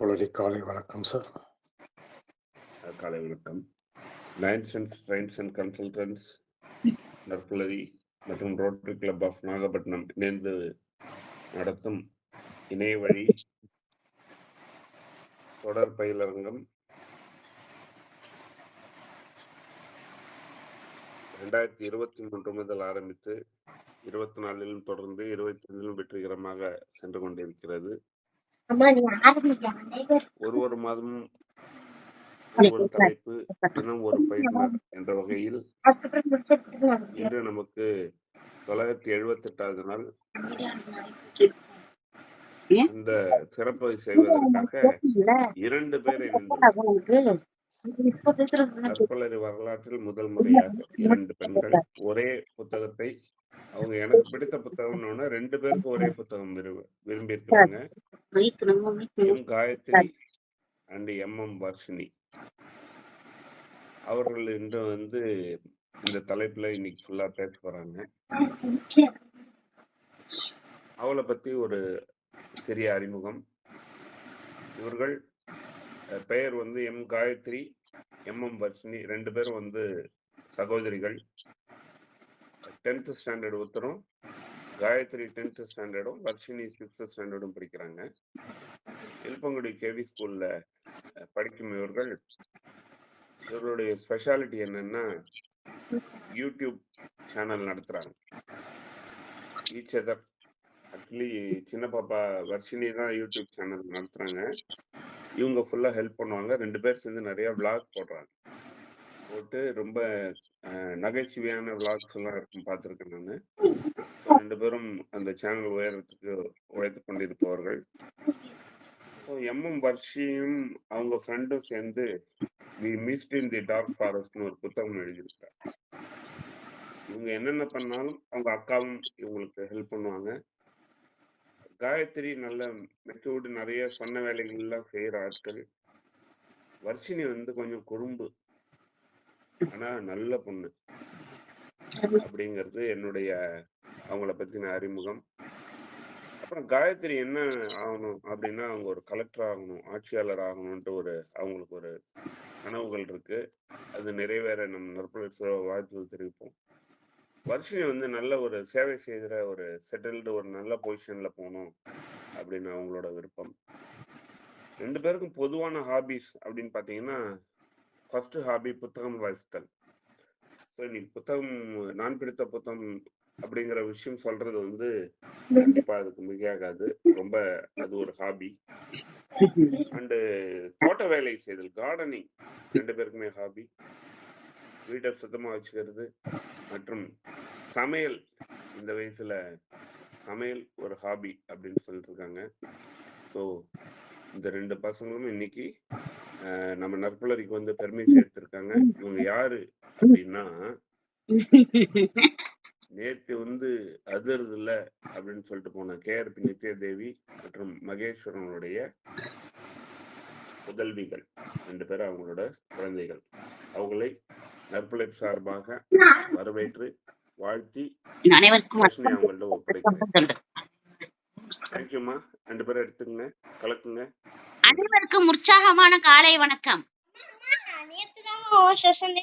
பொழுது காலை வணக்கம் சார். காலை வணக்கம். Lions and trains and consultants நற்புலரி மற்றும் ரோட்டரி கிளப் ஆஃப் நாகப்பட்டினம் இணைந்து நடத்தும் இணைய வழி தொடர் பயிலரங்கம் 2023 முதல் ஆரம்பித்து 24 தொடர்ந்து 25 வெற்றிகரமாக சென்று கொண்டிருக்கிறது. ஒரு மாதமும் ஒரு தலைப்பு, தினம் ஒரு பயிற்றுனர் என்ற வகையில் இன்று நமக்கு 978வது நாள். இந்த சிறப்பை செய்வதற்காக 2 பேர் இணைந்துள்ளனர். நற்பலரி வரலாற்றில் முதல் முறையாக 2 பெண்கள் ஒரே புத்தகத்தை, அவங்க எனக்கு பிடித்த புத்தகம்னு 2 பேருக்கு ஒரே புத்தகம் விரும்பி இருக்கிறாங்க. M Gayathri and MM Varshini அவர்கள் இன்று இந்த தலைப்புல இன்னைக்கு ஃபுல்லா பேச போறாங்க. அவளை பத்தி ஒரு சிறிய அறிமுகம். இவர்கள் பெயர் எம் காயத்ரி, MM வர்ஷினி. 2 பேரும் சகோதரிகள். 10th ஸ்டாண்டர்ட் ஒருத்தரும், காயத்ரி 10th ஸ்டாண்டர்டும், வர்ஷினி 6th ஸ்டாண்டர்டும் படிக்கிறாங்க. இல்பங்குடி கேவி ஸ்கூல்ல படிக்கும் இவர்களுடைய ஸ்பெஷாலிட்டி என்னன்னா, யூடியூப் சேனல் நடத்துறாங்க. ஈச் அதர் ஆக்சுவலி சின்ன பாப்பா வர்ஷினி தான் யூடியூப் சேனல் நடத்துறாங்க. இவங்க ஃபுல்லா ஹெல்ப் பண்ணுவாங்க. 2 பேர் சேர்ந்து நிறைய விளாக் போடுறாங்க. போட்டு ரொம்ப நகைச்சுவையான விளாக்ஸ் எல்லாம் இருக்கும், பார்த்துருக்கேன் நான். 2 பேரும் அந்த சேனல் உயரத்துக்கு உழைத்து கொண்டிருப்பவர்கள். MM வர்ஷியும் அவங்க ஃப்ரெண்டும் சேர்ந்து we missed in the dark ஃபாரஸ்ட்னு ஒரு புத்தகம் எழுதியிருக்காங்க. இவங்க என்னென்ன பண்ணாலும் அவங்க அக்காவும் இவங்களுக்கு ஹெல்ப் பண்ணுவாங்க. காயத்ரி நல்ல மெச்சூர்டு, நிறைய சொன்ன வேலைகள்லாம் செய்யற ஆட்கள். வர்ஷினி கொஞ்சம் குறும்பு, ஆனா நல்ல பொண்ணு அப்படிங்கிறது என்னுடைய அவங்கள பத்தின அறிமுகம். அப்புறம் காயத்ரி என்ன ஆகணும் அப்படின்னா, அவங்க ஒரு கலெக்டர் ஆகணும், ஆட்சியாளர் ஆகணும்ட்டு அவங்களுக்கு ஒரு கனவுகள் இருக்கு. அது நிறைவேற நம்ம நற்புலர் வாழ்த்துக்கள் தெரிவிப்போம். வர்ஷினி நல்ல ஒரு சேவை செய்கிற ஒரு செட்டில்டு ஒரு நல்ல பொசிஷன்ல போகணும் அப்படின்னு அவங்களோட விருப்பம். 2 பேருக்கும் பொதுவான ஹாபிஸ் அப்படின்னு பார்த்தீங்கன்னா, ஃபர்ஸ்ட் ஹாபி புத்தகம் வாசித்தல். இன்னைக்கு புத்தகம், நான் பிடித்த புத்தகம் அப்படிங்கிற விஷயம் சொல்றது கண்டிப்பா அதுக்கு மிகையாகாது. ரொம்ப அது ஒரு ஹாபி. அண்டு தோட்ட வேலை செய்தல், கார்டனிங் 2 பேருக்குமே ஹாபி. வீட்டை சுத்தமா வச்சுக்கிறது மற்றும் சமையல். இந்த வயசுல சமையல் ஒரு ஹாபி அப்படின்னு சொல்லிட்டு இருக்காங்க. ஸோ இந்த 2 பசங்களும் இன்னைக்கு நம்ம நற்புலரிக்கு பெருமை சேர்த்திருக்காங்க. இவங்க யாரு அப்படின்னா, நேற்று அதிர்து இல்ல அப்படின்னு சொல்லிட்டு போன KRP நித்யாதேவி மற்றும் மகேஸ்வரனுடைய புதல்விகள். 2 பேரும் அவங்களோட குழந்தைகள். அவங்களை நற்புலரி சார்பாக வரவேற்று வாழ்த்தி அவங்கள்ட்ட ஒப்படைக்கிறேன். தேங்க்யூமா. 2 பேரும் எடுத்துங்க, கலக்குங்க. அனைவருக்கும் உற்சாகமான காலை வணக்கம்.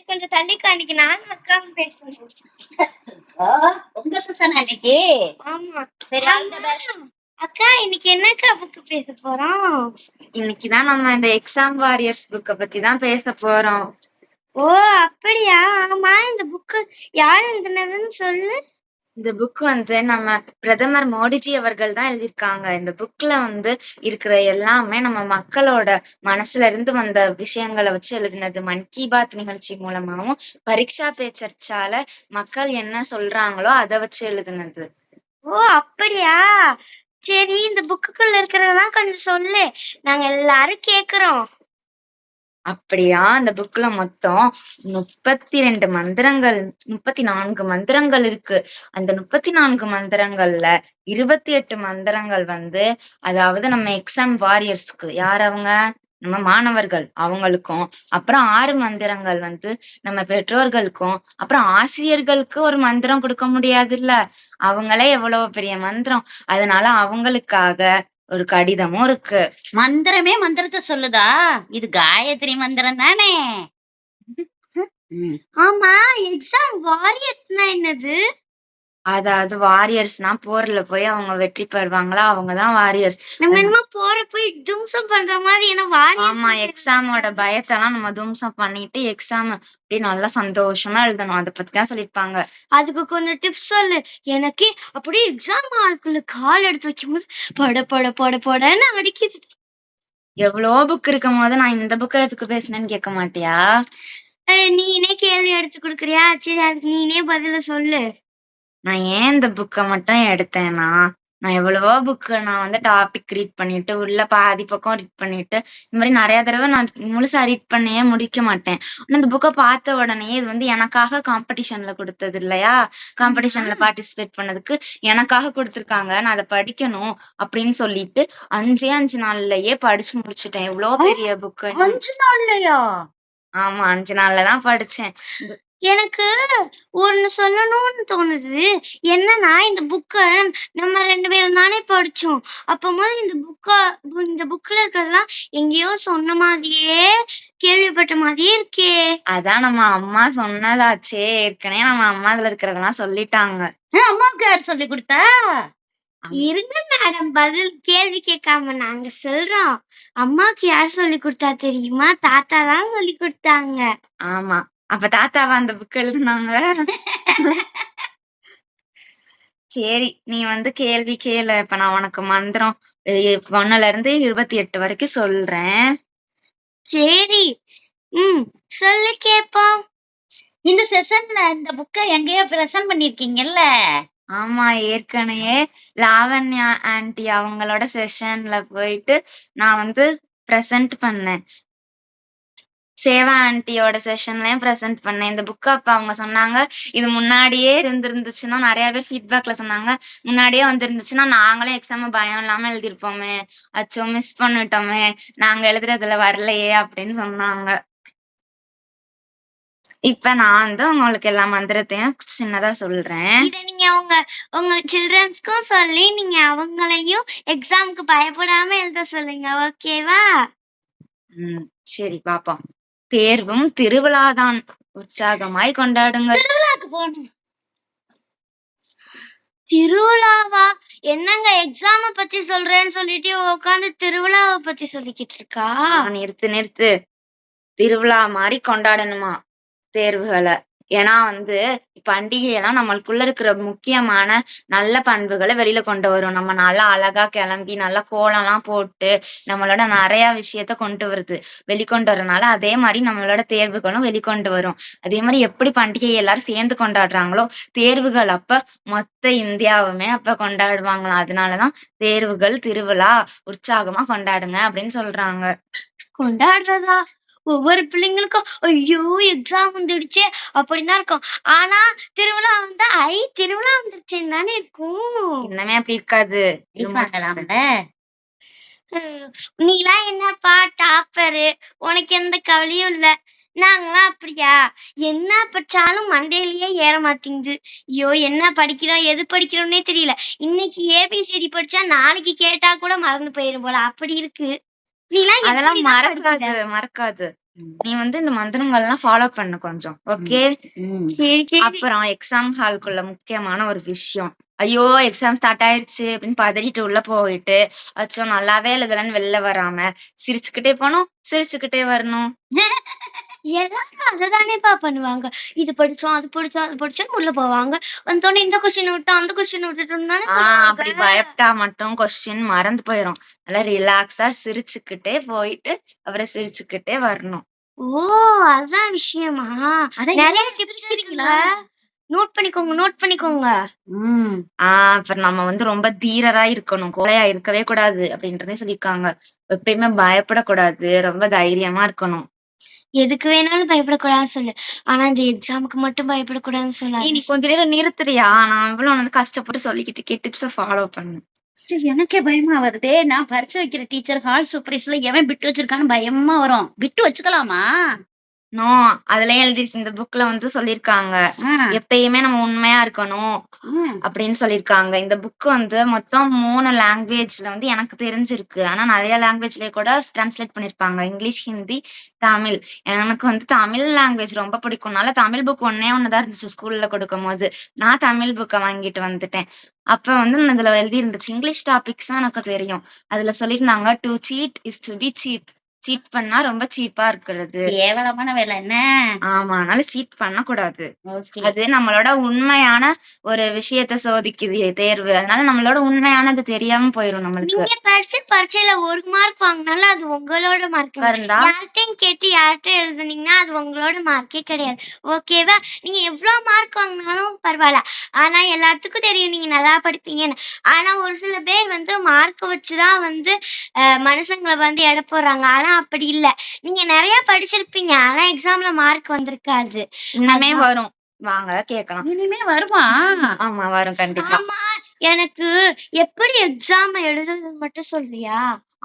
கொஞ்சம் தள்ளி காணிக்கு நான் அக்கா பேசுறேன். உங்க செஷன் அன்னைக்கு. ஆமா சரி, ஆல் தி பெஸ்ட். அக்கா இன்னைக்கு என்னக்கா புக் பேச போறோம்? இன்னைக்குதான் நம்ம இந்த எக்ஸாம் வாரியர்ஸ் புக்க பத்தி தான் பேச போறோம். ஓ அப்படியா? ஆமா, இந்த புக்கு யார் எழுதுனதுன்னு சொல்லு. இந்த புக் நம்ம பிரதமர் மோடிஜி அவர்கள் தான் எழுதியிருக்காங்க. இந்த புக்ல இருக்கிற எல்லாமே நம்ம மக்களோட மனசுல இருந்து வந்த விஷயங்களை வச்சு எழுதினது. மன் கி பாத் நிகழ்ச்சி மூலமாவும் பரீட்சா பே சர்ச்சால மக்கள் என்ன சொல்றாங்களோ அதை வச்சு எழுதினது. ஓ அப்படியா? சரி, இந்த புக்குக்குள்ள இருக்கிறதெல்லாம் கொஞ்சம் சொல்லு, நாங்க எல்லாரும் கேக்குறோம். அப்படியா? அந்த புக்ல மொத்தம் 32 மந்திரங்கள், 34 மந்திரங்கள் இருக்கு. அந்த 34 மந்திரங்கள்ல 28 மந்திரங்கள் அதாவது நம்ம எக்ஸாம் வாரியர்ஸ்க்கு, யார் அவங்க, நம்ம மாணவர்கள் அவங்களுக்கும், அப்புறம் 6 மந்திரங்கள் நம்ம பெற்றோர்களுக்கும், அப்புறம் ஆசிரியர்களுக்கு ஒரு மந்திரம் கொடுக்க முடியாது இல்ல, அவங்களே எவ்வளவு பெரிய மந்திரம். அதனால அவங்களுக்காக ஒரு கடிதமும் இருக்கு. மந்திரமே மந்திரத்தை சொல்லுதா? இது காயத்ரி மந்திரம் தானே? ஆமா, எக்ஸாம் வாரியர்ஸ்னா என்னது? அதாவது வாரியர்ஸ்னா போர்ல போய் அவங்க வெற்றி பெறுவாங்களா, அவங்கதான் வாரியர்ஸ். நம்ம என்னமோ போற போய் தும்சம் பண்ற மாதிரி என்ன வாரியர்ஸ்? ஆமா, எக்ஸாமோட பயத்தெல்லாம் நம்ம தும்சம் பண்ணிட்டு எக்ஸாம் அப்படியே நல்லா சந்தோஷமா எழுதணும். அதை பத்தி தான் சொல்லியிருப்பாங்க. அதுக்கு கொஞ்சம் டிப்ஸ் சொல்லு எனக்கு. அப்படியே எக்ஸாம் ஹாலுக்குள்ள கால் எடுத்து வைக்கும்போது பட பட பட படன்னு அடிக்குது. எவ்வளோ புக் இருக்கும் போது நான் இந்த புக்கை எதுக்கு பேசினேன்னு கேட்க மாட்டியா? நீனே கேள்வி எடுத்து கொடுக்குறியா? சரி, அதுக்கு நீனே பதில சொல்லு. நான் ஏன் இந்த புக்கை மட்டும் எடுத்தேன்னா, நான் எவ்வளவோ புக்கு நான் வந்து டாபிக் ரீட் பண்ணிட்டு உள்ள பாதி பக்கம் ரீட் பண்ணிட்டு இந்த மாதிரி நிறைய தடவை நான் முழுசா ரீட் பண்ணியே முடிக்க மாட்டேன். ஆனா இந்த புக்கை பார்த்த உடனே இது வந்து எனக்காக காம்படிஷன்ல கொடுத்தது இல்லையா, காம்படிஷன்ல பார்ட்டிசிபேட் பண்ணதுக்கு எனக்காக கொடுத்துருக்காங்க, நான் அதை படிக்கணும் அப்படின்னு சொல்லிட்டு 5 நாள்லயே படிச்சு முடிச்சுட்டேன். எவ்வளவு பெரிய புக்கு! 5 நாள்லயா? ஆமா, 5 நாள்ல தான் படிச்சேன். எனக்கு ஒன்னு சொல்லணும்னு தோணுது. என்னன்னா, இந்த புக்க நம்ம 2 பேரும் தானே படிச்சோம். அப்போது இந்த புக்ல இருக்கிறதெல்லாம் எங்கேயோ சொன்ன மாதிரியே, கேள்விப்பட்ட மாதிரியே இருக்கே. அதான் நம்ம அம்மா சொன்னதாச்சே. ஏற்கனவே நம்ம அம்மா அதுல இருக்கிறதெல்லாம் சொல்லிட்டாங்க. அம்மாவுக்கு யார் சொல்லி கொடுத்தா? இருங்க மேடம், பதில் கேள்வி கேட்காம நாங்க சொல்றோம். அம்மாக்கு யார் சொல்லி கொடுத்தா தெரியுமா? தாத்தா தான் சொல்லி கொடுத்தாங்க. ஆமா, அப்ப தாத்தாவா அந்த புக் எழுதுனாங்க? சரி, நீ வந்து கேள்வி கேளு. இப்ப நான் உனக்கு மந்திரம் 1ல இருந்து 28 வரைக்கும் சொல்றேன். சரி, சொல்லு கேப்போம். இந்த செஷன்ல இந்த புக்கை எங்கேயோ பிரசன்ட் பண்ணிருக்கீங்கல்ல? ஆமா, ஏற்கனவே லாவண்யா ஆன்ட்டி அவங்களோட செஷன்ல போயிட்டு நான் வந்து ப்ரெசென்ட் பண்ணேன். சேவா ஆன்ட்டியோட செஷன்லயும் ப்ரெசென்ட் பண்ணேன் இந்த புக்கு. அப்ப அவங்க சொன்னாங்க, இது முன்னாடியே இருந்துச்சுன்னா, நிறைய பேர் ஃபீட்பேக்ல சொன்னாங்க, முன்னாடியே வந்துருந்துச்சுன்னா நாங்களும் எக்ஸாம் பயம் இல்லாம எழுதிருப்போமே, அச்சோ மிஸ் பண்ணிட்டோமே, நாங்க எழுதுறதுல வரலையே அப்படின்னு சொன்னாங்க. இப்ப நான் வந்து உங்களுக்கு எல்லா மந்திரத்தையும் சின்னதா சொல்றேன். இத நீங்க உங்க சில்ட்ரன்ஸ்க்கும் சொல்லி நீங்க அவங்களையும் எக்ஸாமுக்கு பயப்படாம எழுத சொல்லுங்க, ஓகேவா? சரி, பாப்போம். தேர்வும் திருவிழாதான், உற்சாகமாய் கொண்டாடுங்க. திருவிழாக்கு போகணும். திருவிழாவா? என்னங்க எக்ஸாம பத்தி சொல்றேன்னு சொல்லிட்டு உட்காந்து திருவிழாவை பத்தி சொல்லிக்கிட்டு இருக்கா? நிறுத்து. திருவிழா மாதிரி கொண்டாடணுமா தேர்வுகளை. ஏன்னா வந்து பண்டிகையெல்லாம் நம்மளுக்குள்ள இருக்கிற முக்கியமான நல்ல பண்புகளை வெளியில கொண்டு வரும். நம்ம நல்லா அழகா கிளம்பி நல்லா கோலம்லாம் போட்டு நம்மளோட நிறைய விஷயத்த கொண்டு வருது, வெளிக்கொண்டு வரனால அதே மாதிரி நம்மளோட தேர்வுகளும் வெளிக்கொண்டு வரும். அதே மாதிரி எப்படி பண்டிகை எல்லாரும் சேர்ந்து கொண்டாடுறாங்களோ தேர்வுகள் அப்ப மொத்த இந்தியாவுமே அப்ப கொண்டாடுவாங்களாம். அதனாலதான் தேர்வுகள் திருவிழா உற்சாகமா கொண்டாடுங்க அப்படின்னு சொல்றாங்க. கொண்டாடுறதா? ஒவ்வொரு பிள்ளைங்களுக்கும் ஐயோ எக்ஸாம் வந்துடுச்சு அப்படிதான் இருக்கும். ஆனா திருவிழா வந்தா திருவிழா வந்துருச்சுன்னு தானே இருக்கும். இன்னமே அப்படி இருக்காது. நீலாம் என்னப்பா டாப்பரு, உனக்கு எந்த கவலையும் இல்ல. நாங்களாம் அப்படியா? என்ன படிச்சாலும் மண்டையிலேயே ஏற மாட்டேங்குது. ஐயோ, என்ன படிக்கிறோம் எது படிக்கிறோம்னே தெரியல. இன்னைக்கு ABCD படிச்சா நாளைக்கு கேட்டா கூட மறந்து போயிரும் போல, அப்படி இருக்கு. அதெல்லாம் மறக்காது. நீ வந்து இந்த மந்திரங்கள்லாம் ஃபாலோ பண்ணு கொஞ்சம், ஓகே? அப்புறம் எக்ஸாம் ஹால்குள்ள முக்கியமான ஒரு விஷயம், ஐயோ எக்ஸாம் ஸ்டார்ட் ஆயிடுச்சு அப்படின்னு பதறிட்டு உள்ள போயிட்டு அச்சோ நல்லாவே எழுதலன்னு வெளில வராம சிரிச்சுக்கிட்டே போனோம், சிரிச்சுக்கிட்டே வரணும். எல்லாரும் அததானேப்பா பண்ணுவாங்க. இது படிச்சோம் அது படிச்சோம்னு உள்ள போவாங்க. வந்தோடனே இந்த கொஸ்டின் விட்டோம் அந்த கொஸ்டின் விட்டுட்டோம் தானே அப்படி பயப்பட்டா மட்டும் கொஸ்டின் மறந்து போயிரும். நல்லா ரிலாக்ஸா சிரிச்சுக்கிட்டே போயிட்டு அப்புறம் சிரிச்சுக்கிட்டே வரணும். ஓ, அதான் விஷயமா? நிறைய டிப்ஸ் இருக்குல்ல, நோட் பண்ணிக்கோங்க. அப்புறம் நம்ம வந்து ரொம்ப தீரரா இருக்கணும், கோலையா இருக்கவே கூடாது அப்படின்றதே சொல்லியிருக்காங்க. எப்பயுமே பயப்படக்கூடாது, ரொம்ப தைரியமா இருக்கணும். எதுக்கு வேணாலும் பயப்படக்கூடாதுன்னு சொல்லு, ஆனா இந்த எக்ஸாமுக்கு மட்டும் பயப்படக்கூடாதுன்னு சொல்லு. நீ கொஞ்ச நேரம் நிறுத்துறியா? நான் இவ்வளவு கஷ்டப்பட்டு சொல்லிக்கிட்டு டிப்ஸ ஃபாலோ பண்ணு. எனக்கே பயமா வருதே. நான் பரிச்சை வைக்கிற டீச்சர் ஹால் சூப்பர்வைசர்ல எவன் பிட்டு வச்சிருக்கான்னு பயமா வரும். பிட்டு வச்சுக்கலாமா? நோ அதுலயும் எழுதிருக்கு. இந்த புக்ல வந்து சொல்லியிருக்காங்க ஆ, எப்பயுமே நம்ம உண்மையா இருக்கணும் ம். அப்படின்னு சொல்லியிருக்காங்க. இந்த புக் வந்து மொத்தம் 3 லாங்குவேஜ்ல வந்து எனக்கு தெரிஞ்சிருக்கு. ஆனா நிறைய லாங்குவேஜ்லயே கூட டிரான்ஸ்லேட் பண்ணிருப்பாங்க. இங்கிலீஷ், ஹிந்தி, தமிழ். எனக்கு வந்து தமிழ் லாங்குவேஜ் ரொம்ப பிடிக்கும்னால தமிழ் புக் ஒன்னே ஒண்ணுதான் இருந்துச்சு ஸ்கூல்ல கொடுக்கும்போது. நான் தமிழ் புக்கை வாங்கிட்டு வந்துட்டேன். அப்ப வந்து இதுல எழுதி இருந்துச்சு. இங்கிலீஷ் டாபிக்ஸ் தான் எனக்கு தெரியும். அதுல சொல்லியிருந்தாங்க to cheat is to be cheap. Cheat பண்ணா ரொம்ப சீப்பா இருக்கிறது. கேவலமான வேலை என்ன? ஆமா, அதனால சீட் பண்ணக்கூடாது. ஓகே. அது நம்மளோட உண்மையான ஒரு விஷயத்த சோதிக்குது தேர்வு. அதனால நம்மளோட உண்மையானது தெரியாம போயிரும் நம்மளுக்கு. நீங்க படிச்ச பரீட்சையில 1 மார்க் வாங்குனாலும் அது உங்களோட மார்க். கருந்தா யார்கிட்டயும் கேட்டு யார்கிட்டயும் எழுதுனீங்கன்னா அது உங்களோட மார்க்கே கிடையாது. ஓகேவா? நீங்க எவ்வளோ மார்க் வாங்கினாலும் பரவாயில்ல. ஆனா எல்லாத்துக்கும் தெரியும் நீங்க நல்லா படிப்பீங்கன்னு. ஆனா ஒரு சில பேர் வந்து மார்க் வச்சு தான் வந்து மனுஷங்களை வந்து எடை போடுறாங்க. ஆனா அப்படி இல்ல. நீங்க நிறைய படிச்சிருப்பீங்க. ஆனா எக்ஸாம்ல மார்க் வந்திருக்காது. இன்னமே அதான். வரும். வாங்க கேட்கலாம். இனிமே வருமா? ஆமா வரும் கண்டிப்பா. ஆமா. எனக்கு எப்படி எக்ஸாம் எழுதுறதுன்னு மட்டும் சொல்றியா?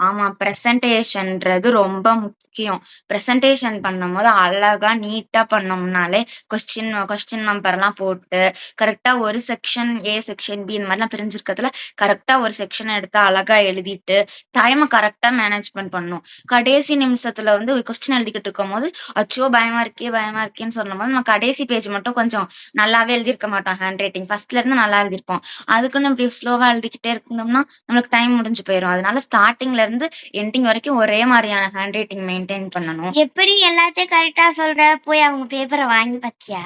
ஆமா, பிரசன்டேஷன்றது ரொம்ப முக்கியம். பிரசன்டேஷன் பண்ணும்போது அழகா நீட்டா பண்ணோம்னாலே கொஸ்டின் நம்பர்லாம் போட்டு கரெக்டா ஒரு செக்ஷன் ஏ, செக்ஷன் பி இந்த மாதிரிலாம் பிரிஞ்சிருக்கிறதுல கரெக்டா ஒரு செக்ஷன் எடுத்து அழகா எழுதிட்டு டைமை கரெக்டா மேனேஜ்மெண்ட் பண்ணணும். கடைசி நிமிஷத்துல வந்து கொஸ்டின் எழுதிக்கிட்டு இருக்கும் போது அச்சோ பயமா இருக்கேன்னு சொல்லும் போது நம்ம கடைசி பேஜ் மட்டும் கொஞ்சம் நல்லாவே எழுதியிருக்க மாட்டோம். ஹேண்ட் ரைட்டிங் ஃபர்ஸ்ட்ல இருந்து நல்லா எழுதிருப்போம். அதுக்குன்னு இப்படி ஸ்லோவா எழுதிக்கிட்டே இருந்தோம்னா நம்மளுக்கு டைம் முடிஞ்சு போயிடும். அதனால ஸ்டார்டிங்ல இருந்து எண்டிங் வரைக்கும் ஒரே மாதிரியான ஹேண்ட் ரைட்டிங் மெயின்டைன் பண்ணணும். எப்படி எல்லாத்தையும் கரெக்டா சொல்ற? போய் அவங்க பேப்பரை வாங்கி பாத்தியா?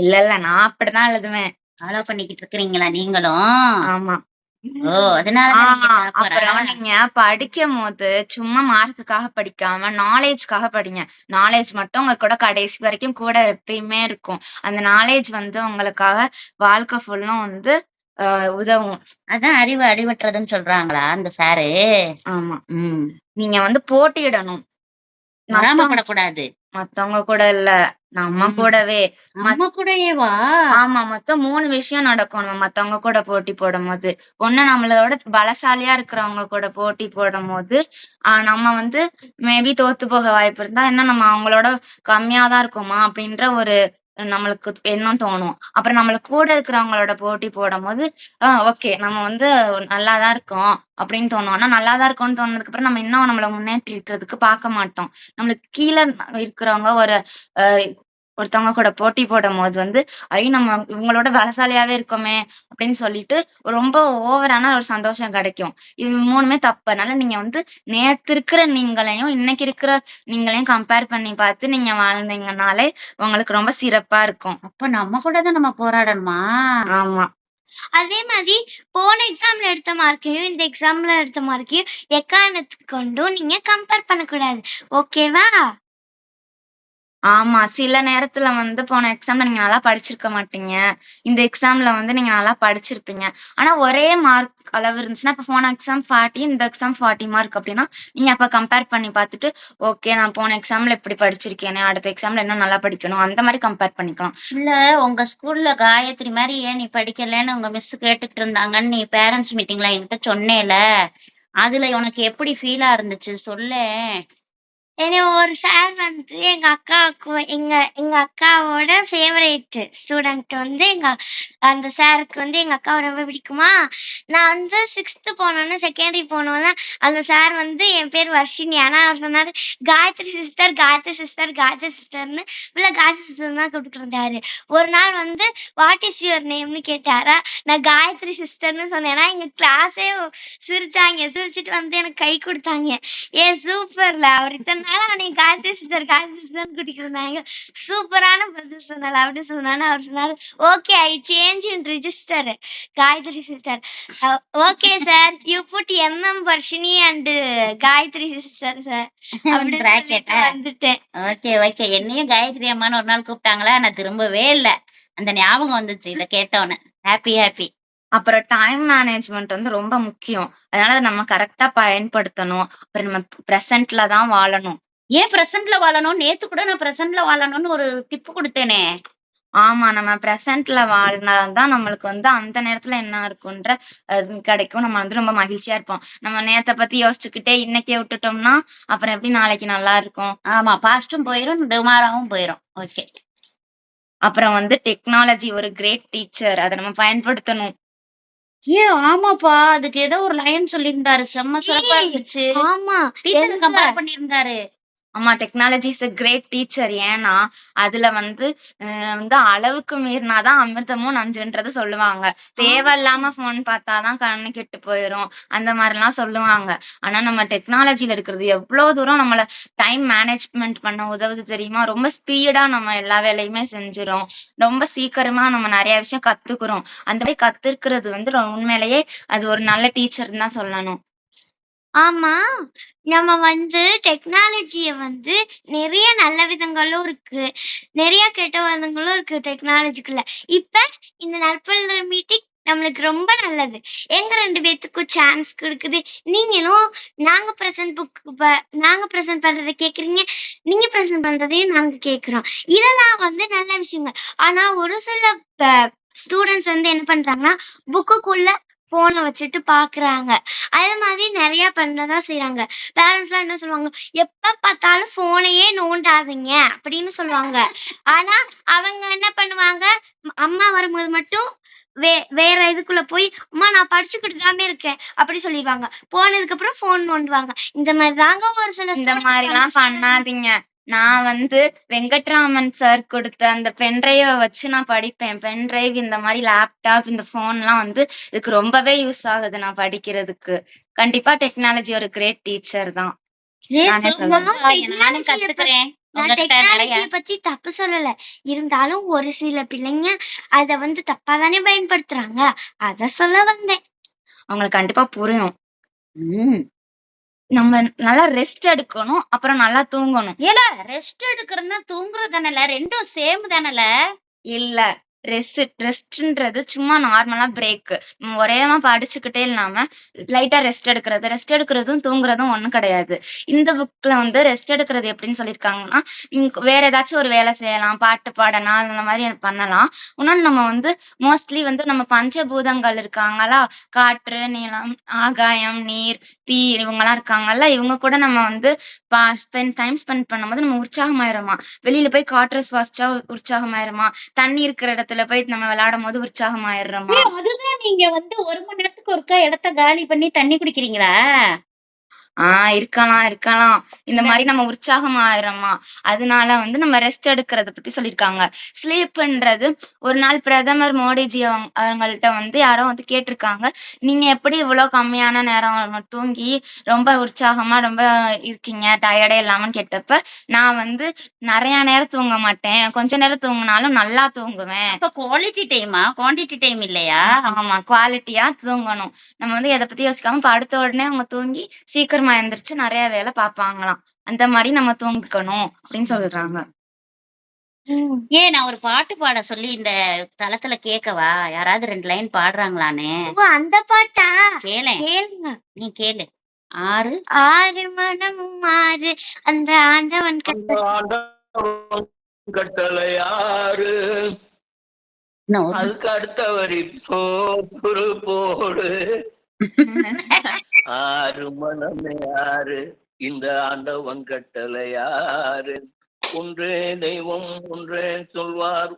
இல்ல நான் அப்படிதான் எழுதுவேன். ஃபாலோ பண்ணிக்கிட்டு இருக்கிறீங்களா நீங்களும்? ஆமா. ஓ, அதனாலதான் நீங்க அப்புறம் டாப்பரா? நீங்க படிக்கும் போது சும்மா மார்க்குக்காக படிக்காம நாலேஜ்க்காக படிங்க. நாலேஜ் மட்டும் உங்க கூட கடைசி வரைக்கும் கூட எப்பயுமே இருக்கும். அந்த நாலேஜ் வந்து உங்களுக்காக வாழ்க்கை ஃபுல்லும் வந்து உதவும். அதான் அறிவு அடிபட்டுறதுன்னு சொல்றாங்களா அந்த சாரு? ஆமா, ம். நீங்க வந்து போட்டியிடணும். பொறாமப்படக்கூடாது. மத்தவங்க கூட இல்ல, நம்ம ம். கூடவே. நம்ம கூடயேவா? ஆமா, மொத்தம் 3 விஷயம் நடக்கும் நம்ம மத்தவங்க கூட போட்டி போடும்போது. ஒண்ணு நம்மளோட பலசாலியா இருக்கிறவங்க கூட போட்டி போடும்போது நம்ம வந்து மேபி தோத்து போக வாய்ப்பு இருந்தா, என்ன நம்ம அவங்களோட கம்மியா தான் இருக்கோமா அப்படின்ற ஒரு நம்மளுக்கு எண்ணம் தோணும். அப்புறம் நம்மள கூட இருக்கிறவங்களோட போட்டி போடும்போது ஓகே நம்ம வந்து நல்லா தான் இருக்கோம் அப்படின்னு தோணும். ஆனா நல்லா தான் இருக்கோம்னு தோணுனதுக்கு அப்புறம் நம்ம இன்னும் நம்மள முன்னேற்றி இருக்கிறதுக்கு பார்க்க மாட்டோம். நம்மளுக்கு கீழ இருக்கிறவங்க ஒரு ஒருத்தவங்க கூட போட்டி போடும்போது வந்து நம்ம இவங்களோட பலசாலியாவே இருக்கோமே அப்படின்னு சொல்லிட்டு ரொம்ப ஓவரான ஒரு சந்தோஷம் கிடைக்கும். இது 3மே தப்பு. அதனால நீங்க வந்து நேத்து இருக்கிற நீங்களையும் இன்னைக்கு இருக்கிற நீங்களையும் கம்பேர் பண்ணி பார்த்து நீங்க வாழ்ந்தீங்கனாலே உங்களுக்கு ரொம்ப சிறப்பா இருக்கும். அப்ப நம்ம கூட தான் நம்ம போராடணுமா? ஆமா. அதே மாதிரி போன எக்ஸாம்ல எடுத்த மார்க்கையும் இந்த எக்ஸாம்ல எடுத்த மார்க்கையும் எக்காரணத்துக்கு கொண்டும் நீங்க கம்பேர் பண்ணக்கூடாது. ஓகேவா? ஆமா. சில நேரத்துல வந்து போன எக்ஸாம்ல நீங்க நல்லா படிச்சிருக்க மாட்டீங்க. இந்த எக்ஸாம்ல வந்து நீங்க நல்லா படிச்சிருப்பீங்க. ஆனா ஒரே மார்க் அளவு இருந்துச்சுன்னா, இப்ப போன எக்ஸாம் 40 இந்த எக்ஸாம் 40 மார்க் அப்படின்னா, நீங்க அப்ப கம்பேர் பண்ணி பார்த்துட்டு, ஓகே நான் போன எக்ஸாம்ல இப்படி படிச்சிருக்கேனே, அடுத்த எக்ஸாம்ல இன்னும் நல்லா படிக்கணும். அந்த மாரி கம்பேர் பண்ணிக்கலாம். இல்ல, உங்க ஸ்கூல்ல காயத்ரி மாதிரி ஏன் நீ படிக்கலன்னு உங்க மிஸ் கேட்டுட்டு இருந்தாங்கன்னு நீ பேரண்ட்ஸ் மீட்டிங்ல என்கிட்ட சொன்னேல, அதுல உனக்கு எப்படி ஃபீலா இருந்துச்சு சொல்லேன். என்னை ஒரு சார் வந்து எங்க அக்காவோட ஃபேவரேட் ஸ்டூடெண்ட் வந்து அந்த சாருக்கு வந்து எங்க அக்காவை ரொம்ப பிடிக்குமா. நான் வந்து 6th போனோன்னு செகண்டரி போனோன்னே அந்த சார் வந்து என் பேர் வர்ஷினி. ஆனால் அவர் சொன்னார் காயத்ரி சிஸ்டர் காயத்ரி சிஸ்டர்னு தான் கூப்பிட்டுருந்தாரு. ஒரு நாள் வந்து வாட் இஸ் யுவர் நேம்னு கேட்டாரா. நான் காயத்ரி சிஸ்டர்னு சொன்னேன்னா எங்கள் கிளாஸே சிரிச்சாங்க. சிரிச்சிட்டு வந்து எனக்கு கை கொடுத்தாங்க. சூப்பர்ல அவர் இத்தனை நாள் அவனை காயத்ரி சிஸ்டர்னு கூட்டிட்டு இருந்தாங்க. சூப்பரான பதில் சொன்னால அப்படின்னு சொன்னான்னு அவர் சொன்னாரு. Okay I change in register Gayathri sister. Okay sir you put Varshini and Gayathri sister sir அப்படின்னு சொல்லிட்டு வந்துட்டேன். ஓகே ஓகே, என்னையும் காயத்ரி அம்மான்னு ஒரு நாள் கூப்பிட்டாங்களா, நான் திரும்பவே இல்லை. அந்த ஞாபகம் வந்துச்சு இதை கேட்டோன்னு. ஹாப்பி. அப்புறம் டைம் மேனேஜ்மெண்ட் வந்து ரொம்ப முக்கியம். அதனால அதை நம்ம கரெக்டா பயன்படுத்தணும். அப்புறம் நம்ம பிரசன்ட்ல தான் வாழணும். ஏன் பிரசன்ட்ல வாழணும்? நேத்து கூட நான் பிரசன்ட்ல வாழணும்னு ஒரு டிப்பு கொடுத்தேனே. ஆமா. நம்ம பிரசன்ட்ல வாழ்ந்தாதான் நம்மளுக்கு வந்து அந்த நேரத்துல என்ன இருக்குன்ற கிடைக்கும். நம்ம வந்து ரொம்ப மகிழ்ச்சியா இருப்போம். நம்ம நேத்த பத்தி யோசிச்சுக்கிட்டே இன்னைக்கே விட்டுட்டோம்னா, அப்புறம் எப்படி நாளைக்கு நல்லா இருக்கும்? ஆமா, பாஸ்டும் போயிரும், டுமாரோவும் போயிரும். ஓகே. அப்புறம் வந்து டெக்னாலஜி ஒரு கிரேட் டீச்சர். அத நம்ம பயன்படுத்தணும். ஆமாப்பா. அதுக்கு ஏதோ ஒரு லைன் சொல்லியிருந்தாரு. செம்ம சிறப்பா ஏய், இருந்துச்சு. ஆமா. டீச்சர எங்க கம்பேர் பண்ணியிருந்தாரு. ஆமா, technology is a great teacher. ஏன்னா, அதுல வந்து வந்து அளவுக்கு மீறினாதான் அமிர்தமும் நஞ்சுன்றது சொல்லுவாங்க. தேவையில்லாம ஃபோன் பார்த்தாதான் கண்ணு கெட்டு போயிரும். அந்த மாதிரிலாம் சொல்லுவாங்க. ஆனா நம்ம டெக்னாலஜில இருக்கிறது எவ்வளவு தூரம் நம்மள டைம் மேனேஜ்மெண்ட் பண்ண உதவுது தெரியுமா? ரொம்ப ஸ்பீடா நம்ம எல்லா வேலையுமே செஞ்சுரும். ரொம்ப சீக்கிரமா நம்ம நிறைய விஷயம் கத்துக்குறோம். அந்த மாதிரி கத்துக்கிறது வந்து உண்மையிலேயே அது ஒரு நல்ல டீச்சர்ன்னு தான் சொல்லணும். ஆமா. நம்ம வந்து டெக்னாலஜிய வந்து நெறைய நல்ல விதங்களும் இருக்கு. நெறைய கெட்ட விதங்களும் இருக்கு டெக்னாலஜிக்குள்ள. இப்ப இந்த நற்பல்ல மீட்டிங் நம்மளுக்கு ரொம்ப நல்லது. எங்க 2 பேத்துக்கும் சான்ஸ் குடுக்குது. நீங்களும் நாங்க பிரசன்ட் பண்றத கேட்குறீங்க. நீங்க பிரசன்ட் பண்றதையும் நாங்க கேட்குறோம். இதெல்லாம் வந்து நல்ல விஷயங்கள். ஆனா ஒரு சில ஸ்டூடண்ட்ஸ் வந்து என்ன பண்றாங்கன்னா, புக்குக்குள்ள ஃபோன வச்சுட்டு பார்க்குறாங்க. அதே மாதிரி நெறைய பண்ணதான் செய்றாங்க. பேரண்ட்ஸ்லாம் என்ன சொல்லுவாங்க, "எப்ப பார்த்தாலும் ஃபோனையே நோண்டாதீங்க" அப்படின்னு சொல்லுவாங்க. ஆனா, அவங்க என்ன பண்ணுவாங்க, அம்மா வரும்போது மட்டும் வேற இதுக்குள்ள போய், "அம்மா நான் படிச்சுக்கிட்டு தாமே இருக்கேன்" அப்படி சொல்லிருவாங்க. போனதுக்கப்புறம் ஃபோன் நோண்டுவாங்க. இந்த மாதிரி தாங்க ஒரு சில இந்த ஸ்டூடண்ட்ஸ் மாதிரிலாம் பண்ணாதீங்க. நான் வந்து வெங்கட்ராமன் சார் கொடுத்த அந்த பென்ட்ரைவ வச்சு நான் படிப்பேன். பென்ட்ரைவ் இந்த மாதிரி லேப்டாப், இந்த ஃபோன்லாம் வந்து இதுக்கு ரொம்பவே யூஸ் ஆகுது நான் படிக்கிறதுக்கு. கண்டிப்பா டெக்னாலஜி ஒரு கிரேட் டீச்சர் தான். நானே சொல்லுவேன். சூப்பர்ப்பா. நானும் கத்துக்கிறேன் நான் உங்ககிட்ட நிறைய. டெக்னாலஜிய பத்தி தப்பு சொல்லல. இருந்தாலும் ஒரு சில பிள்ளைங்க அத வந்து தப்பா தானே பயன்படுத்துறாங்க. அத சொல்ல வந்தேன். அவங்களுக்கு கண்டிப்பா புரியும். ம். நம்ம நல்லா ரெஸ்ட் எடுக்கணும். அப்புறம் நல்லா தூங்கணும். ரெஸ்ட் எடுக்கிறன்னா தூங்குறது தானல? 2ம் சேம் தானல? இல்ல. ரெஸ்ட்ன்றது சும்மா நார்மலா பிரேக்கு. ஒரேமா படிச்சுக்கிட்டே இல்லாம லைட்டா ரெஸ்ட் எடுக்கிறது. ரெஸ்ட் எடுக்கிறதும் தூங்குறதும் ஒண்ணும் கிடையாது. இந்த புக்ல வந்து ரெஸ்ட் எடுக்கிறது எப்படின்னு சொல்லியிருக்காங்கன்னா, வேற ஏதாச்சும் ஒரு வேலை செய்யலாம், பாட்டு பாடலாம், அந்த மாதிரி பண்ணலாம். இன்னொன்னு நம்ம வந்து மோஸ்ட்லி வந்து நம்ம பஞ்சபூதங்கள் இருக்காங்களா, காற்று, நிலம், ஆகாயம், நீர், தீ இவங்கலாம் இருக்காங்கல்ல, இவங்க கூட நம்ம வந்து டைம் ஸ்பெண்ட் பண்ணும்போது நம்ம உற்சாகமாயிருமா. வெளியில போய் காற்று சுவாசிச்சா உற்சாகமாயிருமா. தண்ணி இருக்கிற இடத்துல போய் நம்ம விளையாடும் போது உற்சாகமாயிடுறோமா. அதுதான் நீங்க வந்து 1 மணி நேரத்துக்கு ஒருக்கா இடத்த காலி பண்ணி தண்ணி குடிக்கிறீங்களா? இருக்கலாம். இந்த மாதிரி நம்ம உற்சாகமாயிரோமா. அதனால வந்து நம்ம ரெஸ்ட் எடுக்கிறத பத்தி சொல்லியிருக்காங்க. ஸ்லீப்ன்றது ஒரு நாள் பிரதமர் மோடிஜி அவங்கள்ட்ட வந்து யாரோ வந்து கேட்டிருக்காங்க, நீங்க எப்படி இவ்வளவு கம்மியான நேரம் தூங்கி ரொம்ப உற்சாகமா ரொம்ப இருக்கீங்க, டயர்டே இல்லாமன்னு கேட்டப்ப, நான் வந்து நிறைய நேரம் தூங்க மாட்டேன், கொஞ்ச நேரம் தூங்கினாலும் நல்லா தூங்குவேன். அப்ப குவாலிட்டி டைமா? குவான்டிட்டி டைம் இல்லையா? ஆமா, குவாலிட்டியா தூங்கணும். நம்ம வந்து எதை பத்தி யோசிக்காம படுத்த உடனே அவங்க தூங்கி சீக்கிரமா எந்திரிச்சு நிறைய வேலை பார்ப்பாங்களாம். அந்த மாதிரி நம்ம தூங்கிக்கணும் அப்படின்னு சொல்றாங்க. நான் ஒரு பாட்டு பாட சொல்லி இந்த தளத்துல கேட்கவா? யாராவது 2 லைன் பாடுறாங்களான்னு? ஓ, அந்த பாட்டா? கேளேன். கேளுங்க. நீ கேளு. 6 ஆறு மனமும் ஆறு அந்த ஆண்டவன் கட்டளையாறு இன்னும் ஒரு அதுக்கு அடுத்த வரி போடு ஆறு மனமே ஆறு இந்த ஆண்டவன் கட்டளையாறு ஒன்றே தெய்வம் ஒன்றே சொல்வார்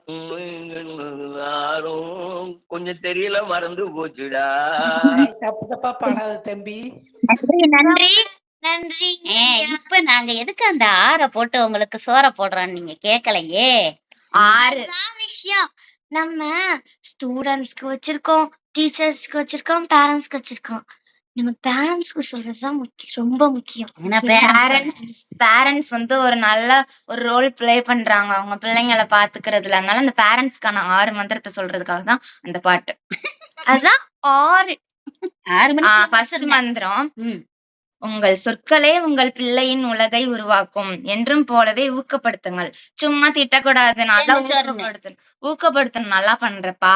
யாரும் கொஞ்சம் தெரியல மறந்து போச்சுடா. தப்பு தப்பா பாடாத தம்பி. நன்றி. நன்றி. இப்ப நாங்க எதுக்கு அந்த 6 போட்டு உங்களுக்கு சோற போடுறோம்னு நீங்க கேட்கலையே. 6 விஷயம் நம்ம ஸ்டூடெண்ட்ஸ்க்கு வச்சிருக்கோம், டீச்சர்ஸ்க்கு வச்சிருக்கோம், பேரண்ட்ஸ்க்கு வச்சிருக்கோம். நம்ம பேரண்ட்ஸ்க்கு சொல்றதுதான் முக்கியம், ரொம்ப முக்கியம். ஏன்னா பேரண்ட்ஸ் வந்து ஒரு நல்ல ஒரு ரோல் பிளே பண்றாங்க அவங்க பிள்ளைங்களை பாத்துக்கிறதுல. அதனால அந்த பேரண்ட்ஸ்க்கான 6 மந்திரத்தை சொல்றதுக்காக தான் அந்த பாட்டு. அதுதான் 6 6 மணிக்கு ஃபர்ஸ்ட் மந்திரம், உங்கள் சொற்களே உங்கள் பிள்ளையின் உலகை உருவாக்கும். என்றும் போலவே ஊக்கப்படுத்துங்கள். சும்மா திட்டக்கூடாது, நல்லா ஊக்கப்படுத்தணும். நல்லா பண்றப்பா,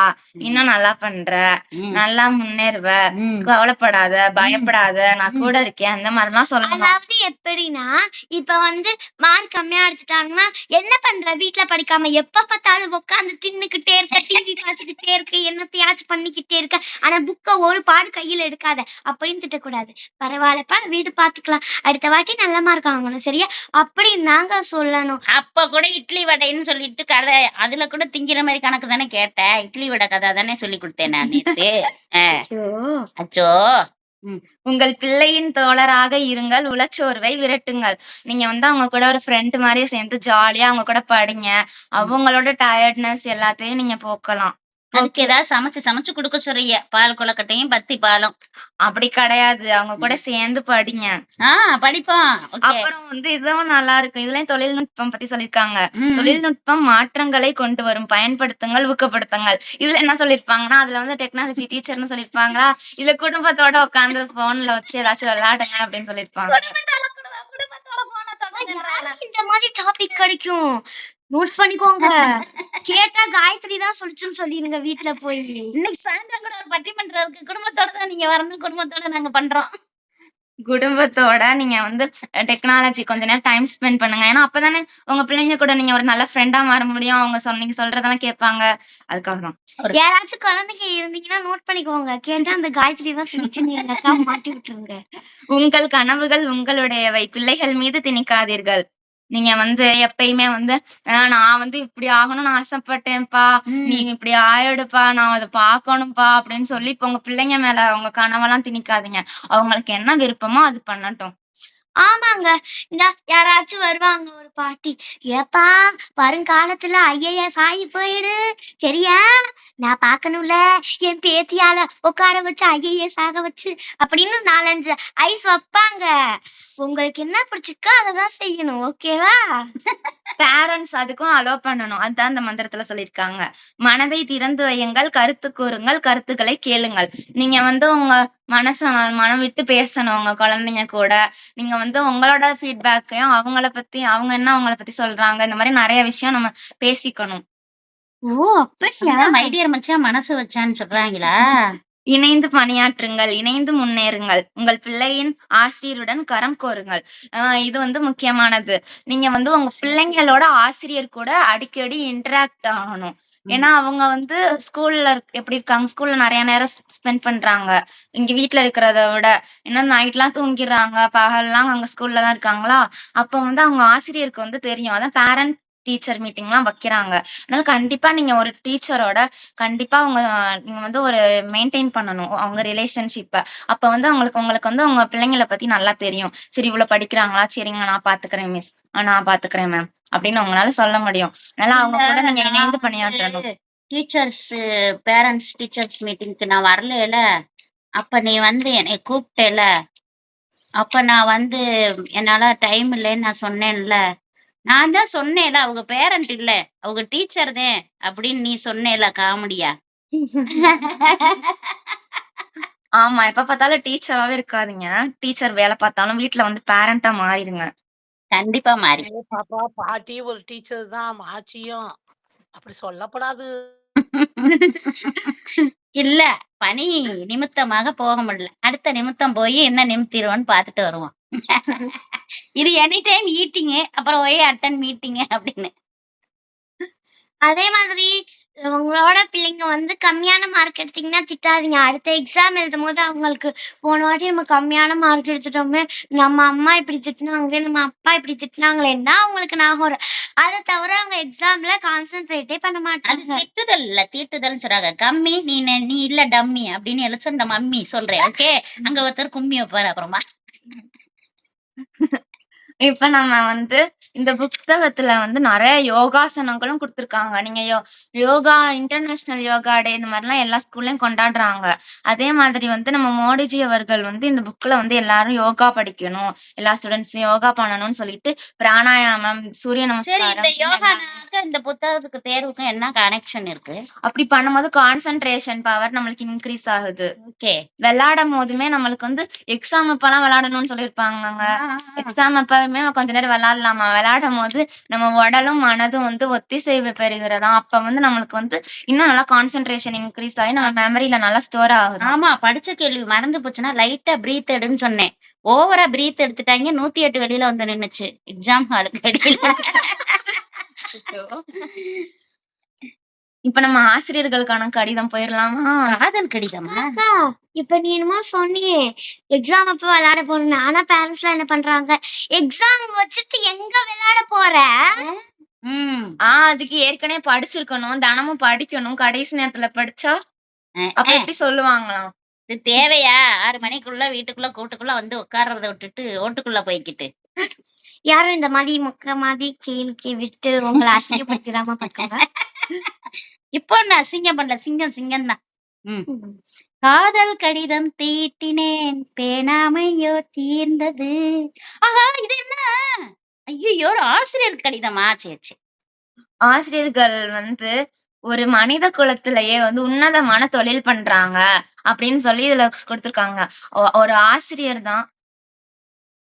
இன்னும் நல்லா பண்ற, நல்லா முன்னேறுவ, கவலைப்படாத, பயப்படாத, நான் கூட இருக்கேன், அந்த மாதிரிலாம் சொல்லணும். அதாவது எப்படின்னா, இப்ப வந்து மார்க் கம்மியா எடுத்துட்டாங்கன்னா, என்ன பண்ற வீட்ல படிக்காம, எப்ப பார்த்தாலும் உட்காந்து தின்னுக்கிட்டே இருக்க, டிவி பார்த்துக்கிட்டே இருக்க, என்னத்தையாச்சும் பண்ணிக்கிட்டே இருக்க, ஆனா புக்க ஒரு பாடு கையில எடுக்காத அப்படின்னு திட்டக்கூடாது. பரவாயில்லப்பா, வீடு பாத்துக்கலாம், அடுத்த வாட்டி நல்ல மார்க் வாங்கணும், சரியா? அப்படின்னு நாங்க சொல்லணும். அப்ப கூட இட்லி வடைன்னு சொல்லிட்டு கதை, அதுல கூட திங்கிற மாதிரி கணக்கு தானே கேட்ட. இட்லி வடை கதை தானே சொல்லி கொடுத்தேன் நான் நேத்து. அச்சோ. உங்கள் பிள்ளையின் தோழராக இருங்கள், உளச்சோர்வை விரட்டுங்கள். நீங்க வந்து அவங்க கூட ஒரு ஃப்ரெண்ட் மாதிரியே சேர்ந்து ஜாலியா அவங்க கூட படிங்க. அவங்களோட டயர்ட்னஸ் எல்லாத்தையும் நீங்க போக்கலாம். அதுக்கு ஏதாவது சமைச்சு கொடுக்க சொல்றீங்க, பால் கொலக்கட்டையும் பத்தி பாலும். அப்படி கிடையாது, அவங்க கூட சேர்ந்து படிங்க. படிப்போம். அப்புறம் வந்து இதுவும் நல்லா இருக்கும். இதுலயும் தொழில்நுட்பம் பத்தி சொல்லிருக்காங்க. தொழில்நுட்பம் மாற்றங்களை கொண்டு வரும், பயன்படுத்துங்கள், ஊக்கப்படுத்துங்கள். இதுல என்ன சொல்லிருப்பாங்கன்னா, அதுல வந்து டெக்னாலஜி டீச்சர்னு சொல்லிருப்பாங்களா, இல்ல குடும்பத்தோட உட்காந்து போன்ல வச்சு ஏதாச்சும் விளையாடுங்க அப்படின்னு சொல்லிருப்பாங்க. இந்த மாதிரி டாபிக் கிடைக்கும், நோட் பண்ணிக்கோங்க. கேட்டா காயத்ரி தான் சொல்லிச்சுன்னு சொல்லிருங்க வீட்டுல போய். இன்னைக்கு சாயந்தரம் கூட ஒரு பட்டிமன்றம் இருக்கு, குடும்பத்தோட தான் நீங்க வரணும், குடும்பத்தோட நாங்க பண்றோம். குடும்பத்தோட நீங்க வந்து டெக்னாலஜி கொஞ்ச நேரம் டைம் ஸ்பெண்ட் பண்ணுங்க. ஏன்னா அப்பதானே உங்க பிள்ளைங்க கூட நீங்க ஒரு நல்ல ஃப்ரெண்டா மாற முடியும். அவங்க நீங்க சொல்றதெல்லாம் கேட்பாங்க. அதுக்காக தான். யாராச்சும் குழந்தைங்க இருந்தீங்கன்னா நோட் பண்ணிக்கோங்க, கேட்டா அந்த காயத்ரி தான் சொல்லிச்சுன்னு மாட்டி விட்டுருங்க. உங்கள் கனவுகள் உங்களுடையவை, பிள்ளைகள் மீது திணிக்காதீர்கள். நீங்க வந்து எப்பயுமே வந்து நான் வந்து இப்படி ஆகணும்னு ஆசைப்பட்டேன்ப்பா, நீங்க இப்படி ஆயிடுப்பா, நான் அதை பாக்கணும்ப்பா அப்படின்னு சொல்லி இப்ப உங்க பிள்ளைங்க மேல உங்க கனவெல்லாம் திணிக்காதீங்க. அவங்களுக்கு என்ன விருப்பமோ அது பண்ணட்டும். ஆமாங்க, இந்த யாராச்சும் வருவாங்க ஒரு பாட்டி, ஏப்பா வருங்காலத்துல ஐஏஎஸ் ஆகி போயிடு, சரியா? நான் பாக்கணும்ல, என் பேத்தியால உட்கார வச்சு ஐஏஎஸ் ஆக வச்சு அப்படின்னு 4-5 ஐஸ் வைப்பாங்க. உங்களுக்கு என்ன பிடிச்சிருக்கோ அததான் செய்யணும், ஓகேவா? பேரண்ட்ஸ் அதுக்கும் அலோவ் பண்ணணும். அதுதான் அந்த மந்திரத்துல சொல்லியிருக்காங்க. மனதை திறந்து வையுங்கள், கருத்து கூறுங்கள், கருத்துக்களை கேளுங்கள். நீங்க வந்து உங்க மனம் விட்டு பேசணும் உங்க குழந்தைங்க கூட. நீங்க வந்து உங்களோட ஃபீட்பேக்கையும் அவங்க பத்தி சொல்றாங்க, இந்த மாதிரி நிறைய விஷயம் நம்ம பேசிக்கணும். ஓ அப்படியா? மை டியர் மச்சான் மனசு வச்சான்னு சொல்றாங்களா? இணைந்து பணியாற்றுங்கள், இணைந்து முன்னேறுங்கள். உங்கள் பிள்ளையின் ஆசிரியருடன் கரம் கோருங்கள். இது வந்து முக்கியமானது. நீங்க வந்து உங்க பிள்ளைங்களோட ஆசிரியர் கூட அடிக்கடி இன்டராக்ட் ஆகணும். ஏன்னா அவங்க வந்து ஸ்கூல்ல எப்படி இருக்காங்க, ஸ்கூல்ல நிறைய நேரம் ஸ்பெண்ட் பண்றாங்க இங்க வீட்டுல இருக்கிறத விட. ஏன்னா நைட்லாம் தூங்கிடுறாங்க, பகல்லாம் அங்க ஸ்கூல்ல தான் இருக்காங்களா. அப்ப வந்து அவங்க ஆசிரியருக்கு வந்து தெரியும். அதான் பேரண்ட் டீச்சர் மீட்டிங்லாம் வைக்கிறாங்க. அதனால கண்டிப்பா நீங்க ஒரு டீச்சரோட கண்டிப்பா நீங்க வந்து ஒரு மெயின்டைன் பண்ணணும் அவங்க ரிலேஷன்ஷிப்பை. அப்ப வந்து உங்களுக்கு வந்து உங்க பிள்ளைங்களை பத்தி நல்லா தெரியும். சரி இவ்வளவு படிக்கிறாங்களா, சரிங்க நான் பாத்துக்கிறேன் மிஸ், நான் பாத்துக்கிறேன் மேம் அப்படின்னு உங்களால சொல்ல முடியும். அதனால அவங்க கூட நீங்க இணைந்து பணியாற்றணும். டீச்சர்ஸ் பேரண்ட்ஸ் டீச்சர்ஸ் மீட்டிங்க்கு நான் வரல, அப்ப நீ வந்து என்னை கூப்பிட்டேல, அப்ப நான் வந்து என்னால டைம் இல்லைன்னு நான் சொன்னேன்ல. நான் தான் சொன்னேன்ல அவங்க பேரண்ட் இல்ல, அவங்க டீச்சர் தான் அப்படின்னு நீ சொன்னேல, காமெடியா? ஆமா, எப்ப பார்த்தாலும் டீச்சராவே இருக்காதீங்க. டீச்சர் வேலை பார்த்தாலும் வீட்டுல வந்து பேரண்டா மாறிடுங்க. கண்டிப்பா மாறி. பாப்பா பாட்டி ஒரு டீச்சர் தான், ஆச்சியும் அப்படி சொல்லப்படாது. இல்ல, பணி நிமித்தமாக போக முடியல, அடுத்த நிமித்தம் போய் என்ன நிமித்திடுவோன்னு பாத்துட்டு வருவோம். இது எனி டைம் ஈட்டிங், அப்புறம் ஒரே அட்டன் மீட்டிங் அப்படின்னு. அதே மாதிரி உங்களோட பிள்ளைங்க வந்து கம்மியான மார்க் எடுத்தீங்கன்னா திட்டாதீங்க. அடுத்த எக்ஸாம் எழுதும் போது அவங்களுக்கு போன வாட்டி நம்ம கம்மியான மார்க் எடுத்துட்டோமே, நம்ம அம்மா இப்படி திட்டினாங்களே, நம்ம அப்பா இப்படி திட்டினாங்களேன்னு தான் அவங்களுக்கு ஞாபகம் வரும். அதை தவிர அவங்க எக்ஸாம்ல கான்சென்ட்ரேட்டே பண்ண அது மாட்டாங்க. திட்டுதல் இல்ல, தீட்டுதல் சொல்றாங்க. கம்மி நீ இல்ல டம்மி அப்படின்னு எழுச்ச அந்த மம்மி சொல்றேன். ஓகே, அங்க ஒருத்தர் கும்மி வைப்பாரு அப்புறமா. இப்ப நம்ம வந்து இந்த புத்தகத்துல வந்து நிறைய யோகாசனங்களும் கொடுத்திருக்காங்க. நீங்க யோகா இன்டர்நேஷனல் யோகா டே இந்த மாதிரிலாம் எல்லா ஸ்கூல்லயும் கொண்டாடுறாங்க. அதே மாதிரி வந்து நம்ம மோடிஜி அவர்கள் வந்து இந்த புக்ல வந்து எல்லாரும் யோகா படிக்கணும், எல்லா ஸ்டூடெண்ட்ஸும் யோகா பண்ணணும்னு சொல்லிட்டு பிராணாயாமம், சூரிய சரி, இந்த நமஸ்காரம் அப்படின்னு எல்லாமே யோகானாக்க இந்த புத்தகத்துக்கு தேர்வுக்கும் என்ன கனெக்ஷன் இருக்கு? அப்படி பண்ணும்போது கான்சென்ட்ரேஷன் பவர் நம்மளுக்கு இன்க்ரீஸ் ஆகுது. ஓகே. விளையாடும் போதுமே நம்மளுக்கு வந்து எக்ஸாம் அப்பெல்லாம் விளையாடணும்னு சொல்லியிருப்பாங்கங்க. எக்ஸாம் அப்பவுமே கொஞ்ச நேரம் விளையாடலாமா, விளையாடும் போது நம்ம உடலும் மனதும் வந்து ஒத்திசைவு பெறுகிறதா, அப்ப வந்து நம்மளுக்கு வந்து இன்னும் நல்லா கான்சென்ட்ரேஷன் இன்க்ரீஸ் ஆகி நம்ம மெமரியில நல்லா ஸ்டோர் ஆகுது. ஆமா, படிச்ச கேள்வி மறந்து போச்சுன்னா லைட்டா பிரீத் எடுன்னு சொன்னேன். ஓவரா பிரீத் எடுத்துட்டாங்க, 108 வெளியில வந்து நின்னுச்சு எக்ஸாம் ஹாலுக்கு வெளியில. இப்ப நம்ம ஆசிரியர்களுக்கான கடிதம் போயிடலாமா? காதல் கடிதமா? அக்கா இப்ப நீ என்னமோ சொன்னியே எக்ஸாம் அப்ப விளையாட போறேன்னு. ஆனா பேரண்ட்ஸ் எல்லாம் என்ன பண்றாங்க, எக்ஸாம் வச்சுட்டு எங்க விளையாட போற? அதுக்கு ஏற்கனவே படிச்சிருக்கணும், தினமும் படிக்கணும். கடைசி நேரத்துல படிச்சா அப்ப எப்படி சொல்லுவாங்களாம்? இது தேவையா? 6 மணிக்குள்ள வீட்டுக்குள்ள கூட்டுக்குள்ள வந்து உட்கார்றத விட்டுட்டு ஓட்டுக்குள்ள போய்க்கிட்டு. யாரும் இந்த மாதிரி முக்க மாதிரி கேள்வி விட்டு உங்களை அசிங்கப்படுத்திடாம பாக்கோங்க. இப்போ நான் அசிங்கம் பண்ணல, சிங்கம் தான். காதல் கடிதம் தீட்டினேன், பேனாமையோ தீர்ந்தது. ஆஹா, இது என்ன? ஐயோ, ஆசிரியர் கடிதமா? சரி. ஆசிரியர்கள் வந்து ஒரு மனித குலத்திலேயே வந்து உன்னதமான தொழில் பண்றாங்க அப்படின்னு சொல்லி இதுல கொடுத்திருக்காங்க.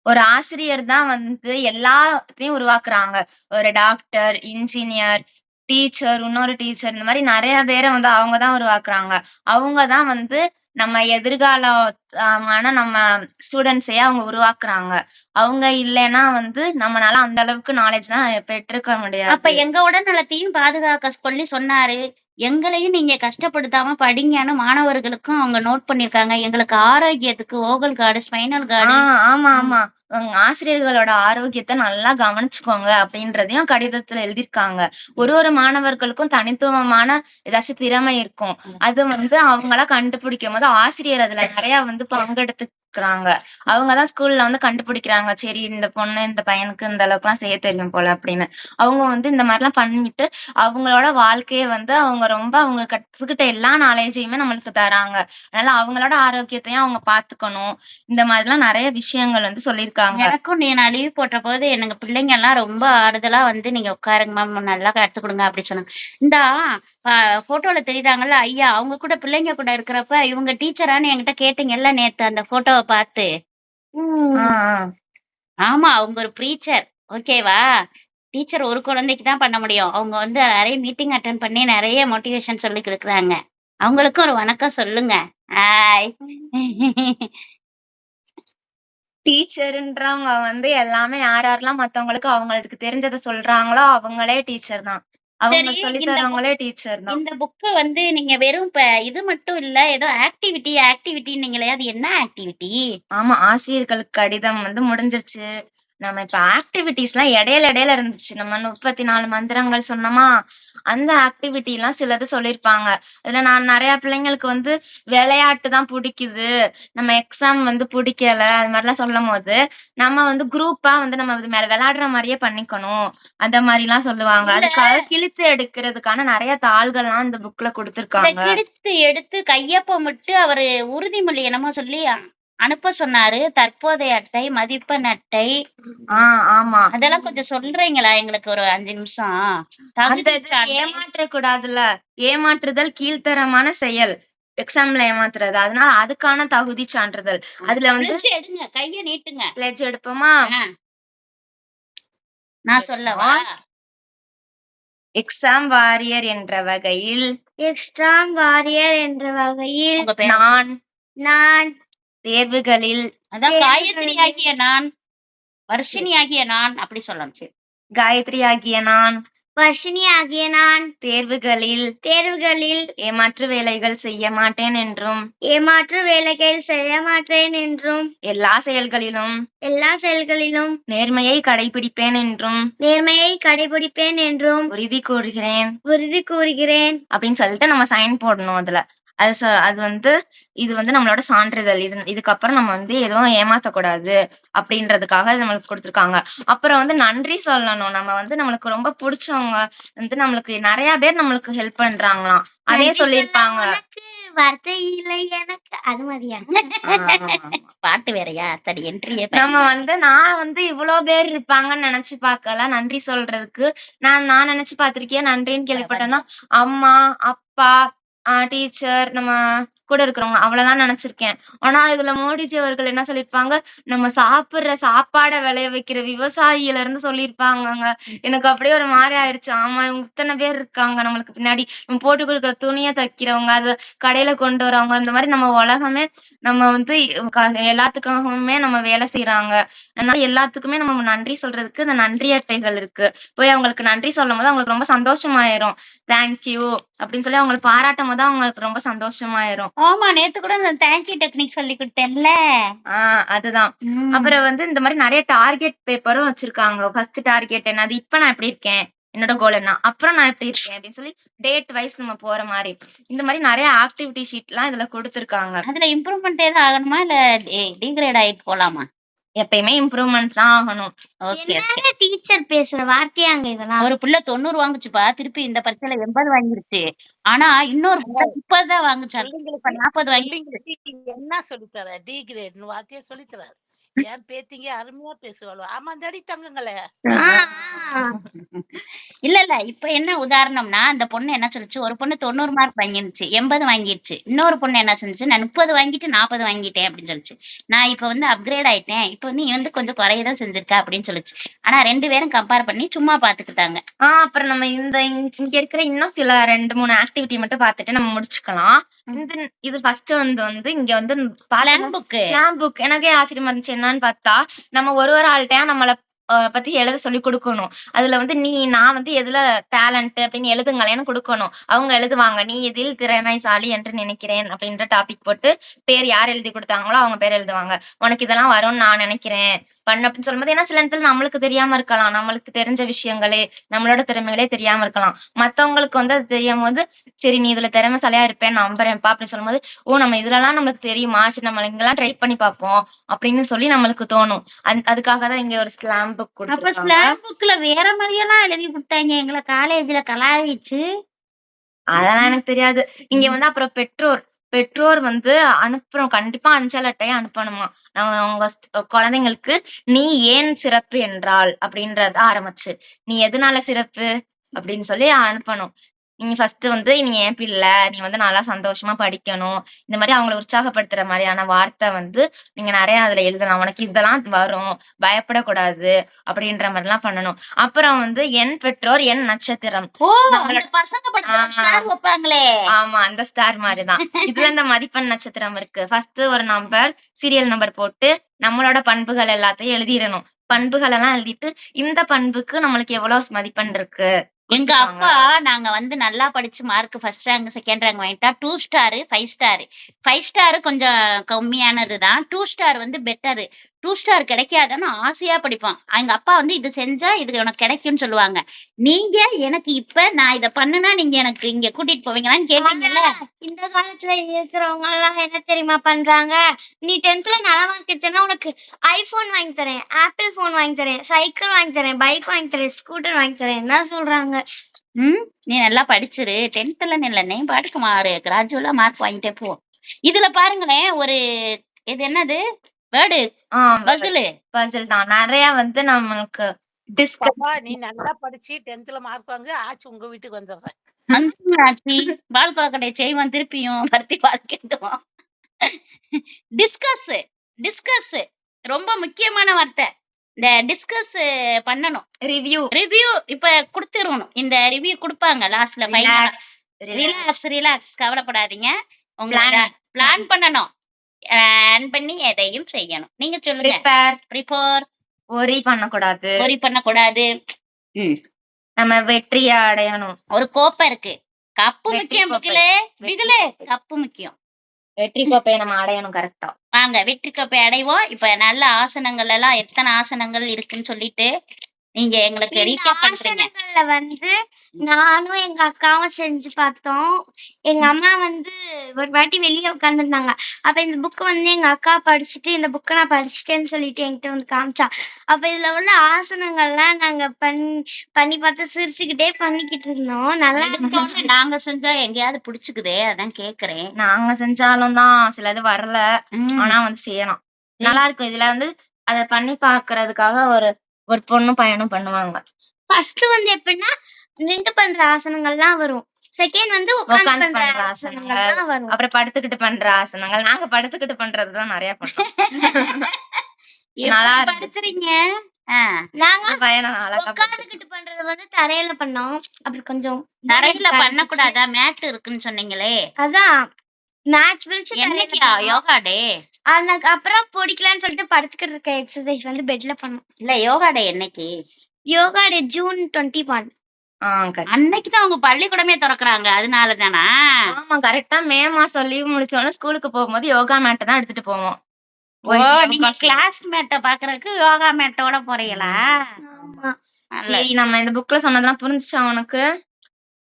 ஒரு ஆசிரியர் தான் வந்து எல்லாத்தையும் உருவாக்குறாங்க. ஒரு டாக்டர், இன்ஜினியர், டீச்சர், இன்னொரு டீச்சர், இந்த மாதிரி நிறைய பேரை வந்து அவங்கதான் உருவாக்குறாங்க. அவங்கதான் வந்து நம்ம எதிர்காலமான நம்ம ஸ்டூடெண்ட்ஸையே அவங்க உருவாக்குறாங்க. அவங்க இல்லைன்னா வந்து நம்மளால அந்த அளவுக்கு நாலேஜ்லாம் பெற்றிருக்க அப்ப முடியாது. எங்க உடல்நலத்தையும் பாதுகாக்க சொல்லி சொன்னாரு. எங்களையும் நீங்க கஷ்டப்படுத்தாம படிங்கன்னு மாணவர்களுக்கும் அவங்க நோட் பண்ணிருக்காங்க. எங்களுக்கு ஆரோக்கியத்துக்கு ஓகல் கார்டு, ஸ்பைனல் கார்டு. ஆமா. ஆசிரியர்களோட ஆரோக்கியத்தை நல்லா கவனிச்சுக்கோங்க அப்படின்றதையும் கடிதத்துல எழுதியிருக்காங்க. ஒரு மாணவர்களுக்கும் தனித்துவமான ஏதாச்சும் திறமை இருக்கும். அது வந்து அவங்களா கண்டுபிடிக்கும் போது ஆசிரியர் அதுல நிறைய வந்து பங்கெடுத்துக்கிறாங்க. அவங்கதான் ஸ்கூல்ல வந்து கண்டுபிடிக்கிறாங்க. சரி, இந்த பொண்ணு இந்த பையனுக்கு இந்த அளவுக்கு எல்லாம் செய்ய தெரியும் போல அப்படின்னு. அவங்க வந்து இந்த மாதிரி எல்லாம் பண்ணிட்டு அவங்களோட வாழ்க்கையை வந்து அவங்க கத்துக்கிட்ட எல்லா நாலேஜையுமே நம்மளுக்கு தராங்க. அதனால அவங்களோட ஆரோக்கியத்தையும் அவங்க பாத்துக்கணும். இந்த மாதிரி எல்லாம் நிறைய விஷயங்கள் வந்து சொல்லியிருக்காங்க. எனக்கும் நான் லீவ் போட்ட போது எனக்கு பிள்ளைங்க எல்லாம் ரொம்ப ஆறுதலா வந்து நீங்க உட்காருங்க மேம், நல்லா கற்றுக் கொடுங்க அப்படி சொன்னாங்க. இந்த போட்டோல தெரியுறாங்கல்ல ஐயா, அவங்க கூட பிள்ளைங்க கூட இருக்கிறப்ப இவங்க டீச்சரான்னு என்கிட்ட கேட்டீங்கல்ல நேத்து அந்த போட்டோவை பார்த்து. ஆமா, அவங்க ஒரு ப்ரீச்சர். ஓகேவா? டீச்சர் ஒரு குழந்தைக்கு தான் பண்ண முடியும். அவங்க வந்து நிறைய மீட்டிங் அட்டென்ட் பண்ணி நிறைய மோட்டிவேஷன் சொல்லி கொடுக்குறாங்க. அவங்களுக்கும் ஒரு வணக்கம் சொல்லுங்க. ஹாய். டீச்சர்ன்றவங்க வந்து எல்லாமே யாரெல்லாம் மத்தவங்களுக்கு அவங்களுக்கு தெரிஞ்சதை சொல்றாங்களோ அவங்களே டீச்சர் தான். அவங்க சரி, சொல்லி இந்த தரவங்களே டீச்சர் தான். இந்த புக்கை வந்து நீங்க வெறும் இது மட்டும் இல்ல, ஏதோ ஆக்டிவிட்டி நீங்களே, அது என்ன ஆக்டிவிட்டி? ஆமா, ஆசிரியர்களுக்கு கடிதம் வந்து முடிஞ்சிருச்சு. நம்ம இப்ப ஆக்டிவிட்டிஸ் எல்லாம் இடையில இருந்துச்சு. நம்ம 34 மந்திரங்கள் சொன்னோமா, அந்த ஆக்டிவிட்டி எல்லாம் சிலது சொல்லியிருப்பாங்க. அதுல நான் நிறைய பிள்ளைங்களுக்கு வந்து விளையாட்டு தான் பிடிக்குது, நம்ம எக்ஸாம் வந்து பிடிக்கல, அது மாதிரிலாம் சொல்லும் போது நம்ம வந்து குரூப்பா வந்து நம்ம மேல விளையாடுற மாதிரியே பண்ணிக்கணும், அந்த மாதிரி எல்லாம் சொல்லுவாங்க. அதுக்காக கிழித்து எடுக்கிறதுக்கான நிறைய தாள்கள்லாம் இந்த புக்ல கொடுத்திருக்காங்க. கிழித்து எடுத்து கையொப்பமிட்டு அவரு உறுதிமொழி என்னமோ சொல்லி அனுப்ப சொன்னாரு. தற்போதைய அட்டை, மதிப்பெண் அட்டை. ஆமா, அதெல்லாம் கொஞ்சம் சொல்றீங்களா எங்களுக்கு ஒரு 5 நிமிஷம்? ஏமாற்ற கூடாதுல்ல, ஏமாற்றுதல் கீழ்த்தரமான செயல், எக்ஸாம்ல ஏமாத்துறது, அதனால அதுக்கான தகுதி சான்றிதழ். அதுல வந்து எடுங்க, கைய நீட்டுங்க. பிளட்ஜ் எடுப்போமா? நான் சொல்லவா? எக்ஸாம் வாரியர் என்ற வகையில் நான் தேர்வுகளில், அதான் காயத்ரி ஆகிய நான், வர்ஷினி ஆகிய நான் அப்படி சொல்லலாம். சரி, காயத்ரி ஆகிய நான், வர்ஷினி ஆகிய நான் தேர்வுகளில் ஏமாற்று வேலைகள் செய்ய மாட்டேன் என்றும் எல்லா செயல்களிலும் நேர்மையை கடைபிடிப்பேன் என்றும் உறுதி கூறுகிறேன் அப்படின்னு சொல்லிட்டு நம்ம சைன் போடணும் அதுல. அது வந்து இது வந்து நம்மளோட சான்றிதழ். இதுக்கப்புறம் நம்ம வந்து எதுவும் ஏமாத்தக்கூடாது அப்படின்றதுக்காக நம்மளுக்கு கொடுத்துருக்காங்க. அப்புறம் வந்து நன்றி சொல்லணும். நம்ம வந்து நம்மளுக்கு ரொம்ப பிடிச்சவங்க வந்து நம்மளுக்கு நிறைய பேர் நம்மளுக்கு ஹெல்ப் பண்றாங்களாம். அதே நன்றி சொல்ல சொல்லியிருப்பாங்க. உனக்கு வார்த்தை இல்லை எனக்கு. அது மாதிரியா? பாட்டு வேறயா? தடி என்ட்ரியே நம்ம வந்து நான் வந்து இவ்வளோ பேர் இருப்பாங்கன்னு நினைச்சு பார்க்கல நன்றி சொல்றதுக்கு. நான் நினைச்சு பார்த்திருக்கேன். நன்றின்னு கேள்விப்பட்டேன்னா அம்மா, அப்பா, டீச்சர், நம்ம கூட இருக்கிறவங்க அவ்வளவுதான் நினைச்சிருக்கேன். ஆனா இதுல மோடிஜி அவர்கள் என்ன சொல்லியிருப்பாங்க, நம்ம சாப்பிடுற சாப்பாடை விளைய வைக்கிற விவசாயில இருந்து சொல்லியிருப்பாங்கங்க. எனக்கு அப்படியே ஒரு மாதிரி ஆயிடுச்சு. ஆமா, இவங்க இத்தனை பேர் இருக்காங்க நம்மளுக்கு பின்னாடி. நம்ம போட்டு கொடுக்குற துணியை தைக்கிறவங்க, அது கடையில கொண்டு வரவங்க, இந்த மாதிரி நம்ம உலகமே நம்ம வந்து எல்லாத்துக்காகவுமே நம்ம வேலை செய்யறாங்க. அதனால எல்லாத்துக்குமே நம்ம நன்றி சொல்றதுக்கு இந்த நன்றி அட்டைகள் இருக்கு. போய் அவங்களுக்கு நன்றி சொல்லும் போது அவங்களுக்கு ரொம்ப சந்தோஷமாயிரும். தேங்க்யூ அப்படின்னு சொல்லி அவங்களை பாராட்டும் போது அவங்களுக்கு ரொம்ப சந்தோஷமாயிரும். ஆமா, நேத்து கூட இந்த தேங்க்யூ டெக்னிக் சொல்லி கொடுத்தேன்ல. அதுதான். அப்புறம் வந்து இந்த மாதிரி நிறைய டார்கெட் பேப்பரும் வச்சிருக்காங்க. ஃபர்ஸ்ட் டார்கெட் என்னது, இப்ப நான் எப்படி இருக்கேன், என்னோட கோல் என்ன, அப்புறம் நான் எப்படி இருக்கேன் அப்படின்னு சொல்லி டேட் வைஸ் நம்ம போற மாதிரி இந்த மாதிரி நிறைய ஆக்டிவிட்டி ஷீட் எல்லாம் இதுல கொடுத்துருக்காங்க. அதுல இம்ப்ரூவ்மெண்ட் ஏதாவது ஆகணுமா இல்ல டிகிரேட் ஆயிட்டு போலாமா? எப்பயுமே இம்ப்ரூவ்மெண்ட் தான் ஆகணும். ஓகே. என்னங்க டீச்சர் பேசுற வார்த்தையாங்க இதெல்லாம்? ஒரு புள்ள 90 வாங்குச்சுப்பா, திருப்பி இந்த பரீட்சையில 80 வாங்கிருச்சு. ஆனா இன்னொரு புள்ள 30 தான் வாங்குச்சு. இப்ப 40 வாங்கி என்ன சொல்லித்தர? டி கிரேட்னு வார்த்தையை சொல்லித்தராரு. என் பேத்திங்க அருமையா பேசுவாளோ. ஆமா தடி தங்கங்களே. இல்ல இப்ப என்ன உதாரணம்னா, அந்த பொண்ணு என்ன சொல்லுச்சு, ஒரு பொண்ணு 90 மார்க் வாங்கிருச்சு, 80 வாங்கிருச்சு. இன்னொரு பொண்ணு என்ன செஞ்சுச்சு, நான் 30 வாங்கிட்டு 40 வாங்கிட்டேன் அப்படின்னு சொல்லுச்சு. நான் இப்ப வந்து அப்கிரேட் ஆயிட்டேன், இப்ப வந்து நீ வந்து கொஞ்சம் குறையதான் செஞ்சிருக்க அப்படின்னு சொல்லுச்சு. ஆனா 2 பேரும் கம்பேர் பண்ணி சும்மா பாத்துக்கிட்டாங்க. அப்புறம் நம்ம இங்க இருக்கிற இன்னும் சில 2-3 ஆக்டிவிட்டி மட்டும் பார்த்துட்டு நம்ம முடிச்சுக்கலாம். இது ஃபர்ஸ்ட் வந்து இங்க வந்து ஸ்லாம் புக். எனக்கே ஆச்சரியமா இருந்துச்சு. என்னன்னு பார்த்தா நம்ம ஒரு ஆள்கிட்டயும் நம்மள பத்தி எழுத சொல்லி கொடுக்கணும். அதுல வந்து நான் வந்து எதுல டேலண்ட் அப்படின்னு எழுதுங்களேன்னு கொடுக்கணும். அவங்க எழுதுவாங்க, நீ எதில் திறமைசாலி என்று நினைக்கிறேன் அப்படின்ற டாபிக் போட்டு பேர் யார் எழுதி கொடுத்தாங்களோ அவங்க பேர் எழுதுவாங்க. உனக்கு இதெல்லாம் வரும்னு நான் நினைக்கிறேன் பண்ணு அப்படின்னு சொல்லும்போது, ஏன்னா சில நேரத்துல நம்மளுக்கு தெரியாம இருக்கலாம், நம்மளுக்கு தெரிஞ்ச விஷயங்களே நம்மளோட திறமைகளே தெரியாம இருக்கலாம். மத்தவங்களுக்கு வந்து அது தெரியாம போது, சரி நீ இதுல திறமைசாலியா இருப்பேன் நம்புறேன்ப்பா அப்படின்னு சொல்லும்போது, நம்ம இதுலலாம் நம்மளுக்கு தெரியுமா, சரி நம்ம இங்கெல்லாம் ட்ரை பண்ணி பார்ப்போம் அப்படின்னு சொல்லி நம்மளுக்கு தோணும். அதுக்காக தான் இங்க ஒரு ஸ்லாம் புக் அப்ப கொடுத்திருக்காங்க. ஸ்லாம் புக்ல வேற மாதிரியெல்லாம் எழுதி கொடுத்தாங்க எங்களை காலேஜ்ல கலாய்ச்சு. அதெல்லாம் எனக்கு தெரியாது. இங்க வந்து அப்புறம் பெற்றோர் வந்து அனுப்புறோம், கண்டிப்பா அஞ்சல் அட்டையை அனுப்பணுமா. உங்க குழந்தைங்களுக்கு நீ ஏன் சிறப்பு என்றால் அப்படின்றத ஆரம்பிச்சு, நீ எதனால சிறப்பு அப்படின்னு சொல்லி அனுப்பணும். நீ ஃபர்ஸ்ட் வந்து நீ ஏன் பிள்ளை, நீ வந்து நல்லா சந்தோஷமா படிக்கணும், இந்த மாதிரி அவங்களை உற்சாகப்படுத்துற மாதிரியான வார்த்தை வந்து நீங்க நிறைய அதுல எழுதலாம். உனக்கு இதெல்லாம் வரும், பயப்படக்கூடாது அப்படின்ற மாதிரி எல்லாம் பண்ணணும். அப்புறம் வந்து என் பெற்றோர் என் நட்சத்திரம். பசங்க படத்துல வைப்பாங்களே, ஆமா அந்த ஸ்டார் மாதிரிதான். இதுல இந்த மதிப்பெண் நட்சத்திரம் இருக்கு. ஃபர்ஸ்ட் ஒரு நம்பர், சீரியல் நம்பர் போட்டு நம்மளோட பண்புகள் எல்லாத்தையும் எழுதிடணும். பண்புகள் எல்லாம் எழுதிட்டு இந்த பண்புக்கு நம்மளுக்கு எவ்வளவு மதிப்பெண் இருக்கு. எங்க அப்பா நாங்க வந்து நல்லா படிச்சு mark first rank second rank வாங்கிட்டா 2 ஸ்டார் 5 ஸ்டார். 5 ஸ்டார் கொஞ்சம் கம்மியானதுதான், 2 ஸ்டார் வந்து பெட்டரு. 2 ஸ்டார் கிடைக்காதுன்னு ஆசையா படிப்பான். எங்க அப்பா வந்து இது செஞ்சா இது உனக்கு கிடைக்கும்னு சொல்லுவாங்க. நீங்க எனக்கு இப்ப நான் இதை பண்ணுனா நீங்க எனக்கு இங்க கூட்டிட்டு போவீங்களான்னு கேட்டீங்கல்ல. இந்த காலத்துல இருக்கிறவங்க எல்லாம் என்ன தெரியுமா பண்றாங்க, நீ 10th நல்ல மார்க் எடுத்தனா உனக்கு ஐபோன் வாங்கி தரேன், ஆப்பிள் போன் வாங்கி தரேன், சைக்கிள் வாங்கி தரேன், பைக் வாங்கி தரேன், ஸ்கூட்டர் வாங்கி தரேன் என்ன சொல்றாங்க. நீ நல்லா படிச்சிரு, 10th இல்ல நீ பாட்டுக்கு மாறு, கிராஜுவலா மார்க் வாங்கிட்டே போ. இதுல பாருங்களேன், ஒரு இது என்னது வேர்டு பசில் தான் நிறைய வந்து நம்மளுக்கு நீ நல்லா படிச்சு 10th மார்க் வாங்க, ஆச்சு உங்க வீட்டுக்கு வந்துடுறேன். ஆச்சி பால் கொலக்கட்டை செய்வோம், திருப்பியும் பருத்தி பால் கேட்டுவோம். டிஸ்கஸ் ரொம்ப முக்கியமான வார்த்தை. இந்த டிஸ்கஸ் பண்ணணும். ரிவ்யூ இப்ப கொடுத்துருவணும். இந்த ரிவ்யூ கொடுப்பாங்க லாஸ்ட்ல. ரிலாக்ஸ் கவலைப்படாதீங்க. உங்களை பிளான் பண்ணணும், பிளான் பண்ணி எதையும் செய்யணும். நீங்க சொல்லுங்க. ப்ரிப்பேர் ஒரி பண்ணக்கூடாது. நம்ம வெற்றியை அடையணும். ஒரு கோப்பை இருக்கு, கப்பு முக்கியம். பிகிலே கப்பு முக்கியம். வெற்றி கோப்பையை நம்ம அடையணும் கரெக்டா. வாங்க வெற்றி கோப்பை அடைவோம். இப்ப நல்ல ஆசனங்கள் எல்லாம் எத்தனை ஆசனங்கள் இருக்குன்னு சொல்லிட்டு நீங்க எங்களுக்கு இந்த ரீகேப் பண்றீங்க. ஆசனங்கள்ல வந்து நானும் எங்க அக்காவும் செஞ்சு பார்த்தோம். எங்க அம்மா வந்து ஒரு வாட்டி வெளிய உட்கார்ந்திருந்தாங்க. அப்ப இந்த புக் வந்து எங்க அக்கா படிச்சுட்டு, இந்த புக்க நான் படிச்சுட்டேன்னு சொல்லிட்டு என்கிட்ட வந்து காமிச்சா. அப்ப இதுல உள்ள ஆசனங்கள்லாம் நாங்க பண்ணி பார்த்து சிரிச்சுக்கிட்டே பண்ணிக்கிட்டு இருந்தோம். நல்லா எடுத்தோன்னே நாங்க செஞ்சா எங்கேயாவது புடிச்சுக்குதே, அதான் கேக்குறேன். நாங்க செஞ்சாலும் தான் சிலது வரல. ம். ஆனா வந்து செய்யலாம். நல்லா இருக்கும். இதுல வந்து அத பண்ணி பார்க்கறதுக்காக ஒரு ஒரு பொண்ணும் பையனும் பண்ணுவாங்க. ஃபர்ஸ்ட் வந்து எப்படின்னா நின்று பண்ற ஆசனங்கள்லாம் வரும். செகண்ட் வந்து உட்கார்ந்து உட்கார்ந்து பண்ற பண்ற ஆசனங்கள் ஆசனங்கள், தான் வரும். அப்புறம் படுத்துக்கிட்டு பண்ற ஆசனங்கள். நாங்க படுத்துக்கிட்டு பண்றதுதான் நிறைய பண்ணோம். நல்லா எப்படி இருந்துச்சு. படுத்துறீங்க? ஆ, நாங்க அந்த பையனை அழகா படுத்து உட்கார்ந்துகிட்டு பண்றது வந்து தரையில பண்ணோம். அப்படி கொஞ்சம் தரையில கரைஞ்சிச்சு. பண்ணக்கூடாதா? மேட் இருக்குன்னு சொன்னீங்களே. அதான் மேட்ச் விரிச்சு தரையில என்னைக்கா பண்ணோம். யோகா டே? அப்புறம் பிடிக்கலன்னு சொல்லிட்டு படுத்துக்கிட்டு இருக்க எக்ஸசைஸ் வந்து பெட்ல பண்ணோம். இல்ல யோகா டே என்னைக்கு? யோகா டே ஜூன் 21. correct. அன்னைக்குதான் அவங்க பள்ளிக்கூடமே திறக்கறாங்க, அதனால தானா? ஆமா கரெக்டா மே மாசம் லீவ் முடிச்சோன்னு ஸ்கூலுக்கு போகும்போது யோகா மேட்டை தான் எடுத்துட்டு போவோம். ஓ, போயிட்டு நீங்க யோகா செய்வோம். கிளாஸ் மேட்ட பாக்குறதுக்கு யோகா மேட்டோட போறீங்களா? ஆமா. நல்ல. சரி, நம்ம இந்த புக்ல சொன்னதெல்லாம் புரிஞ்சுச்சா உனக்கு?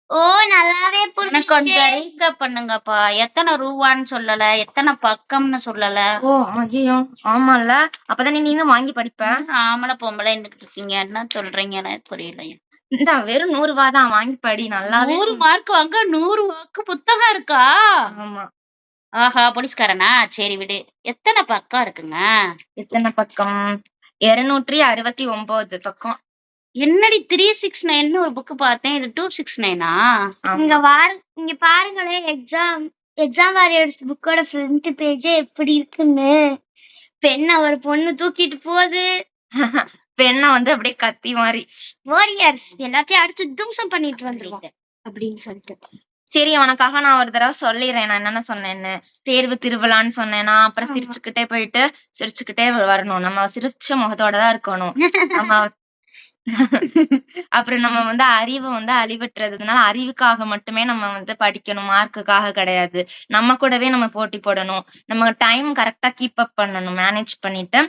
ஓ நல்லாவே எனக்கு புரிஞ்சுச்சு. கொஞ்சம் ரீகேப் பண்ணுங்கப்பா. எத்தனை ரூபான்னு சொல்லல, எத்தனை பக்கம்னு சொல்லல. ஓ ஐயோ ஆமால. அப்பதான் நீனும் வாங்கி படிப்ப. ஆம்பளை பொம்பளை இருக்கீங்க, என்ன சொல்றீங்க எனக்கு புரியல. இந்த வெறும் 100 ரூபா தான், வாங்கி படி. நல்லாவே 100 மார்க் வாங்க 100 வாக்கு புத்தகம் இருக்கா? ஆமா. ஆஹா, போலீஸ்காரனா? சரி விடு. எத்தனை பக்கம் இருக்குங்க? எத்தனை பக்கம்? 269 பக்கம். என்னடி 369 ஒரு புக் பார்த்தேன், இது 269ஆ? ஆமா. இங்க பாருங்களேன், எக்ஸாம் வாரியர்ஸ் புக்கோட ஃப்ரண்ட் பேஜே எப்படி இருக்குன்னு. பெண்ணை ஒரு பொண்ணு தூக்கிட்டு போகுது. பெண்ணை வந்து அப்படியே கத்தி மாதிரி. வாரியர்ஸ் எல்லாத்தையும் அடிச்சு தும்சம் பண்ணிட்டு வந்துருவோம் அப்படின்னு சொல்லிட்டு. சரி, உனக்காக நான் ஒரு தடவை சொல்லிடுறேன் நான் என்னென்ன சொன்னேன்னு. தேர்வு திருவிழான்னு சொன்னேன்னா, அப்புறம் ஆமா. சிரிச்சுக்கிட்டே போயிட்டு சிரிச்சுக்கிட்டே வரணும். நம்ம சிரிச்ச முகத்தோட தான் இருக்கணும். நம்ம அப்புறம் நம்ம வந்து அறிவு வந்து அழிவற்றதுனால அறிவுக்காக மட்டுமே நம்ம வந்து படிக்கணும், மார்க்குக்காக கிடையாது. நம்ம கூடவே நம்ம போட்டி போடணும். நம்ம டைம் கரெக்டா கீப் அப் பண்ணணும், மேனேஜ் பண்ணிட்டு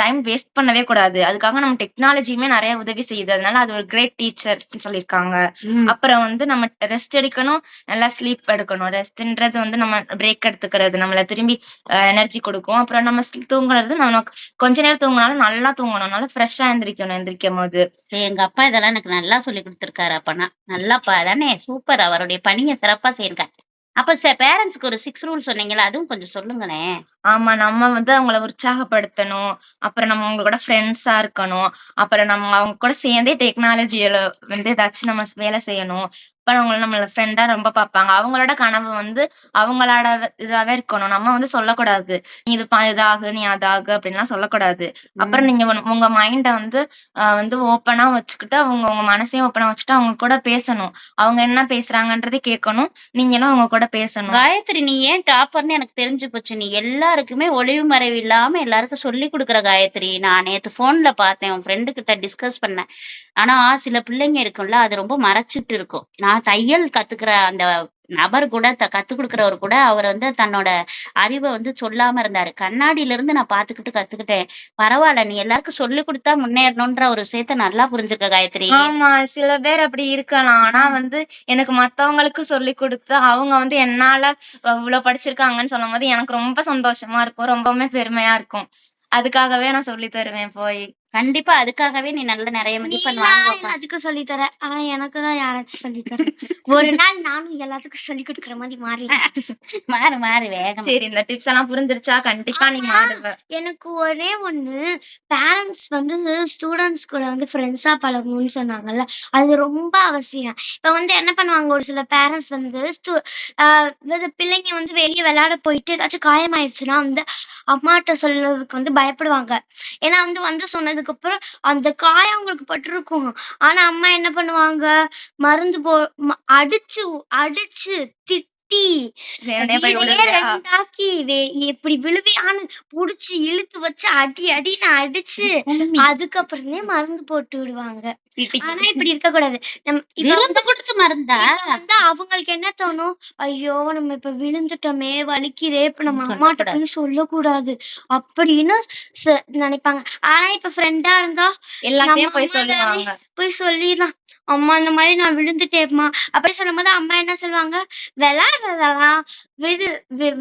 டைம் வேஸ்ட் பண்ணவே கூடாது. அதுக்காக நம்ம டெக்னாலஜியுமே நிறைய உதவி செய்யுது. அதனால அது ஒரு கிரேட் டீச்சர் சொல்லியிருக்காங்க. அப்புறம் வந்து நம்ம ரெஸ்ட் எடுக்கணும், நல்லா ஸ்லீப் எடுக்கணும். ரெஸ்ட்ன்றது வந்து நம்ம பிரேக் எடுத்துக்கிறது நம்மள திரும்பி எனர்ஜி கொடுக்கும். அப்புறம் நம்ம தூங்குறது, நம்ம கொஞ்ச நேரம் தூங்கினாலும் நல்லா தூங்கணும், நல்லா ஃப்ரெஷ்ஷா எந்திரிக்கும் போது. எங்க அப்பா இதெல்லாம் எனக்கு நல்லா சொல்லி கொடுத்திருக்காரு. அப்பனா நல்லாப்பா தானே, சூப்பர். அவருடைய பணியை சிறப்பா செய்யிருக்காரு. அப்ப பேரண்ட்ஸ்க்கு ஒரு 6 ரூல் சொன்னீங்களா, அதுவும் கொஞ்சம் சொல்லுங்களேன். ஆமா, நம்ம வந்து அவங்கள உற்சாகப்படுத்தணும். அப்புறம் நம்ம அவங்க கூட ஃப்ரெண்ட்ஸா இருக்கணும். அப்புறம் நம்ம அவங்க கூட சேர்ந்தே டெக்னாலஜியில வந்து ஏதாச்சும் நம்ம வேலை செய்யணும். அப்புறம் அவங்கள நம்மள ஃப்ரெண்டா ரொம்ப பார்ப்பாங்க. அவங்களோட கனவு வந்து அவங்களோட இதாவே இருக்கணும். நம்ம வந்து சொல்லக்கூடாது, நீ இதாகு, நீ அதாகு அப்படின்லாம் சொல்லக்கூடாது. அப்புறம் நீங்க உங்க மைண்ட வந்து வந்து ஓப்பனா வச்சுக்கிட்டு, உங்க மனசையும் ஓப்பனா வச்சுட்டு அவங்க கூட பேசணும். அவங்க என்ன பேசுறாங்கன்றதை கேட்கணும், நீங்களும் அவங்க கூட பேசணும். காயத்ரி, நீ ஏன் டாப்பர்னு எனக்கு தெரிஞ்சு போச்சு. நீ எல்லாருக்குமே ஒளிவு மறைவு இல்லாம எல்லாருக்கும் சொல்லி கொடுக்குற காயத்ரி. நான் நேத்து போன்ல பார்த்தேன், உன் ஃப்ரெண்டு கிட்ட டிஸ்கஸ் பண்ணேன். ஆனா சில பிள்ளைங்க இருக்கும்ல, அது ரொம்ப மறைச்சிட்டு இருக்கும். நான் தையல் கத்துக்கிற அந்த நபர் கூட கத்து கொடுக்குறவர் கூட அவர் வந்து தன்னோட அறிவை வந்து சொல்லாம இருந்தாரு. கண்ணாடியில இருந்து நான் பாத்துக்கிட்டு கத்துக்கிட்டேன். பரவாயில்ல, நீ எல்லாருக்கும் சொல்லி கொடுத்தா முன்னேறணும்ன்ற ஒரு விஷயத்த நல்லா புரிஞ்சுக்க காயத்ரி. ஆமா, சில பேர் அப்படி இருக்கலாம். ஆனா வந்து எனக்கு மத்தவங்களுக்கு சொல்லி கொடுத்து அவங்க வந்து என்னால இவ்வளவு படிச்சிருக்காங்கன்னு சொல்லும் போது எனக்கு ரொம்ப சந்தோஷமா இருக்கும், ரொம்பவுமே பெருமையா இருக்கும். அதுக்காகவே நான் சொல்லி தருவேன் போய். கண்டிப்பா அதுக்காகவே நீ நல்ல நிறைய மதிப்பெண் நீலாம் வாங்குவ. எல்லாத்துக்கும் சொல்லித்தர, ஆனா எனக்கு தான் யாராச்சும் சொல்லித்தர. ஒரு நாள் நானும் எல்லாத்துக்கும் சொல்லி கொடுக்குற மாதிரி மாறு மாறு வேகம். சரி, இந்த டிப்ஸ் எல்லாம் புரிஞ்சிருச்சா? கண்டிப்பா நீ மாறுவ. எனக்கு ஒரே ஒண்ணு, பேரண்ட்ஸ் வந்து ஸ்டூடெண்ட்ஸ் கூட வந்து ஃப்ரெண்ட்ஸா பழகணும்னு சொன்னாங்கல்ல, அது ரொம்ப அவசியம். இப்ப வந்து என்ன பண்ணுவாங்க, ஒரு சில பேரண்ட்ஸ் வந்து பிள்ளைங்க வந்து வெளியே விளையாட போயிட்டு ஏதாச்சும் காயமாயிடுச்சுன்னா வந்து அம்மாட்ட சொல்றதுக்கு வந்து பயப்படுவாங்க. ஏன்னா வந்து சொன்னதுக்கு அப்புறம் அந்த காயம் அவங்களுக்கு பட்டிருக்கும். ஆனா அம்மா என்ன பண்ணுவாங்க, மருந்து அடிச்சு அடிச்சு திட்டி தட்டி வேணுனே போய் வீடையே விழுவியா? ரெண்டாக்கி இப்படி விழுவியான்னு புடிச்சு இழுத்து வச்சு அடின்னு அடிச்சு அதுக்கப்புறமே மருந்து போட்டு விடுவாங்க. ஆனா இப்படி இருக்க கூடாது. இப்ப விருந்து கொடுத்து மருந்தா? அவங்களுக்கு என்ன தோணும், ஐயோ நம்ம இப்ப விழுந்துட்டோமே வலிக்குதே, இப்ப நம்ம அம்மாட்ட சொல்லக்கூடாது. போய் சொல்லக்கூடாது அப்படின்னு நினைப்பாங்க. ஆனா இப்ப ஃப்ரெண்டா இருந்தா எல்லாத்தையும் நம்ம போய் அம்மா தானே சொல்லுவாங்க. போய் சொல்லிடலாம். அம்மா இந்த மாதிரி நான் விழுந்துட்டேம்மா அப்படி சொல்லும்போது அம்மா என்ன சொல்லுவாங்க, விளையாடுறதெல்லாம்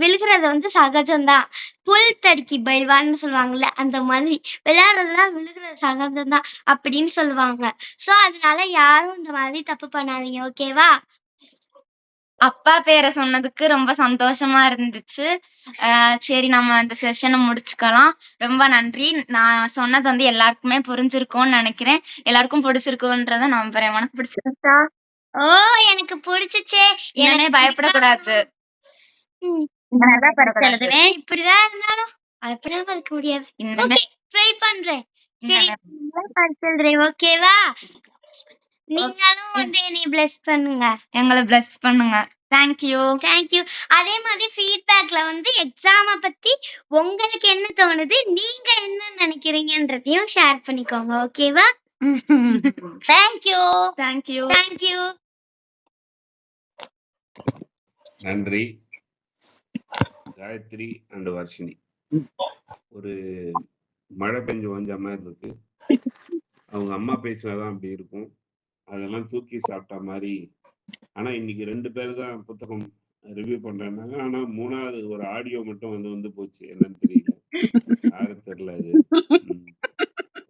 விழுகிறத வந்து சகஜம்தான், புல் தடுக்கி பயில்வான்னு சொல்லுவாங்கல்ல, அந்த மாதிரி விளையாடுறதெல்லாம் விழுகிறது சகஜம்தான் அப்படின்னு சொல்லுவாங்க. சோ அதனால யாரும் இந்த மாதிரி தப்பு பண்ணாதீங்க. ஓகேவா? அப்பா பேரை சொன்னதுக்கு ரொம்ப சந்தோஷமா இருந்துச்சு. சரி, நம்ம இந்த செஷனை முடிச்சுக்கலாம். ரொம்ப நன்றி. நான் சொன்னது வந்து எல்லாருக்குமே புரிஞ்சிருக்கும்னு நினைக்கிறேன். எல்லாருக்கும் பிடிச்சிருக்குன்றத நம்புறேன். உனக்கு பிடிச்சிருக்கா? ஓ எனக்கு பிடிச்சிச்சே. இனிமே எனக்கு பயப்படக்கூடாது. நல்லா பரிசு எழுதுவேன். இப்படிதான் இருந்தாலும் அப்படிலாம் இருக்க முடியாது. இனிமே ட்ரை பண்றேன். சரி, இனிமே சொல்றேன். ஓகேவா? நீங்களும் வந்து என்னை பிளஸ் பண்ணுங்க. எங்களை பிளஸ் பண்ணுங்க. தேங்க்யூ. அதே மாதிரி ஃபீட்பேக்ல வந்து எக்ஸாமை பத்தி உங்களுக்கு என்ன தோணுது, நீங்க என்ன நினைக்கிறீங்கன்றதையும் ஷேர் பண்ணிக்கோங்க. ஓகேவா? தேங்க்யூ. தேங்க்யூ. நன்றி காயத்ரி அண்ட் வர்ஷினி. ஒரு மழை பெஞ்சு வந்த மாதிரி இருக்கு. அவங்க அம்மா பேசினாதான் அப்படி இருக்கும். அதெல்லாம் தூக்கி சாப்பிட்ட மாதிரி. ஆனா இன்னைக்கு 2 பேர் தான் புத்தகம் ரிவ்யூ பண்றாங்க. ஆனா 3வது ஒரு ஆடியோ மட்டும் வந்து போச்சு. என்னன்னு தெரியல, யாரும் தெரியல அது.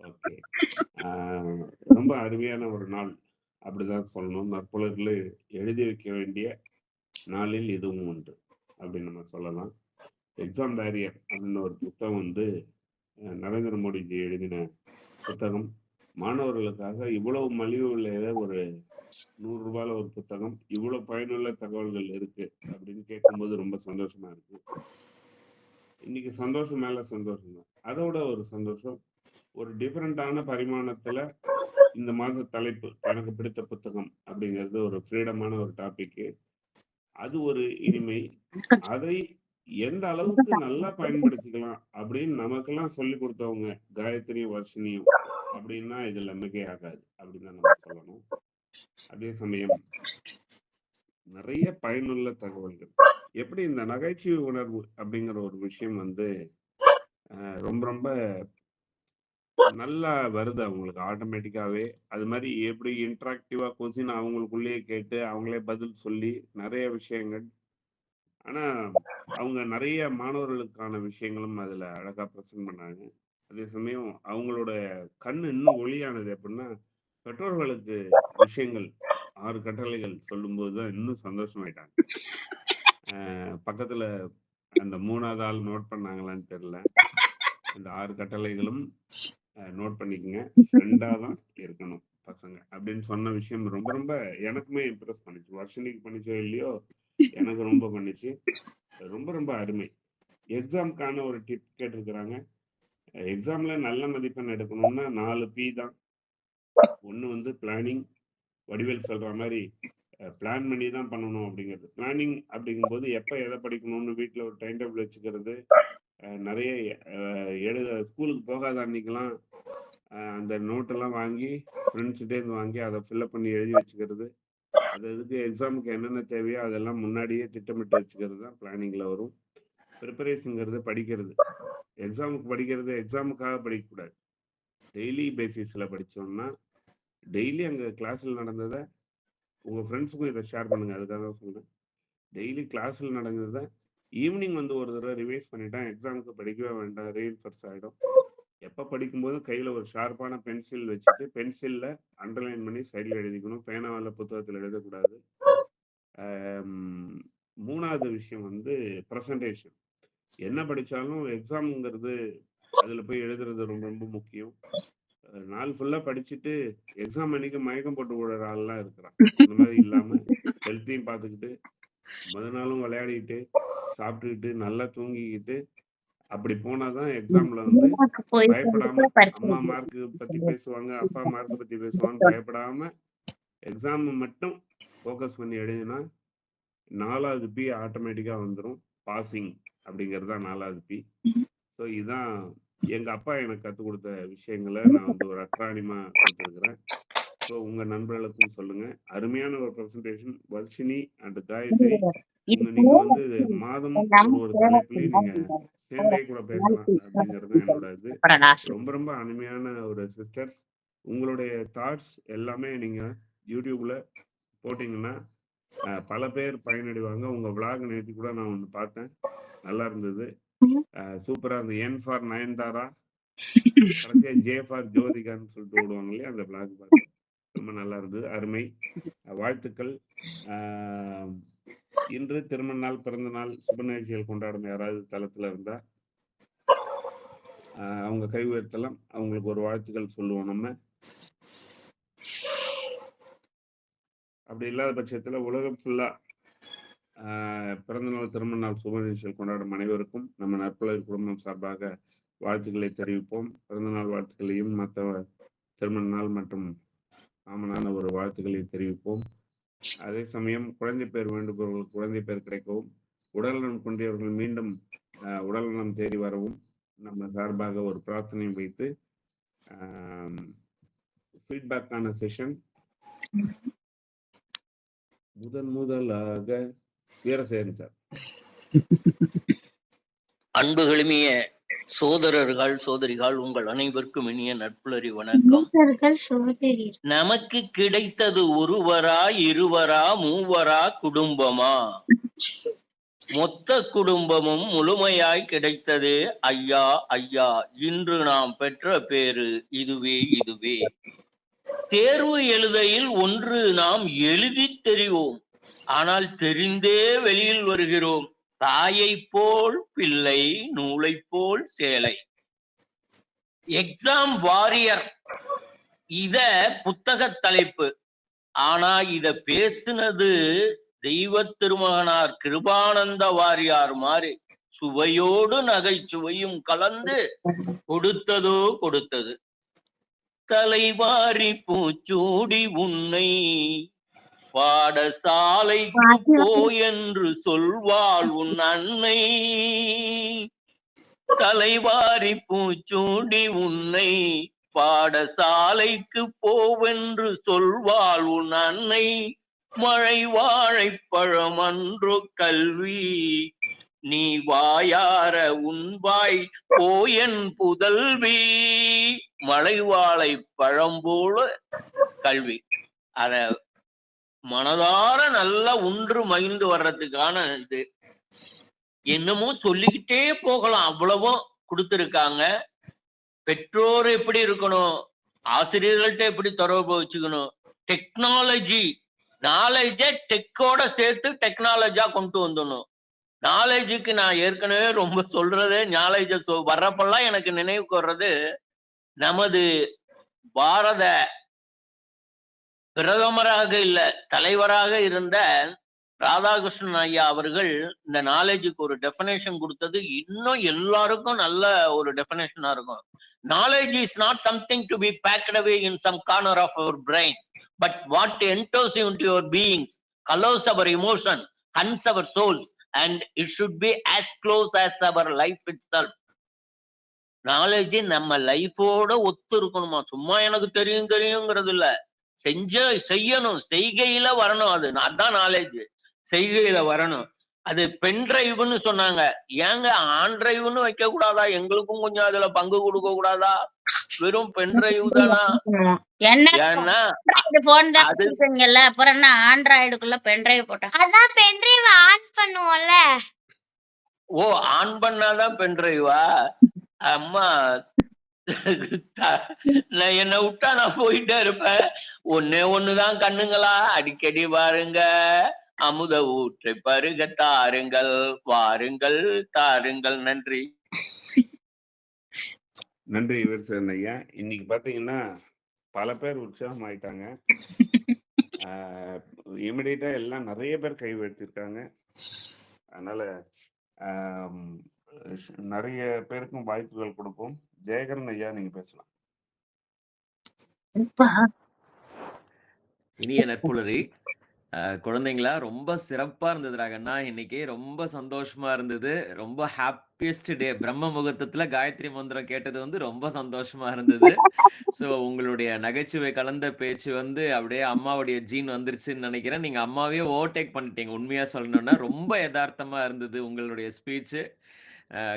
ஓகே, ரொம்ப அருமையான ஒரு நாள் அப்படிதான் சொல்லணும். நற்பொழுதுல எழுதி வைக்க வேண்டிய நாளில் இதுவும் உண்டு அப்படின்னு நம்ம சொல்லலாம். எக்ஸாம் பேரியர் அப்படின்னு ஒரு புத்தகம் வந்து நரேந்திர மோடிஜி எழுதின புத்தகம். மாணவர்களுக்காக இவ்வளவு மலிவு விலையில ஒரு 100 ரூபாயில ஒரு புத்தகம், இவ்வளவு பயனுள்ள தகவல்கள் இருக்கு அப்படின்னு கேட்கும்போது ரொம்ப சந்தோஷமா இருக்கு. இன்னைக்கு சந்தோஷம் மேல சந்தோஷம் தான். அதோட ஒரு சந்தோஷம், ஒரு டிஃப்ரெண்டான பரிமாணத்துல இந்த மாத தலைப்பு எனக்கு பிடித்த புத்தகம் அப்படிங்கிறது ஒரு ஃப்ரீடமான ஒரு டாபிக். அது ஒரு இனிமை. அதை எந்த அளவுக்கு நல்லா பயன்படுத்திக்கலாம் அப்படின்னு நமக்கெல்லாம் சொல்லி கொடுத்தவங்க காயத்ரியும் வர்ஷினியும் அப்படின்னா இதுல மிகையாகாது அப்படின்னு நம்ம சொல்லணும். அதே சமயம் நிறைய பயனுள்ள தகவல்கள். எப்படி இந்த நகைச்சுவை உணர்வு அப்படிங்கிற ஒரு விஷயம் வந்து ரொம்ப ரொம்ப நல்லா வருது அவங்களுக்கு ஆட்டோமேட்டிக்காவே. அது மாதிரி எப்படி இன்ட்ராக்டிவா கொஸ்டின் அவங்களுக்குள்ளேயே கேட்டு அவங்களே பதில் சொல்லி நிறைய விஷயங்கள். ஆனா அவங்க நிறைய மாணவர்களுக்கான விஷயங்களும் அதுல அழகா ப்ரெசென்ட் பண்ணாங்க. அதே சமயம் அவங்களோட கண்ணு இன்னும் ஒளியானது எப்படின்னா, பெற்றோர்களுக்கு விஷயங்கள் 6 கட்டளைகள் சொல்லும்போது தான் இன்னும் சந்தோஷமாயிட்டாங்க. பக்கத்துல அந்த 3வது ஆள் நோட் பண்ணாங்களான்னு தெரியல. இந்த 6 கட்டளைகளும் நோட் பண்ணிக்கங்க. ஃப்ரெண்டா தான் இருக்கணும் பசங்க அப்படின்னு சொன்ன விஷயம் ரொம்ப ரொம்ப எனக்குமே இம்ப்ரெஸ் பண்ணிச்சு. வர்ஷினிக்கு பண்ணிச்சோ இல்லையோ, எனக்கு ரொம்ப பண்ணிச்சு. ரொம்ப ரொம்ப அருமை. எக்ஸாம்க்கான ஒரு டிப் கேட்டிருக்கிறாங்க. எக்ஸாம்ல நல்ல மதிப்பெண் எடுக்கணும்னா 4 P தான். ஒன்று வந்து பிளானிங், வடிவேல் சொல்ற மாதிரி பிளான் பண்ணி தான் பண்ணணும் அப்படிங்கிறது. பிளானிங் அப்படிங்கும்போது எப்போ எதை படிக்கணும்னு வீட்டில் ஒரு டைம் டேபிள் வச்சுக்கிறது. நிறைய ஸ்கூலுக்கு போகாத அன்னைக்கெல்லாம் அந்த நோட்டெல்லாம் வாங்கி ஃப்ரெண்ட்ஸ்கிட்டேருந்து வாங்கி அதை ஃபில்அப் பண்ணி எழுதி வச்சுக்கிறது. அது இதுக்கு எக்ஸாமுக்கு என்னென்ன தேவையோ அதெல்லாம் முன்னாடியே திட்டமிட்டு வச்சுக்கிறது தான் பிளானிங்கில் வரும். ப்ரிப்பரேஷனுங்கிறது படிக்கிறது. எக்ஸாமுக்கு படிக்கிறது எக்ஸாமுக்காக படிக்கக்கூடாது. டெய்லி பேசிஸில் படித்தோம்னா டெய்லி அங்கே கிளாஸில் நடந்ததை உங்கள் ஃப்ரெண்ட்ஸுக்கும் இதை ஷேர் பண்ணுங்கள். அதுக்காக தான் சொல்கிறேன். டெய்லி கிளாஸில் நடந்ததை ஈவினிங் வந்து ஒரு தடவை ரிவைஸ் பண்ணிட்டேன், எக்ஸாமுக்கு படிக்கவே வேண்டாம், ரீஇன்ஃபோர்ஸ் ஆகிடும். எப்போ படிக்கும்போது கையில் ஒரு ஷார்ப்பான பென்சில் வச்சுட்டு பென்சிலில் அண்டர்லைன் பண்ணி சைடில் எழுதிக்கணும். பேனாவில் புத்தகத்தில் எழுதக்கூடாது. 3வது விஷயம் வந்து ப்ரெசன்டேஷன். என்ன படித்தாலும் எக்ஸாமுங்கிறது அதில் போய் எழுதுறது ரொம்ப ரொம்ப முக்கியம். நாள் ஃபுல்லாக படிச்சுட்டு எக்ஸாம் அன்னைக்கு மயக்கம் போட்டு விடுற ஆள்லாம் இருக்கிறான். அந்த மாதிரி இல்லாமல் ஹெல்த்தையும் பார்த்துக்கிட்டு நாளும் விளையாடிக்கிட்டு சாப்பிட்டுக்கிட்டு நல்லா தூங்கிக்கிட்டு அப்படி போனாதான் எக்ஸாம்ல வந்து பயப்படாம, அம்மா மார்க்கு பத்தி பேசுவாங்க, அப்பா மார்க் பத்தி பேசுவாங்க, பயப்படாம எக்ஸாம் மட்டும் ஃபோக்கஸ் பண்ணி எழுதினா 4வது பி ஆட்டோமேட்டிக்கா வந்துரும். பாசிங் அப்படிங்கிறது தான் 4வது பி. ஸோ இதுதான் எங்க அப்பா எனக்கு கத்துக் கொடுத்த விஷயங்கள நான் வந்து ஒரு அக்ரானிமா குடுத்துருக்கிறேன். ஸோ உங்க நண்பர்களுக்கும் சொல்லுங்க. அருமையான ஒரு பிரசன்டேஷன் வர்ஷினி அண்ட் காயத்ரி. நீங்க வந்து மாதம் ஒரு தலைப்பிலே நீங்க சேர்ந்தே கூட பேசலாம் அப்படிங்கிறது தான் என்னோட இது. அப்புறம் லாஸ்ட் ரொம்ப ரொம்ப அருமையான ஒரு சிஸ்டர்ஸ். உங்களுடைய தாட்ஸ் எல்லாமே நீங்க யூடியூப்ல போட்டீங்கன்னா பல பேர் பயனடைவாங்க. உங்க விளாக் நேற்று கூட நான் ஒன்று பார்த்தேன், நல்லா இருந்தது. சூப்பரா இருந்தது. என் ஃபார் நயன்தாரா, கடைசியா ஜே ஃபார் ஜோதிகான்னு சொல்லிட்டு ஓடுவாங்க இல்லையா, அந்த விளாக் பார்த்தேன். ரொம்ப நல்லா இருந்தது, அருமை. வாழ்த்துக்கள். இன்று திருமண நாள், பிறந்த நாள், சுப நிகழ்ச்சிகள் கொண்டாடும் யாராவது தளத்துல இருந்தா அவங்க கை உயர்த்தலாம். அவங்களுக்கு ஒரு வாழ்த்துக்கள் சொல்லுவோம் நம்ம. அப்படி இல்லாத பட்சத்துல உலகம் ஃபுல்லா பிறந்த நாள், திருமண நாள், சுப நிகழ்ச்சிகள் கொண்டாடும் அனைவருக்கும் நம்ம நற்புலர் குடும்பம் சார்பாக வாழ்த்துக்களை தெரிவிப்போம். பிறந்த நாள் வாழ்த்துக்களையும் மற்ற திருமண நாள் மற்றும் காமனான ஒரு வாழ்த்துக்களை தெரிவிப்போம். அதே சமயம் குழந்தை பேர் வேண்டுபவர்களுக்கு குழந்தை பேர் கிடைக்கவும், உடல்நலம் கொண்டவர்கள் மீண்டும் உடல்நலம் தேடி வரவும் நம்ம சார்பாக ஒரு பிரார்த்தனை வைத்து ஃபீட்பேக்கான செஷன் முதலாக வீரசேகரன் சார். அன்புகளுமிய சோதரர்கள் சோதரிகள் உங்கள் அனைவருக்கும் இனிய நட்புலரி வணக்கம். நமக்கு கிடைத்தது ஒருவரா, இருவரா, மூவரா, குடும்பமா? மொத்த குடும்பமும் முழுமையாய் கிடைத்தது ஐயா ஐயா. இன்று நாம் பெற்ற பேரு இதுவே இதுவே. தேர்வு எழுதையில் ஒன்று நாம் எழுதி தெரிவோம், ஆனால் தெரிந்தே வெளியில் வருகிறோம். தாயை போல் பிள்ளை, நூலை போல் சேலை. எக்ஸாம் வாரியர் இத புத்தக தலைப்பு. ஆனா இத பேசுனது தெய்வ திருமகனார் கிருபானந்த வாரியார் மாதிரி சுவையோடு நகைச்சுவையும் கலந்து கொடுத்ததோ கொடுத்தது. தலைவாரி பூச்சூடி உன்னை பாடசாலைக்கு போ என்று சொல்வாள் உன் அன்னை. தலைவாரி பூச்சூடி உன்னை பாடசாலைக்கு போவென்று சொல்வாள் உன் அன்னை. மழை வாழைப்பழம் அன்றோ கல்வி, நீ வாயார உண்பாய் போயன் புதல்வி. மழை வாழை பழம் போல கல்வி. அத மனதார நல்லா உன்று மகிழ்ந்து வர்றதுக்கான இது. என்னமோ சொல்லிக்கிட்டே போகலாம், அவ்வளவும் கொடுத்திருக்காங்க. பெற்றோர் எப்படி இருக்கணும், ஆசிரியர்கள்ட்ட எப்படி தொடர்பு வச்சுக்கணும், டெக்னாலஜி நாலேஜ டெக்கோட சேர்த்து டெக்னாலஜியா கொண்டு வந்துடணும். நாலேஜுக்கு நான் ஏற்கனவே ரொம்ப சொல்றது, நாலேஜ வர்றப்பெல்லாம் எனக்கு நினைவுக்கு வர்றது நமது பாரத பிரதமராக இல்ல தலைவராக இருந்த ராதாகிருஷ்ணன் ஐயா அவர்கள் இந்த நாலேஜுக்கு ஒரு டெஃபினேஷன் கொடுத்தது இன்னும் எல்லாருக்கும் நல்ல ஒரு டெஃபினேஷனா இருக்கும். Knowledge is not something to be packed away in some corner of our brain, but what enters into your beings, colours our emotion, hues our souls, and it should be as close as our life itself. Knowledge நம்ம லைஃபோட ஒத்து இருக்கணுமா. சும்மா எனக்கு தெரியும் தெரியுங்கிறது இல்ல, செய்யணும், செய்கையில வரணும். அது அதான் நாலேஜ், செய்கையில வரணும். அது பென் டிரைவ்னு சொன்னாங்க. ஏங்க ஆன் டிரைவ்னு வைக்க கூடாதா? எங்களுக்கும் கொஞ்சம் அதுல பங்கு கொடுக்க கூடாதா? வெறும் பென் டிரைவ் தானா? ஏன்னா அப்புறம் ஆண்ட்ராய்டுக்குள்ள பென் டிரைவ் போட்டா அதான் பென் டிரைவ் ஆன் பண்ணுவோம்ல. ஓ, ஆன் பண்ணாதான் பென் டிரைவா? அம்மா என்ன விட்டா நான் போயிட்டே இருப்பேன். ஒன்னே ஒண்ணுதான் கண்ணுங்களா, அடிக்கடி பாருங்க, அமுத ஊற்றை பருக தாருங்கள், வாருங்கள் தாருங்கள். நன்றி. நன்றி வீரசேகரன் ஐயா. இன்னைக்கு பாத்தீங்கன்னா பல பேர் உற்சாகம் ஆயிட்டாங்க. இமிடியேட்டா எல்லாம் நிறைய பேர் கை வைத்திருக்காங்க. அதனால நிறைய பேருக்கும் வாய்ப்புகள் கொடுப்போம். ஜெயகரன் ஐயா, நீங்க பேசலாம். இனிய நட்புலரி, குழந்தைங்களா ரொம்ப சிறப்பா இருந்தது ராகண்ணா. இன்னைக்கு ரொம்ப சந்தோஷமா இருந்தது. ரொம்ப ஹேப்பியஸ்ட் டே. பிரம்ம முகூர்த்தத்துல காயத்ரி மந்திரம் கேட்டது வந்து ரொம்ப சந்தோஷமா இருந்தது. ஸோ உங்களுடைய நகைச்சுவை கலந்த பேச்சு வந்து அப்படியே அம்மாவுடைய ஜீன் வந்துருச்சுன்னு நெனைக்கிறேன். நீங்க அம்மாவையே ஓவர்டேக் பண்ணிட்டீங்க. உண்மையா சொல்லணும்னா. ரொம்ப எதார்த்தமா இருந்தது உங்களுடைய ஸ்பீச்சு.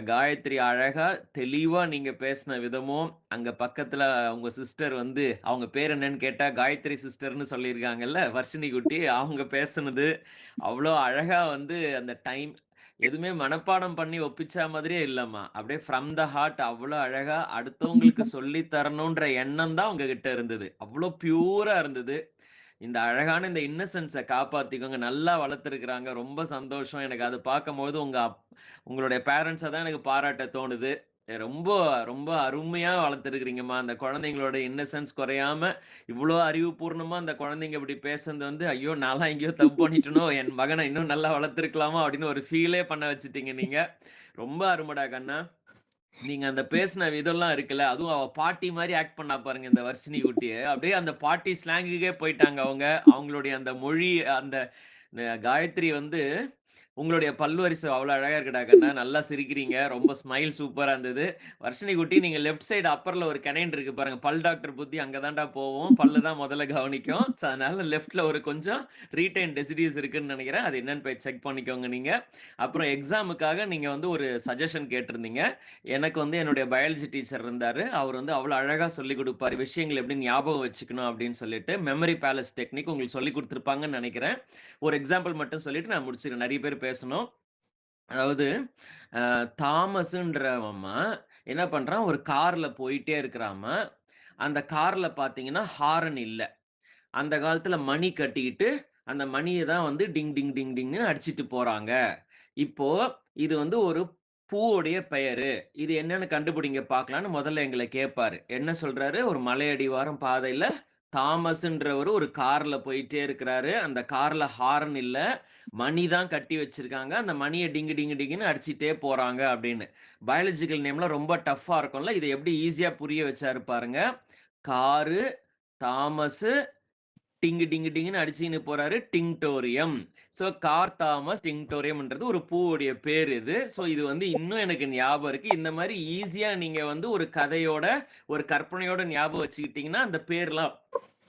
காயத்ரி அழகா, தெளிவா நீங்க பேசின விதமும், அங்க பக்கத்துல உங்க சிஸ்டர் வந்து அவங்க பேர் என்னன்னு கேட்டா, காயத்ரி சிஸ்டர்ன்னு சொல்லியிருக்காங்கல்ல, வர்ஷினி குட்டி. அவங்க பேசுனது, அவ்ளோ அழகா வந்து அந்த டைம் எதுவுமே மனப்பாடம் பண்ணி ஒப்பிச்சா மாதிரியே இல்லம்மா. அப்படியே ஃப்ரம் த ஹார்ட் அவ்ளோ அழகா அடுத்தவங்களுக்கு சொல்லி தரணுன்ற எண்ணம் தான் உங்ககிட்ட இருந்தது. அவ்ளோ பியூரா இருந்தது. இந்த அழகான இந்த இன்னசென்ஸ காப்பாத்திக்கோங்க. நல்லா வளர்த்துருக்கிறாங்க. ரொம்ப சந்தோஷம். எனக்கு அத பார்க்கும்போது உங்களுடைய பேரண்ட்ஸ தான் எனக்கு பாராட்ட தோணுது. ரொம்ப, ரொம்ப அருமையா வளர்த்துருக்கிறீங்கம்மா. அந்த குழந்தைங்களோட இன்னசென்ஸ் குறையாம, இவ்ளோ அறிவுபூர்ணமா அந்த குழந்தைங்க இப்படி பேசுனது வந்து, ஐயோ! நான்லாம் எங்கேயோ தப்பு பண்ணிட்டேனோ! என் மகன இன்னும் நல்லா வளர்த்துருக்கலாமோ! அப்படின்னு ஒரு ஃபீலே பண்ண வச்சுட்டீங்க நீங்க. ரொம்ப அருமடா கண்ணா. நீங்க அந்த பேசின விதம்லாம் இருக்குல்ல, அதுவும் அவ பாட்டி மாரி ஆக்ட் பண்ணா பாருங்க இந்த வர்ஷினி குட்டிய. அப்படியே அந்த பாட்டி ஸ்லாங்குக்கே போயிட்டாங்க அவங்க. அவங்களுடைய அந்த மொழி அந்த காயத்ரி வந்து உங்களுடைய பல்வரிசை அவ்வளோ அழகா இருக்குடா கண்ணா. நல்லா சிரிக்கிறீங்க. ரொம்ப ஸ்மைல் சூப்பரா இருந்தது. வர்ஷினி குட்டி நீங்க லெஃப்ட் சைடு அப்பர்ல ஒரு கெனைன் இருக்கு பாருங்க. பல் டாக்டர் புத்தி அங்க தான்டா போவும். பல்லு தான் முதல்ல கவனிக்கும். ஸோ அதனால லெஃப்ட்ல ஒரு கொஞ்சம் ரீட்டைன் டெசிடியூஸ் இருக்குன்னு நெனைக்கிறேன். அது என்னன்னு போய் செக் பண்ணிக்கோங்க நீங்க. அப்புறம் எக்ஸாமுக்காக நீங்க வந்து ஒரு சஜஷன் கேட்டிருந்தீங்க. எனக்கு வந்து என்னுடைய பயாலஜி டீச்சர் இருந்தாரு. அவர் வந்து அவ்வளோ அழகா சொல்லிக் குடுப்பாரு. விஷயங்கள எப்படி ஞாபகம் வச்சுக்கணும் அப்படின்னு சொல்லிட்டு, மெமரி பேலஸ் டெக்னிக் உங்களுக்கு சொல்லிக் குடுத்துருப்பாங்கன்னு நெனைக்கிறேன். ஒரு எக்ஸாம்பிள் மட்டும் சொல்லிட்டு நான் முடிச்சுக்கிறேன். நெறைய பேர் பேசணும். அதாவது தாமஸ்ன்றவன் என்ன பண்றான், ஒரு கார்ல போயிட்டே இருக்கிறாமாம். அந்த கார்ல பார்த்தீங்கன்னா, ஹாரன் இல்ல. அந்த காலத்துல மணி கட்டிக்கிட்டு, அந்த மணிய தான் வந்து டிங், டிங், டிங், டிங்ன்னு அடிச்சுட்டு போறாங்க. இப்போ இது வந்து ஒரு பூவுடைய பெயரு. இது என்னன்னு கண்டுபிடிங்க பார்க்கலான்னு முதல்ல எங்கள கேட்பாரு. என்ன சொல்றாரு, ஒரு மலையடிவாரம் பாதையில தாமஸ்ன்றவரு ஒரு கார்ல போயிட்டே இருக்கிறாரு. அந்த கார்ல ஹாரன் இல்ல. மணி தான் கட்டி வச்சிருக்காங்க. அந்த மணிய டிங்கு, டிங்கு, டிங்குன்னு அடிச்சுட்டே போறாங்க அப்படின்னு. பயாலஜிக்கல் நேம்லாம் ரொம்ப டஃப்பா இருக்கும்ல. இத எப்படி ஈஸியா புரிய வச்சாரு பாருங்க. காரு, தாமஸு டிங்கு டிங்கு டிங்குன்னு அடிச்சுக்கின்னு போறாரு. டிங்டோரியம். ஸோ கார் தாமஸ் டிங்டோரியம்ன்றது ஒரு பூவுடைய பேர் இது. ஸோ இது வந்து இன்னும் எனக்கு ஞாபகம் இருக்கு. இந்த மாரி ஈஸியா நீங்க வந்து ஒரு கதையோட, ஒரு கற்பனையோட ஞாபகம் வச்சுக்கிட்டீங்கன்னா, அந்த பேர்லாம்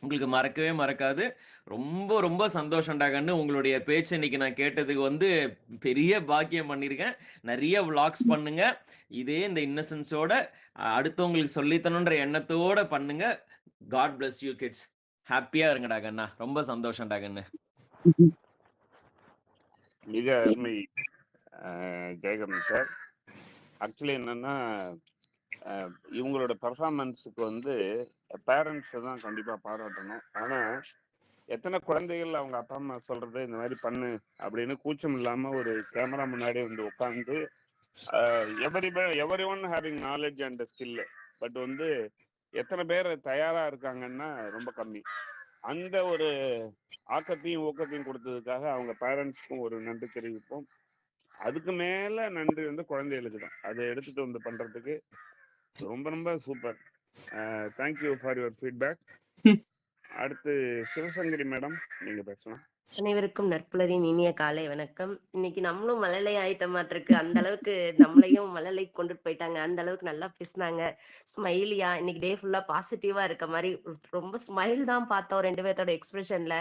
உங்களுக்கு மறக்கவே மறக்காது. ரொம்ப ரொம்ப சந்தோஷம்டா கண்ணு. உங்களுடைய பேச்ச இன்னைக்கு நான் கேட்டதுக்கு வந்து பெரிய பாக்கியம் பண்ணியிருக்கேன். நெறைய விளாக்ஸ் பண்ணுங்க. இதே இந்த இன்னசென்ஸோட அடுத்தவங்களுக்கு சொல்லி தரணுன்ற எண்ணத்தோட பண்ணுங்க. God bless you kids. ஹேப்பியா இருங்கடா கண்ணா. ரொம்ப சந்தோஷம்டா கண்ணு. மிக அருமை ஜெயகரன் சார். ஆக்சுவலி என்னன்னா, இவங்களோட பெர்ஃபார்மன்ஸுக்கு வந்து பேரண்ட்ஸை தான் கண்டிப்பாக பாராட்டணும். ஆனால் எத்தனை குழந்தைகள் அவங்க அப்பா அம்மா சொல்றது இந்த மாதிரி பண்ணு அப்படின்னு கூச்சம் இல்லாமல் ஒரு கேமரா முன்னாடி வந்து உட்காந்து every one having knowledge and skill, but வந்து எத்தனை பேர் தயாரா இருக்காங்கன்னா ரொம்ப கம்மி. அந்த ஒரு ஆக்கத்தையும் ஊக்கத்தையும் கொடுத்ததுக்காக அவங்க பேரண்ட்ஸ்க்கும் ஒரு நன்றி தெரிவிப்போம். அதுக்கு மேல நன்றி வந்து குழந்தைகளுக்கு தான். அதை எடுத்துட்டு வந்து பண்றதுக்கு ரொம்ப ரொம்ப super. Thank you for your feedback. அடுத்து சிவசங்கரி மேடம், நீங்க பேசலாம். அனைவருக்கும் நற்புலரின் இனிய காலை வணக்கம். இன்னைக்கு நம்மளும் மழலை ஆயிட்டமாட்டிருக்கு. அந்த அளவுக்கு நம்மளையும் மழலை கொண்டுட்டு போயிட்டாங்க. அந்த அளவுக்கு நல்லா பேசினாங்க. ஸ்மைலியா இன்னைக்கு டே ஃபுல்லா பாசிட்டிவா இருக்க மாதிரி ரொம்ப ஸ்மைல் தான் பார்த்தோம் 2 பேர்த்தோட எக்ஸ்பிரஷன்ல.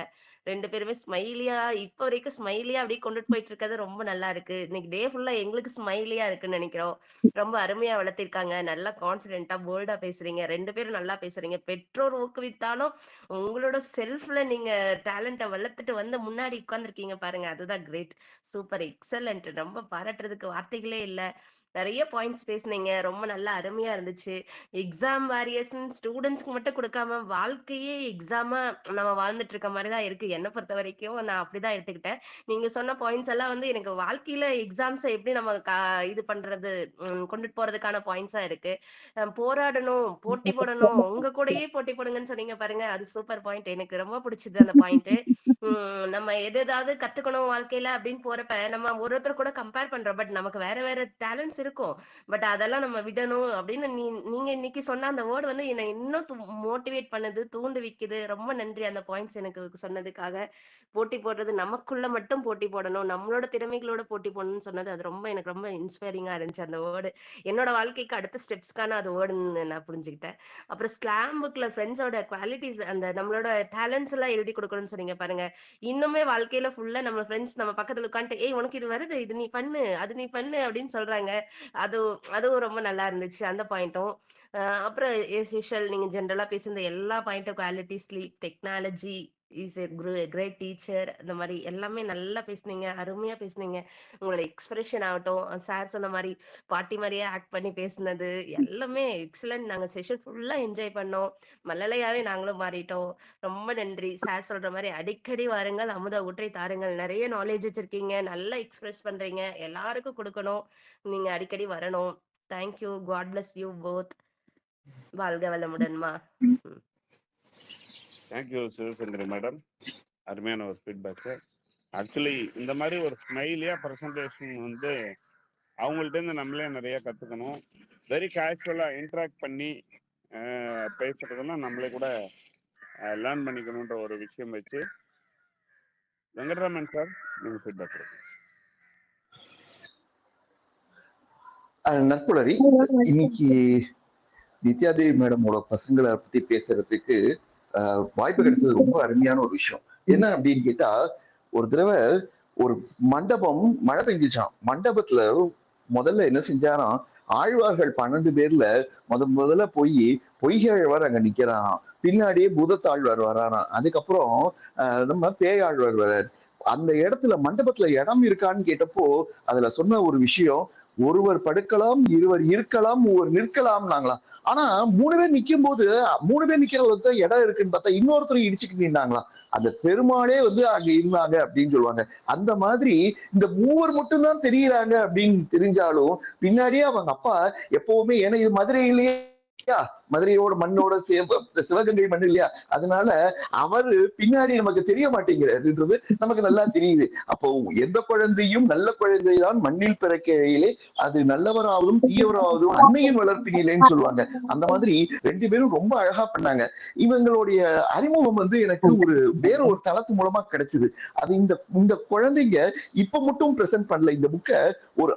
2 பேருமே ஸ்மைலியா இப்போ வரைக்கும் ஸ்மைலியா அப்படியே கொண்டுட்டு போயிட்டு இருக்கிறது ரொம்ப நல்லா இருக்கு. இன்னைக்கு டே ஃபுல்லா எங்களுக்கு ஸ்மைலியா இருக்குன்னு நினைக்கிறோம். ரொம்ப அருமையா வளர்த்திருக்காங்க. நல்லா கான்ஃபிடென்ட்டா போல்டா பேசுறீங்க. 2 பேரும் நல்லா பேசுறீங்க. பெற்றோர் ஊக்குவித்தாலும் உங்களோட செல்ஃப்ல நீங்க டேலண்ட்ட வளர்த்துட்டு வந்து முன்னாடி உட்கார்ந்துருக்கீங்க பாருங்க. அதுதான் கிரேட். Super excellent. ரொம்ப பாராட்டுறதுக்கு வார்த்தைகளே இல்ல. நெறைய பாயிண்ட்ஸ் பேசுனீங்க. ரொம்ப நல்லா அருமையா இருந்துச்சு. எக்ஸாம் வாரியர்ஸ்ன்னு ஸ்டூடண்ட்ஸ்க்கு மட்டும் குடுக்காம, வாழ்க்கையே எக்ஸாமா நம்ம வாழ்ந்துட்டு இருக்க மாரி தான் இருக்கு. என்ன பொறுத்தவரைக்கும் நான் அப்படிதான் எடுத்துக்கிட்டேன். நீங்க சொன்ன பாயிண்ட்ஸ் எல்லாம் வந்து எனக்கு வாழ்க்கையில எக்ஸாம்ஸ எப்படி நம்ம இது பண்றது, கொண்டுட்டு போறதுக்கான பாயிண்ட்ஸா இருக்கு. போராடணும், போட்டி போடணும், உங்க கூடயே போட்டி போடுங்கன்னு சொன்னீங்க பாருங்க. அது சூப்பர் பாயிண்ட். எனக்கு ரொம்ப பிடிச்சது அந்த பாயிண்ட். நம்ம எதாவது கத்துக்கணும் வாழ்க்கையில அப்படின்னு போறப்ப, நம்ம ஒருத்தர் கூட கம்பேர் பண்றோம். பட் நமக்கு வேற வேற டேலண்ட்ஸ் பாயிண்ட்ஸ் இருக்கும். பட் அதெல்லாம் நம்ம விடணும் அப்படின்னு நீங்க இன்னைக்கு சொன்ன அந்த வேர்டு வந்து என்னை இன்னும் மோட்டிவேட் பண்ணுது, தூண்டுவிக்குது. ரொம்ப நன்றி அந்த பாயிண்ட்ஸ் எனக்கு சொன்னதுக்காக. போட்டி போடுறது நமக்குள்ள மட்டும் போட்டி போடணும், நம்மளோட திறமைகளோட போட்டி போடணும்னு சொன்னது அது எனக்கு ரொம்ப இன்ஸ்பைரிங்கா இருந்துச்சு அந்த வேர்டு. என்னோட வாழ்க்கைக்கு அடுத்த ஸ்டெப்ஸ்க்கான அது வேர்டுன்னு நான் புரிஞ்சுக்கிட்டேன். அப்புறம் ஸ்லாம் புக்ல ஃப்ரெண்ட்ஸோட குவாலிட்டிஸ் அந்த நம்மளோட டேலண்ட்ஸ் எல்லாம் எழுதி கொடுக்கணும்னு சொன்னீங்க பாருங்க. இன்னுமே வாழ்க்கையில ஃபுல்லா நம்ம ஃப்ரெண்ட்ஸ் நம்ம பக்கத்துல உட்காந்துட்டு ஏய் உனக்கு இது வருது, இது நீ பண்ணு, அது நீ பண்ணு அப்படின்னு சொல்றாங்க. அது அதுவும் ரொம்ப நல்லா இருந்துச்சு அந்த பாயிண்ட்டும். அப்புறம் எஸ் யூஷுவல் நீங்க ஜென்ரலா பேசுன எல்லா பாயிண்ட்டும் quality, sleep, technology is a great teacher, இந்த மாதிரி எல்லாமே நல்லா பேசுனீங்க, அருமையா பேசுனீங்க. உங்களோட எக்ஸ்பிரஷன் ஆகட்டும், சார் சொன்ன மாதிரி பாட்டி மாதிரியே ஆக்ட் பண்ணி பேசுனது எல்லாமே எக்ஸலண்ட். நாங்க செஷன் ஃபுல்லா என்ஜாய் பண்ணோம், மழலையாவே நாங்களும் மாறிட்டோம். ரொம்ப நன்றி. சார் சொல்ற மாதிரி அடிக்கடி வாருங்கள், அமுத ஊற்றை தாருங்கள். நிறைய நாலேஜ் வச்சிருக்கீங்க, நல்லா எக்ஸ்பிரஸ் பண்றீங்க, எல்லாருக்கும் கொடுக்கணும். நீங்க அடிக்கடி வரணும். Thank you. God bless you both. வாழ்க வளமுடன்மா. தேங்க்யூ சிவசுந்தரி மேடம், அருமையான ஒரு ஃபீட்பேக்கு. ஆக்சுவலி இந்த மாதிரி ஒரு ஸ்மைலியா ப்ரெசன்டேஷன் வந்து அவங்கள்ட்டேருந்து நம்மளே நிறைய கற்றுக்கணும். வெரி கேஷுவலாக இன்ட்ராக்ட் பண்ணி பேசுறதெல்லாம் நம்மளே கூட லேர்ன் பண்ணிக்கணுன்ற ஒரு விஷயம் வச்சு வெங்கட்ராமன் சார் நீங்கள் ஃபீட்பேக் கொடுங்க. நட்புலரி இன்னைக்கு நித்யாதேவி மேடமோட பசங்களை பத்தி பேசுறதுக்கு வாய்ப்பு கிடைச்சது ரொம்ப அருமையான ஒரு விஷயம். என்ன அப்படின்னு கேட்டா, ஒரு தடவை ஒரு மண்டபம் மழை பெஞ்சிச்சான். மண்டபத்துல முதல்ல என்ன செஞ்சாராம், ஆழ்வார்கள் 12 பேர்ல முதல்ல போய் பொய்யாழ்வார் அங்க நிக்கிறாராம், பின்னாடியே பூதத்தாழ்வார் வராராம், அதுக்கப்புறம் நம்ம பேயாழ்வார் வர்றார். அந்த இடத்துல மண்டபத்துல இடம் இருக்கான்னு கேட்டப்போ அதுல சொன்ன ஒரு விஷயம், ஒருவர் படுக்கலாம், இருவர் இருக்கலாம், ஒருவர் நிற்கலாம் நாங்களாம். ஆனா 3 பேர் நிக்கும் போது 3 பேர் நிக்கிறவங்க இடம் இருக்குன்னு பார்த்தா இன்னொருத்தரும் இடிச்சுட்டு நின்றாங்களாம். அந்த பெருமாளே வந்து அங்க இருந்தாங்க அப்படின்னு சொல்லுவாங்க. அந்த மாதிரி இந்த 3 மட்டும்தான் தெரியுறாங்க அப்படின்னு தெரிஞ்சாலும் பின்னாடியே அவங்க அப்பா எப்பவுமே, ஏன்னா இது மதுரையிலேயே மதுரையோட மண்ணோட சிவகங்கை மண் இல்லையா, அதனால அவரு பின்னாடி நமக்கு தெரிய மாட்டேங்கிறதுன்றது நமக்கு நல்லா தெரியுது. அப்போ எந்த குழந்தையும் நல்ல குழந்தைதான் மண்ணில் பிறக்கையிலே அது நல்லவராவதும் தீயவராவதும் அன்னையின் வளர்ப்பினிலேன்னு சொல்லுவாங்க. அந்த மாதிரி 2 பேரும் ரொம்ப அழகா பண்ணாங்க. இவங்களுடைய அறிமுகம் வந்து எனக்கு வேற ஒரு தளத்து மூலமா கிடைச்சது. அது இந்த குழந்தைங்க இப்ப மட்டும் பிரசன்ட் பண்ணல, இந்த புக்கை ஒரு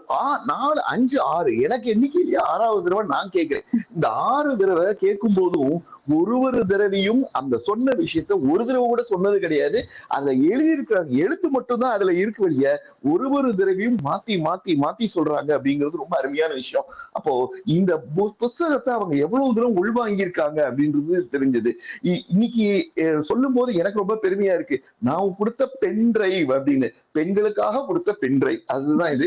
4, 5, 6 எனக்கு எண்ணிக்கையிலேயே 6வது தடவை நான் கேட்கிறேன். இந்த 6 தடவை கேட்கும் போதும் ஒரு தடவையும் அந்த சொன்ன விஷயத்த ஒரு தடவை கூட சொன்னது கிடையாது. அதுல எழுதியிருக்கிறாங்க, எழுத்து மட்டும்தான் அதுல இருக்கு வழிய ஒரு தடவையும் மாத்தி மாத்தி மாத்தி சொல்றாங்க அப்படிங்கிறது ரொம்ப அருமையான விஷயம். அப்போ இந்த புத்தகத்தை அவங்க எவ்வளவு தூரம் உள்வாங்கியிருக்காங்க அப்படின்றது தெரிஞ்சது. இன்னைக்கு சொல்லும் போது எனக்கு ரொம்ப பெருமையா இருக்கு. நான் கொடுத்த பென் டிரைவ் அப்படின்னு, பெண்களுக்காக கொடுத்த பென் டிரைவ், அதுதான் இது.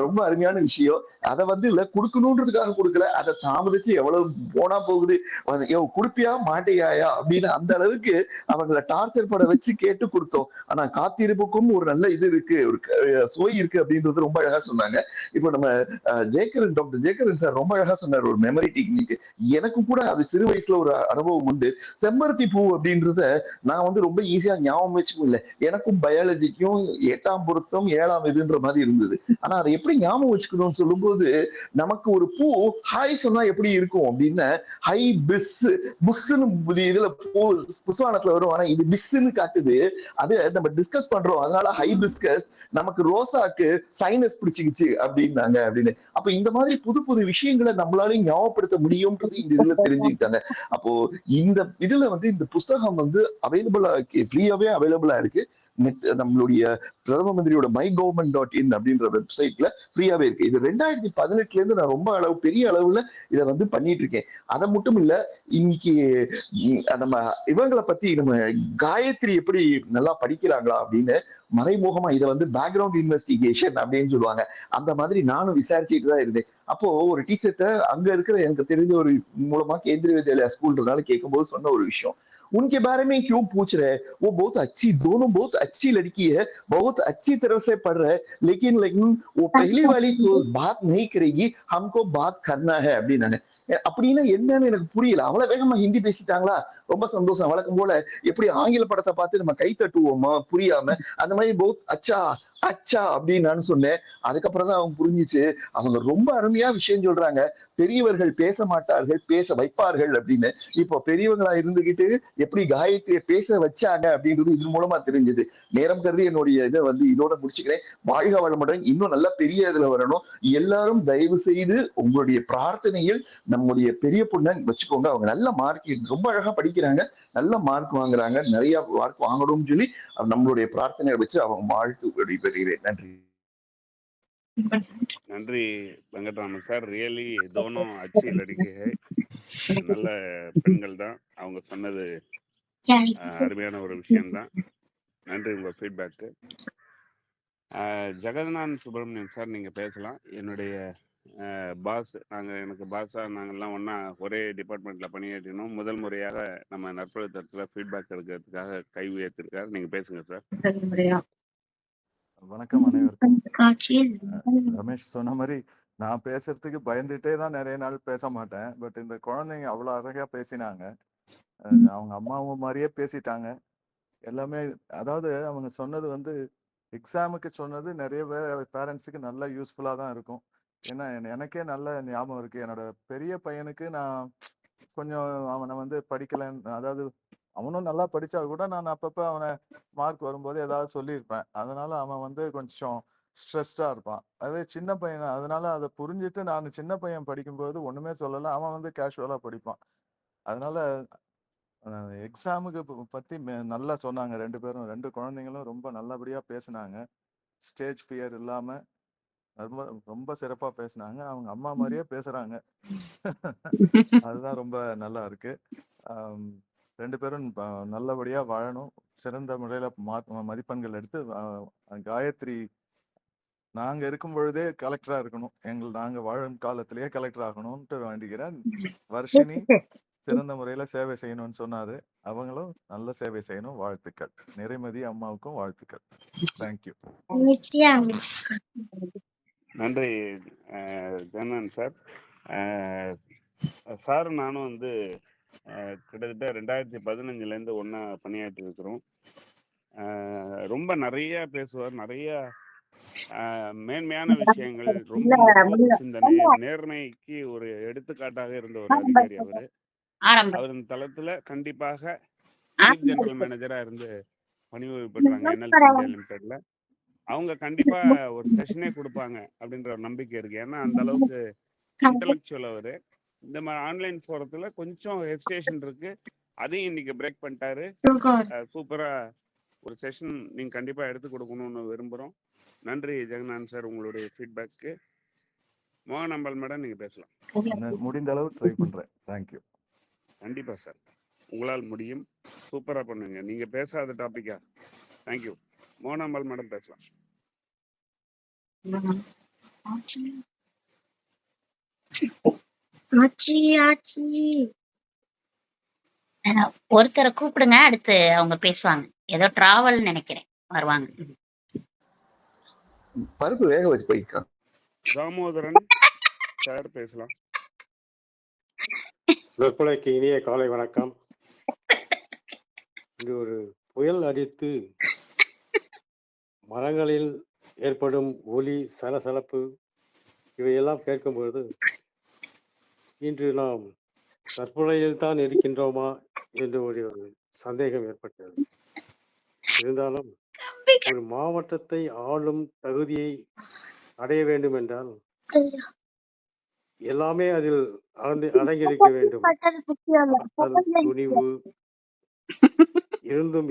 ரொம்ப அருமையான விஷயம். அதை வந்து இல்ல கொடுக்கணுன்றதுக்காக கொடுக்கல, அதை தாமதிச்சு எவ்வளவு போனா போகுது, குடுப்பியா மாட்டையாயா அப்படின்னு அந்த அளவுக்கு அவங்களை டார்ச்சர் பட வச்சு கேட்டு கொடுத்தோம். ஆனா காத்திருப்புக்கும் ஒரு நல்ல இது இருக்கு, ஒரு சுவை இருக்கு அப்படின்றது ரொம்ப அழகா சொன்னாங்க. இப்போ நம்ம டாக்டர் ஜேக்கரன் சார் ரொம்ப அழகா சொன்னார் ஒரு மெமரி டெக்னிக். எனக்கு கூட அது சிறு வயசுல ஒரு அனுபவம் உண்டு. செம்பருத்தி பூ அப்படின்றத நான் வந்து ரொம்ப ஈஸியா ஞாபகம் வச்சுக்கும் இல்லை, எனக்கும் பயாலஜிக்கும் 8ஆம் பொருத்தம் 7ஆம் இதுன்ற மாதிரி இருந்தது. ஆனா அதை எப்படி ஞாபகம் வச்சுக்கணும்னு சொல்லும்போது, நமக்கு ஒரு பூ ஹாய் சொன்னா எப்படி இருக்கும் அப்படின்னு, ஹை பிஸ் புஷ்ன்னு இதுல புஸ்வானத்துல வரும், ஆனா இது பிஸ்ன்னு காட்டுது. அது நம்ம டிஸ்கஸ் பண்றோம், அதனால ஹை பிஸ்கஸ். நமக்கு ரோசாக்கு சைனஸ் பிடிச்சிக்கிச்சு அப்படின்னாங்க அப்படின்னு. அப்ப இந்த மாதிரி புது புது விஷயங்களை நம்மளால ஞாபகப்படுத்த முடியும்ன்றது இந்த இதுல தெரிஞ்சுக்கிட்டாங்க. அப்போ இந்த இதுல வந்து இந்த புஸ்தகம் வந்து அவைலபிளா ஃப்ரீயாவே அவைலபிளா இருக்கு. நம்மளுடைய பிரதம மந்திரியோட MyGovernment.in அப்படின்ற வெப்சைட்ல ஃப்ரீயாவே இருக்கு. இது 2018 இருந்து நான் ரொம்ப பெரிய அளவுல இதை வந்து பண்ணிட்டு இருக்கேன். அதை மட்டும் இல்ல, இன்னைக்கு நம்ம இவங்களை பத்தி நம்ம காயத்ரி எப்படி நல்லா படிக்கிறாங்களா அப்படின்னு மறைமுகமா இதை வந்து பேக்ரவுண்ட் இன்வெஸ்டிகேஷன் அப்படின்னு சொல்லுவாங்க, அந்த மாதிரி நானும் விசாரிச்சுட்டு தான் இருந்தேன். அப்போ ஒரு டீச்சர்ட்ட அங்க இருக்கிற எனக்கு தெரிஞ்ச ஒரு மூலமா கேந்திரிய வித்யாலயா ஸ்கூல்ன்றதால கேட்கும்போது சொன்ன ஒரு விஷயம், उनके बारे में क्यों पूछ रहे, वो बहुत अच्छी, दोनों बहुत अच्छी लड़की है, बहुत अच्छी तरह से पढ़ रहे, लेकिन वो पहली वाली तो बात नहीं करेगी, हमको बात करना है அப்படின்னாங்க. அப்படின்னா என்னன்னு எனக்கு புரியல. அவ்வளவு வேகமா ஹிந்தி பேசிட்டாங்களா ரொம்ப சந்தோஷம். வழக்கம் போல எப்படி ஆங்கில படத்தை பார்த்து நம்ம கை தட்டுவோமா புரியாம, அந்த மாதிரி போத் அச்சா அச்சா அப்படின்னு நான் சொன்னேன். அதுக்கப்புறம் தான் அவங்க புரிஞ்சுச்சு. அவங்க ரொம்ப அருமையா விஷயம் சொல்றாங்க. பெரியவர்கள் பேச மாட்டார்கள், பேச வைப்பார்கள் அப்படின்னு. இப்போ பெரியவங்களா இருந்துகிட்டு எப்படி காயத்ரியை பேச வச்சாங்க அப்படின்றது இது மூலமா தெரிஞ்சது. நேரம் கருதி என்னுடைய இதை இதோட முடிச்சுக்கிறேன். வாழ்க வளமுடன். இன்னும் நல்ல பெரிய இதுல வரணும். எல்லாரும் தயவு செய்து உங்களுடைய பிரார்த்தனையில் நம்முடைய பெரிய பொண்ணை வச்சுக்கோங்க. அவங்க நல்ல மார்க் ரொம்ப அழகா படிக்கிறாங்க, நல்ல மார்க் வாங்குறாங்க, நிறைய மார்க் வாங்கணும்னு சொல்லி நம்மளுடைய பிரார்த்தனையை வச்சு அவங்க வாழ்த்து விடைபெறுகிறேன். நன்றி. நன்றி வெங்கட்ராமன் சார். ரியலி தோனோ அச்சி லடிகை. நல்ல பெண்கள் தான். அவங்க சொன்னது அருமையான ஒரு விஷயம்தான். நன்றி உங்க ஃபீட்பேக்கு. ஜெகநாதன் சுப்பிரமணியன் சார், நீங்க பேசலாம். என்னுடைய பாஸ், எனக்கு பாஸா நாங்கள்லாம் ஒன்றா ஒரே டிபார்ட்மெண்ட்ல பணியாற்றினோம். முதல் முறையாக நம்ம நற்பழக்கத்தில் ஃபீட்பேக் எடுக்கிறதுக்காக கை உயர்த்திருக்காரு. நீங்க பேசுங்க சார். வணக்கம் அனைவருக்கும். ரமேஷ் சொன்ன மாதிரி நான் பேசுறதுக்கு பயந்துட்டே தான் நிறைய நாள் பேச மாட்டேன். பட் இந்த குழந்தைங்க அவ்வளவு அழகா பேசினாங்க. அவங்க அம்மாவும் மாதிரியே பேசிட்டாங்க. எல்லாமே அதாவது அவங்க சொன்னது எக்ஸாமுக்கு சொன்னது நிறைய பேரண்ட்ஸுக்கு நல்ல யூஸ்ஃபுல்லா தான் இருக்கும். ஏன்னா எனக்கே நல்ல ஞாபகம் இருக்கு. என்னோட பெரிய பையனுக்கு நான் கொஞ்சம் அவனை படிக்கலன்னு, அதாவது அவனும் நல்லா படிச்சா கூட நான் அப்பப்ப அவனை மார்க் வரும்போது ஏதாவது சொல்லியிருப்பேன். அதனால அவன் கொஞ்சம் ஸ்ட்ரெஸ்டா இருப்பான். அதே சின்ன பையன், அதனால அதை புரிஞ்சுட்டு நான் சின்ன பையன் படிக்கும்போது ஒண்ணுமே சொல்லல. அவன் கேஷுவலா படிப்பான். அதனால எக்ஸாமுக்கு பத்தி நல்லா சொன்னாங்க. 2 பேரும், 2 குழந்தைங்களும் ரொம்ப நல்லபடியா பேசினாங்க. ஸ்டேஜ் ஃபியர் இல்லாம ரொம்ப ரொம்ப சிறப்பா பேசினாங்க. அவங்க அம்மா மாதிரியே பேசுறாங்க. அதுதான் ரொம்ப நல்லா இருக்கு. 2 பேரும் நல்லபடியா வாழணும். சிறந்த முறையில மதிப்பெண்கள் எடுத்து காயத்ரி நாங்க இருக்கும் பொழுதே கலெக்டரா இருக்கணும். நாங்க வாழும் காலத்திலேயே கலெக்டர் ஆகணும்ட்டு வேண்டிக்கிறேன். வர்ஷினி சிறந்த முறையில சேவை செய்யணும்னு சொன்னாரு. அவங்களும் நல்ல சேவை செய்யணும். வாழ்த்துக்கள். நிறைமதி அம்மாவுக்கும் வாழ்த்துக்கள். தேங்க்யூ. நன்றி ஜெகநாதன் சார். சார் நானும் கிட்டத்தட்ட 2015 ஒன்றா பணியாற்றி இருக்கிறோம். ரொம்ப நிறைய பேசுவார். நிறைய மேன்மையான விஷயங்கள், ரொம்ப முற்போக்கு சிந்தனை, நேர்மைக்கு ஒரு எடுத்துக்காட்டாக இருந்த ஒரு அதிகாரி அவரு. அவரின் தளத்துல கண்டிப்பாக சீஃப் ஜெனரல் மேனேஜரா இருந்து பணிவு பெற்றாங்க NLC இந்தியா லிமிடெட்ல. அவங்க கண்டிப்பா ஒரு செஷனே கொடுப்பாங்க அப்படின்ற ஒரு நம்பிக்கை இருக்கு. ஏன்னா அந்த அளவுக்கு இன்டலெக்சுவல் அவரு. இந்த மாதிரி ஆன்லைன் போறதுல கொஞ்சம் ஹெசிடேஷன் இருக்கு. அதையும் இன்னைக்கு பிரேக் பண்ணிட்டாரு. சூப்பரா ஒரு செஷன் நீங்க கண்டிப்பா எடுத்து கொடுக்கணும்னு விரும்புறோம். நன்றி ஜெகநாதன் சார், உங்களுடைய ஃபீட்பேக்கு. மோகன் அம்பாள் மேடம், நீங்க பேசலாம். முடிந்த அளவு ட்ரை பண்றேன். தேங்க்யூ. கண்டிப்பா சார், உங்களால் முடியும். சூப்பரா பண்ணுங்க. நீங்க பேசாத டாபிக்கா? தேங்க்யூ. மோகன் அம்பாள் மேடம் பேசலாம். ஒருத்தரை கூப்பிடுங்க, அடுத்து அவங்க பேசுவாங்க. ஏதோ டிராவல் நினைக்கிறேன், வருவாங்க. பருப்பு வேக வச்சு போய்க்கா. தாமோதரன் சார் பேசலாம். நற்பலைக்கு இனிய காலை வணக்கம். இங்கு ஒரு புயல் அடித்து மரங்களில் ஏற்படும் ஒலி, சலசலப்பு இவையெல்லாம் கேட்கும்பொழுது இன்று நாம் தற்புழையில் தான் இருக்கின்றோமா என்று ஒரு சந்தேகம் ஏற்பட்டது. இருந்தாலும் ஒரு மாவட்டத்தை ஆளும் தகுதியை அடைய வேண்டும் என்றால் எல்லாமே அதில் அடங்கியிருக்க வேண்டும். துணிவு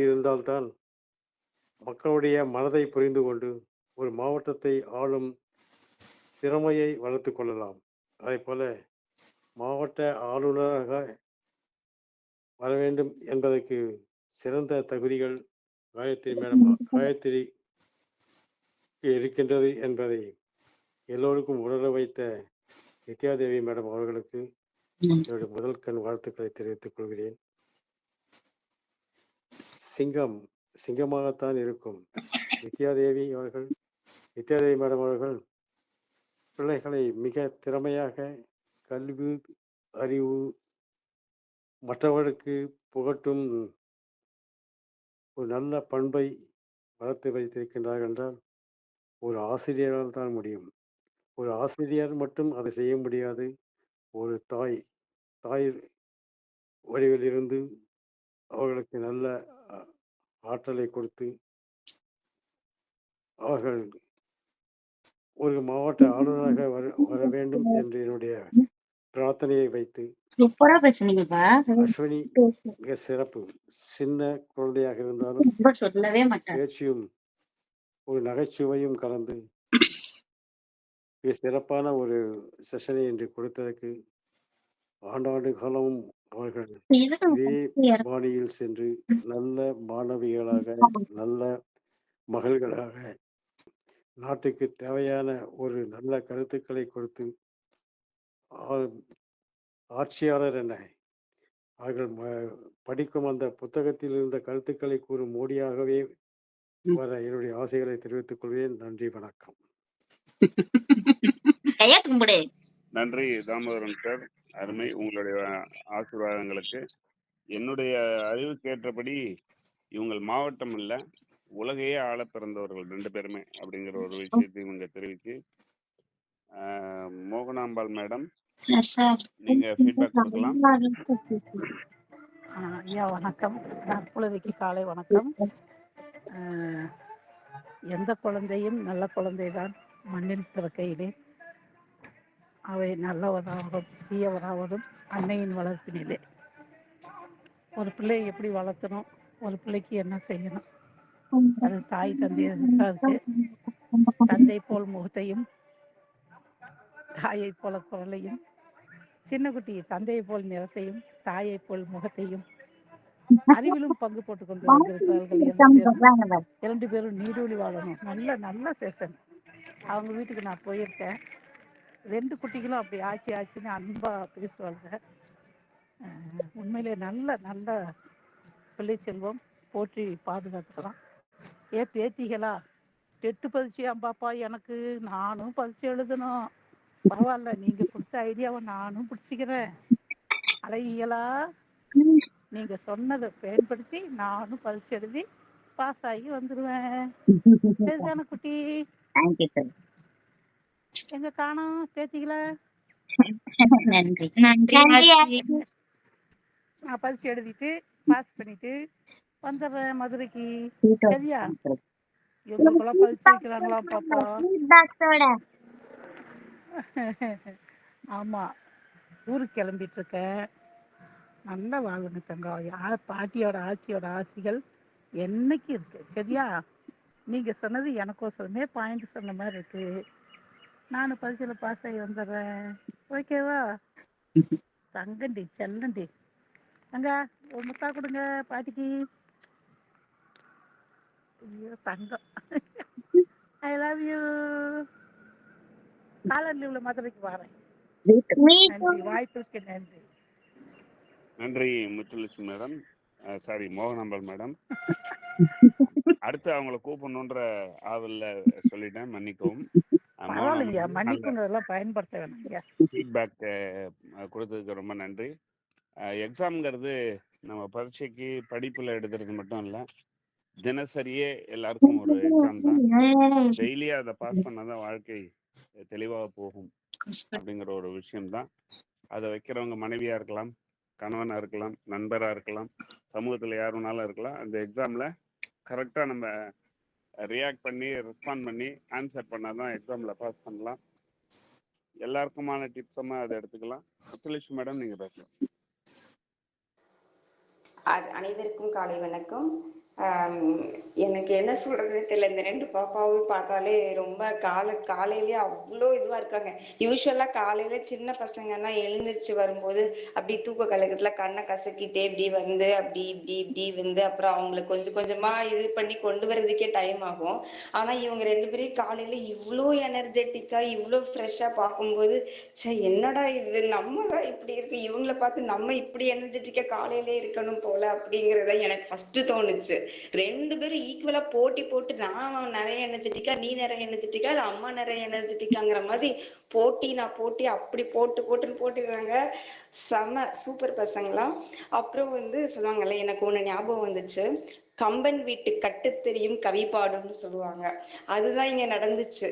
இருந்தால்தான் மக்களுடைய மனதை புரிந்து கொண்டு ஒரு மாவட்டத்தை ஆளும் திறமையை வளர்த்து கொள்ளலாம். அதே போல மாவட்ட ஆளுநராக வர வேண்டும் என்பதற்கு சிறந்த தகுதிகள் காயத்ரி இருக்கின்றது என்பதை எல்லோருக்கும் உணர வைத்த நித்யாதேவி மேடம் அவர்களுக்கு என்னுடைய முதல் கண் வாழ்த்துக்களை தெரிவித்துக் கொள்கிறேன். சிங்கம் சிங்கமாகத்தான் இருக்கும். நித்யாதேவி மேடம் அவர்கள் பிள்ளைகளை மிக திறமையாக கல்வி, அறிவு, மற்றவர்களுக்கு புகட்டும் ஒரு நல்ல பண்பை வளர்த்து வைத்திருக்கின்றார்கள் என்றால் ஒரு ஆசிரியரால் தான் முடியும். ஒரு ஆசிரியர் மட்டும் அதை செய்ய முடியாது. ஒரு தாய் வடிவிலிருந்து அவர்களுக்கு நல்ல ஆற்றலை கொடுத்து அவர்கள் ஒரு மாவட்ட ஆளுநராக வர வேண்டும் என்று என்னுடைய பிரார்த்தனையை வைத்து சூப்பரா பேசுனீங்கப்பா. அஸ்வினி மிக சிறப்பு. சின்ன குழந்தையாக இருந்தாலும் ரொம்ப சொல்லவே மாட்டேன். பேச்சியும் ஒரு நகைச்சுவையும் கலந்து மிக சிறப்பான ஒரு செஷனை இன்று கொடுத்ததற்கு ஆண்டாண்டு காலமும் அவர்கள் இதே பாணியில் சென்று நல்ல மாணவிகளாக நல்ல மகள்களாக நாட்டுக்கு தேவையான ஒரு நல்ல கருத்துக்களை கொடுத்து ஆட்சியாளர் என அவர்கள் படிக்கும் அந்த புத்தகத்தில் இருந்த கருத்துக்களை கூறும் மோடியாகவே வர என்னுடைய ஆசைகளை தெரிவித்துக் கொள்வேன். நன்றி, வணக்கம். நன்றி தாமோதரன் சார், அருமை. உங்களுடைய ஆசீர்வாதங்களுக்கு என்னுடைய அறிவுக்கு ஏற்றபடி இவங்க மாவட்டம் இல்ல, உலகையே ஆள பிறந்தவர்கள் 2 பேருமே அப்படிங்கிற ஒரு விஷயத்தை இவங்க தெரிவிச்சு, மோகனாம்பாள் மேடம் நீங்க ஃபீட்பேக் கொடுக்கலாம். ஐயா வணக்கம். நற்பொழுதுக்கு காலை வணக்கம். எந்த குழந்தையும் நல்ல குழந்தைதான் மண்ணில் பிறக்கையிலே அவை நல்லவராவதும் தீயவராவதும் அன்னையின் வளர்ப்பினிலே. ஒரு பிள்ளையை எப்படி வளர்த்தணும், ஒரு பிள்ளைக்கு என்ன செய்யணும், அது தாய் தந்தையை இருக்கு. தந்தை போல் முகத்தையும் தாயை போல குரலையும், சின்ன குட்டி தந்தையை போல் நிறத்தையும் தாயை போல் முகத்தையும், அறிவிலும் பங்கு போட்டுக் கொண்டு வந்திருக்கிறார்கள். 2 பேரும் நீடூழி வாழணும். நல்ல நல்ல செஷன். அவங்க வீட்டுக்கு நான் போயிருக்கேன். 2 குட்டிகளும் அப்படி ஆச்சுன்னு அன்பா பேசுவாங்க. உண்மையிலே நல்ல நல்ல பிள்ளை செல்வம். போற்றி பாதுகாத்துக்கலாம். பேத்திகளா டெட்டு பரீட்சையாம் பாப்பா எனக்கு, நானும் பரீட்சை எழுதணும். பரவாயில்ல, நீங்க கொடுத்த ஐடியாவை நானும் பிடிச்சிக்கிறேன். அழகிகளா, நீங்க சொன்னதை பயன்படுத்தி நானும் பரீட்சை எழுதி பாஸ் ஆகி வந்துடுவேன். சரிதான குட்டி? எங்க காணோம் பேத்திகள? நன்றி. நான் பரீட்சை எழுதிட்டு பாஸ் பண்ணிட்டு வந்துடுறேன் மதுரைக்கு. சரியா? எங்களுக்குள்ள பரீட்சை வைக்கிறாங்களா பாப்பா? ஆமா, ஊருக்கு கிளம்பிட்டு இருக்கேன். நல்லா வாழணும் தங்கம். பாட்டியோட ஆட்சியோட ஆசைகள் என்னைக்கு இருக்கு. சரியா? நீங்க சொன்னது எனக்கோசரமே பாயிண்ட் சொன்ன மாதிரி இருக்கு. நானும் பரீட்சையில பாஸ் ஆகி வந்துடுறேன். ஓகேவா? தங்கண்டி செல்லண்டி. அங்க ஒரு முத்தா கொடுங்க பாட்டிக்கு. ஐயோ தங்கம். I love you. காலர் லீவ்ல மதுரைக்கு வரேன். நன்றி, வாய்ப்புக்கு நன்றி. நன்றி Muthulakshmi madam, sorry Mohanambal madam. அடுத்து அவங்கள கூப்பிடணுன்ற ஆவல்ல சொல்லிட்டேன், மன்னிக்கவும். பயன்படுத்த வேணாங்க. ஃபீட்பேக் கொடுத்ததுக்கு ரொம்ப நன்றி. எக்ஸாம்ங்கிறது நம்ம பரீட்சைக்கு படிப்புல எடுக்கிறது மட்டும் இல்லை, தினசரியே எல்லாருக்கும் ஒரு எக்ஸாம் தான். டெய்லியே அதை பாஸ் பண்ணாதான் வாழ்க்கை தெளிவாக போகும் அப்படிங்கிற ஒரு விஷயம்தான். அதை வைக்கிறவங்க மனைவியா இருக்கலாம், கணவனா இருக்கலாம், நண்பரா இருக்கலாம், சமூகத்துல யார் வேணாலும் இருக்கலாம். அந்த எக்ஸாம்ல கரெக்டா நம்ம ரியாக்ட் பண்ணி ரெஸ்பாண்ட் பண்ணி ஆன்சர் பண்ணாதான் எக்ஸாம்ல பாஸ் பண்ணலாம். எல்லாருக்குமான டிப்ஸமா அதை எடுத்துக்கலாம். முத்துலட்சுமி மேடம் நீங்க பேசலாம். அனைவருக்கும் காலை வணக்கம். எனக்கு என்ன சொல்றதுன்னு தெரியல. இந்த 2 பாப்பாவும் பார்த்தாலே ரொம்ப காலையிலேயே அவ்வளோ இதுவா இருக்காங்க. யூஸ்வலா காலையில சின்ன பசங்கன்னா எழுந்திரிச்சு வரும்போது அப்படி தூக்க கலக்கத்துல கண்ணை கசக்கிட்டே இப்படி வந்து அப்படி இப்படி வந்து அப்புறம் அவங்களுக்கு கொஞ்சம் கொஞ்சமா இது பண்ணி கொண்டு வர்றதுக்கே டைம் ஆகும். ஆனா இவங்க 2 பேரையும் காலையில இவ்வளோ எனர்ஜெட்டிக்கா இவ்வளோ ஃப்ரெஷ்ஷா பார்க்கும்போது என்னடா இது, நம்ம தான் இப்படி இருக்கு, இவங்களை பார்த்து நம்ம இப்படி எனர்ஜெட்டிக்கா காலையிலே இருக்கணும் போல அப்படிங்கிறத எனக்கு ஃபர்ஸ்ட் தோணுச்சு. 2 பேரும் ஈக்குவலா போட்டி போட்டு நான் நிறைய எனர்ஜெட்டிக்கா, நீ நிறைய எனர்ஜெட்டிக்கா, இல்ல அம்மா நிறைய எனர்ஜெட்டிக்காங்கிற மாதிரி நான் போட்டி அப்படி போட்டுன்னு போட்டுக்கிறாங்க. செம சூப்பர் பசங்களாம். அப்புறம் வந்து சொல்லுவாங்கல்ல, எனக்கு ஒண்ணு ஞாபகம் வந்துச்சு. கம்பன் வீட்டு கட்டு தெரியும் கவி பாடும்னு சொல்லுவாங்க. அதுதான் இங்க நடந்துச்சு.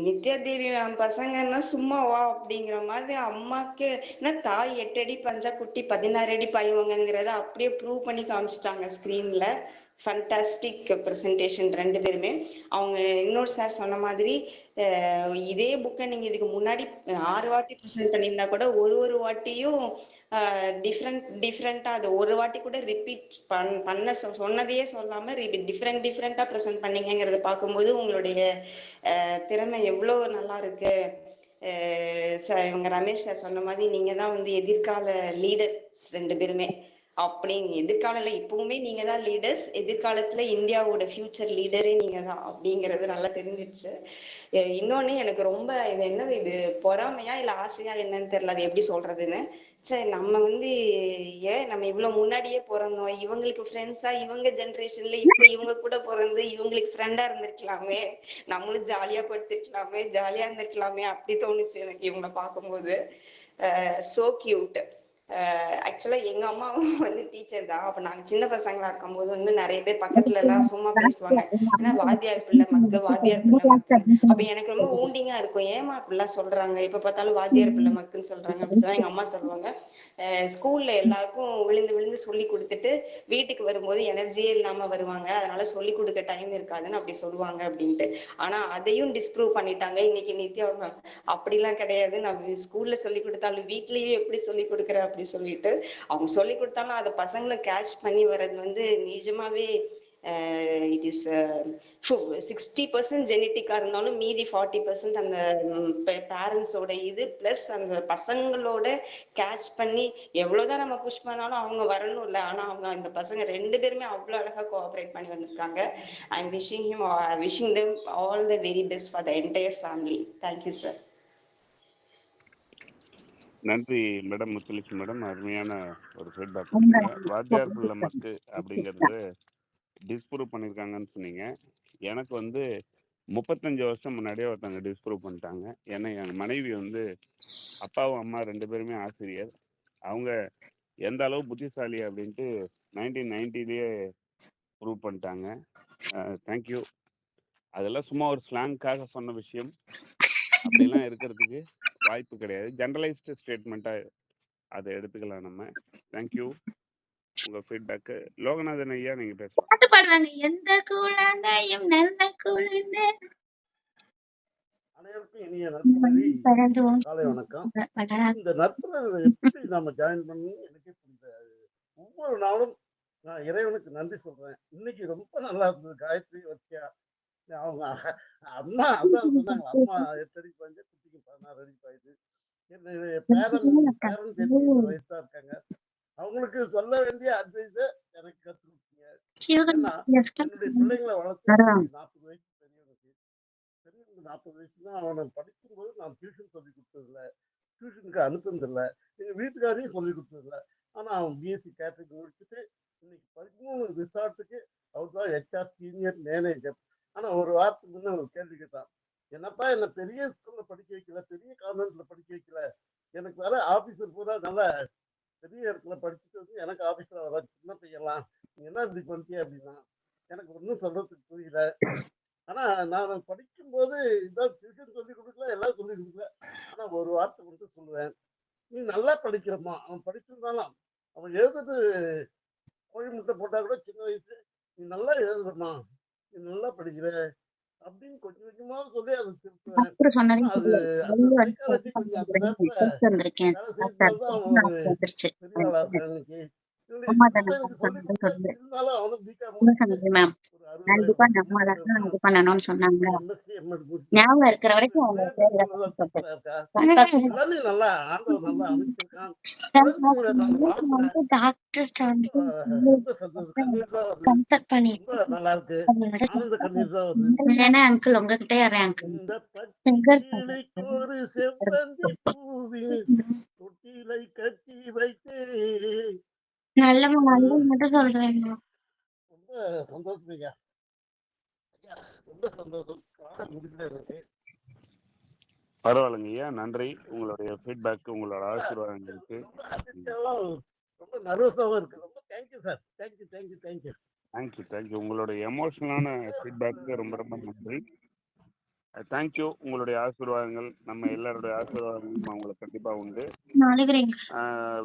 நித்யா தேவி மேம் பசங்கன்னா சும்மாவா அப்படிங்கிற மாதிரி அம்மாக்கு ஏன்னா தாய் 8 அடி பஞ்சா குட்டி 16 அடி பாய்வாங்கங்கிறத அப்படியே ப்ரூவ் பண்ணி காமிச்சிட்டாங்க ஸ்க்ரீன்ல. ஃபண்டாஸ்டிக் ப்ரெசன்டேஷன் 2 பேருமே. அவங்க இன்னொரு சார் சொன்ன மாதிரி இதே புக்கை நீங்க இதுக்கு முன்னாடி 6 வாட்டி ப்ரெசென்ட் பண்ணியிருந்தா கூட ஒரு வாட்டியும் டிஃப்ரெண்டா அது ஒரு வாட்டி கூட ரிப்பீட் பண்ண சொன்னதையே சொல்லாம டிஃப்ரெண்டா ப்ரெசென்ட் பண்ணீங்கிறத பார்க்கும்போது உங்களுடைய திறமை எவ்வளோ நல்லா இருக்கு. இவங்க ரமேஷ் சார் சொன்ன மாதிரி நீங்க தான் வந்து எதிர்கால லீடர்ஸ் 2 பேருமே. அப்படிங்க எதிர்கால இப்பவுமே நீங்க தான் லீடர்ஸ், எதிர்காலத்துல இந்தியாவோட ஃபியூச்சர் லீடரே நீங்க தான் அப்படிங்கிறது நல்லா தெரிஞ்சிடுச்சு. இன்னொன்னு எனக்கு ரொம்ப இது என்னது இது பொறாமையா இல்ல ஆசையா என்னன்னு தெரியல, அது எப்படி சொல்றதுன்னு. சரி நம்ம வந்து நம்ம இவ்வளவு முன்னாடியே பிறந்தோம், இவங்களுக்கு ஃப்ரெண்ட்ஸா இவங்க ஜென்ரேஷன்ல இப்ப இவங்க கூட பிறந்து இவங்களுக்கு ஃப்ரெண்டா இருந்திருக்கலாமே, நம்மளும் ஜாலியா படிச்சிருக்கலாமே, ஜாலியா இருந்திருக்கலாமே அப்படி தோணுச்சு எனக்கு இவங்களை பார்க்கும்போது. So cute. ஆக்சுவலா எங்க அம்மாவும் வந்து டீச்சர் தான். அப்ப நாங்க சின்ன பசங்களா இருக்கும்போது வந்து நிறைய பேர் பக்கத்துல எல்லாம் சும்மா பேசுவாங்க, ஏன்னா வாத்தியார் பிள்ளை மக்குன்னு. அப்ப எனக்கு ரொம்ப ஊண்டிங்கா இருக்கும், ஏமா அப்படிலாம் சொல்றாங்க, இப்ப பார்த்தாலும் வாத்தியார் பிள்ளை மக்குன்னு சொல்றாங்க அப்படின்னு சொல்லி எங்க அம்மா சொல்லுவாங்க. ஸ்கூல்ல எல்லாருக்கும் விழுந்து விழுந்து சொல்லி கொடுத்துட்டு வீட்டுக்கு வரும்போது எனர்ஜியே இல்லாம வருவாங்க, அதனால சொல்லி கொடுக்க டைம் இருக்காதுன்னு அப்படி சொல்லுவாங்க அப்படின்ட்டு. ஆனா அதையும் டிஸ்ப்ரூவ் பண்ணிட்டாங்க இன்னைக்கு நித்யா மேம். அப்படிலாம் கிடையாது, நான் ஸ்கூல்ல சொல்லி கொடுத்தாலும் வீட்லயே எப்படி சொல்லி கொடுக்குறேன் அப்படி சொல்லிட்டு அவங்க சொல்லி கொடுத்தாலும் அதை பசங்களை கேட்ச் பண்ணி வர்றது வந்து நிஜமாவே இட் இஸ் 60% ஜெனட்டிக்கா இருந்தாலும் மீதி 40% அந்த பேரண்ட்ஸோட இது பிளஸ் அந்த பசங்களோட கேட்ச் பண்ணி எவ்வளவுதான் நம்ம புஷ் பண்ணாலும் அவங்க வரணும் இல்லை. ஆனா அவங்க இந்த பசங்க 2 பேருமே அவ்வளவு அழகா கோஆபரேட் பண்ணி வந்திருக்காங்க. I am wishing them all the very best for the entire family. Thank you sir. நன்றி மேடம், முத்துலட்சுமி மேடம். அருமையான ஒரு ஃபீட்பேக் கொடுத்தீங்க. வாத்தியார் பிள்ளை மக்கு அப்படிங்கிறது டிஸ்ப்ரூவ் பண்ணியிருக்காங்கன்னு சொன்னீங்க. எனக்கு வந்து 35 வருஷம் முன்னாடியே ஒருத்தவங்க டிஸ்ப்ரூவ் பண்ணிட்டாங்க. ஏன்னா என் மனைவி வந்து அப்பாவும் அம்மா 2 பேருமே ஆசிரியர். அவங்க எந்த அளவு புத்திசாலி அப்படின்ட்டு 1990லேயே ப்ரூவ் பண்ணிட்டாங்க. தேங்க்யூ. அதெல்லாம் சும்மா ஒரு ஸ்லாங்காக சொன்ன விஷயம், அப்படிலாம் இருக்கிறதுக்கு வாய்ப்பு கிடையாது. ஜென்ரலைஸ்டு ஸ்டேட்மெண்ட்டாக அதை எடுத்துக்கலாம் நம்ம. தேங்க்யூ உங்கள் ஃபீட்பேக்கு. லோகநாதன் ஐயா நீங்கள் பேசலாம். பாட்டு பாடுவாங்க, எந்த குழந்தையும் நல்ல குழந்தை. அனைவருக்கும் இனிய நற்புலரி காலை வணக்கம். இந்த நற்புலரை எப்படி நம்ம ஜாயின் பண்ணி எனக்கே புரியாது. ஒவ்வொரு நாளும் நான் இறைவனுக்கு நன்றி சொல்றேன். இன்னைக்கு ரொம்ப நல்லா இருந்தது. காயத்ரி வர்த்தியா அவங்க அம்மா அதான் சொன்னாங்க, அம்மா 8 அடி பாய்ஞ்ச குட்டிக்கு 16 அடி பாயுது. பேரன் பேத்தி இந்த வயசா இருக்காங்க, அவங்களுக்கு சொல்ல வேண்டிய அட்வைஸை எனக்கு கற்றுக் கொடுத்தீங்க. ஏன்னா என்னுடைய பிள்ளைங்களை வளர்த்து 40 வயசு பெரியவனுக்கு 40 வயசுனா அவனை படிக்கும்போது நான் டியூஷன் சொல்லி கொடுத்ததில்ல, டியூஷனுக்கு அனுப்புனதில்லை, எங்கள் வீட்டுக்காரையும் சொல்லி கொடுத்ததில்ல. ஆனால் அவன் பிஎஸ்சி கேட்டரிங் முடிச்சுட்டு இன்னைக்கு 13 ரிசார்ட்டுக்கு அவர் தான் HR சீனியர் மேனேஜர். ஆனால் ஒரு வாரத்துக்கு முன்னே ஒரு கேள்வி கேட்டான், என்னப்பா என்ன பெரிய ஸ்கூலில் படிக்க வைக்கல, பெரிய கான்வென்ட்ல படிக்க வைக்கல, எனக்கு வர ஆஃபீஸர் பூரா நல்லா பெரிய இடத்துல படிச்சுட்டு வந்து எனக்கு ஆஃபீஸில் வர சின்ன பையன்லாம் நீ என்ன இப்படி பண்ணிட்டிய அப்படின்னா எனக்கு ஒன்றும் சொல்றதுக்கு புரியல. ஆனா நான் படிக்கும்போது இதான் டியூஷன் சொல்லி கொடுக்கல, எல்லாம் சொல்லி கொடுக்கல. ஆனா ஒரு வார்த்தை மட்டும் சொல்லுவேன், நீ நல்லா படிக்கிறம்மா. அவன் படிச்சிருந்தாலும் அவன் எழுதுறது கோழி முட்டை போட்டா கூட சின்ன வயசு, நீ நல்லா எழுதுறம்மா, நீ நல்லா படிக்கிற அப்படின்னு கொஞ்சம் கொஞ்சமா சொல்லி அதை திருப்புவேன். அது அந்த சைக்காலஜி கொஞ்சம் அந்த நேரத்துல வேலை செய்யறதுனாலதான் அவன் ஒரு பெரிய ஆளா இருக்கான் இன்னைக்கு. எனக்கு சொல்லி கொடுத்தேன், இருந்தாலும் அவனும் பிகாம் ஒரு 60 பண்ணணும்னு சொன்னாங்க. எம்எஸ்சி எம்எட் ஞாபகம் இருக்கிற வரைக்கும் அவங்க இருக்கா. எல்லாமே நல்லா ஆண்டவர் நல்லா அமைச்சிருக்கான். குழந்தைங்களை நான் வாழ்த்துறேன். ரொம்ப சந்தோஷம். கண்ணீர் தான் வருது. ரொம்ப நல்லா இருக்கு. ஆனந்த கண்ணீர் தான் வருது. அங்கிள் உங்ககிட்ட யாரேன் அங்கிள் இந்த பச்சைக்கிளிக்கு ஒரு செவ்வந்தி பூவில் தொட்டிலை கட்டி வைத்து நல்ல மட்டும் சொல்றேன். ரொம்ப சந்தோஷம் ஐயா. ஐயா, ரொம்ப சந்தோஷம். காலம் முடிஞ்சுட்டே இருக்கு. பரவாயில்லைங்க ஐயா, நன்றி. உங்களுடைய ஃபீட்பேக், உங்களோட ஆசீர்வாதங்களுக்கு. ரொம்ப அதிர்ச்சியாவும் ரொம்ப நர்வஸாவும் இருக்கு. ரொம்ப thank you sir. Thank you thank you thank you. Thank you. உங்களுடைய எமோஷனலான ஃபீட்பேக்கு ரொம்ப ரொம்ப நன்றி. தேங்க்யூ. உங்களுடைய ஆசீர்வாதங்கள், நம்ம எல்லாருடைய ஆசீர்வாதங்களும் அவங்களுக்கு கண்டிப்பா உண்டு.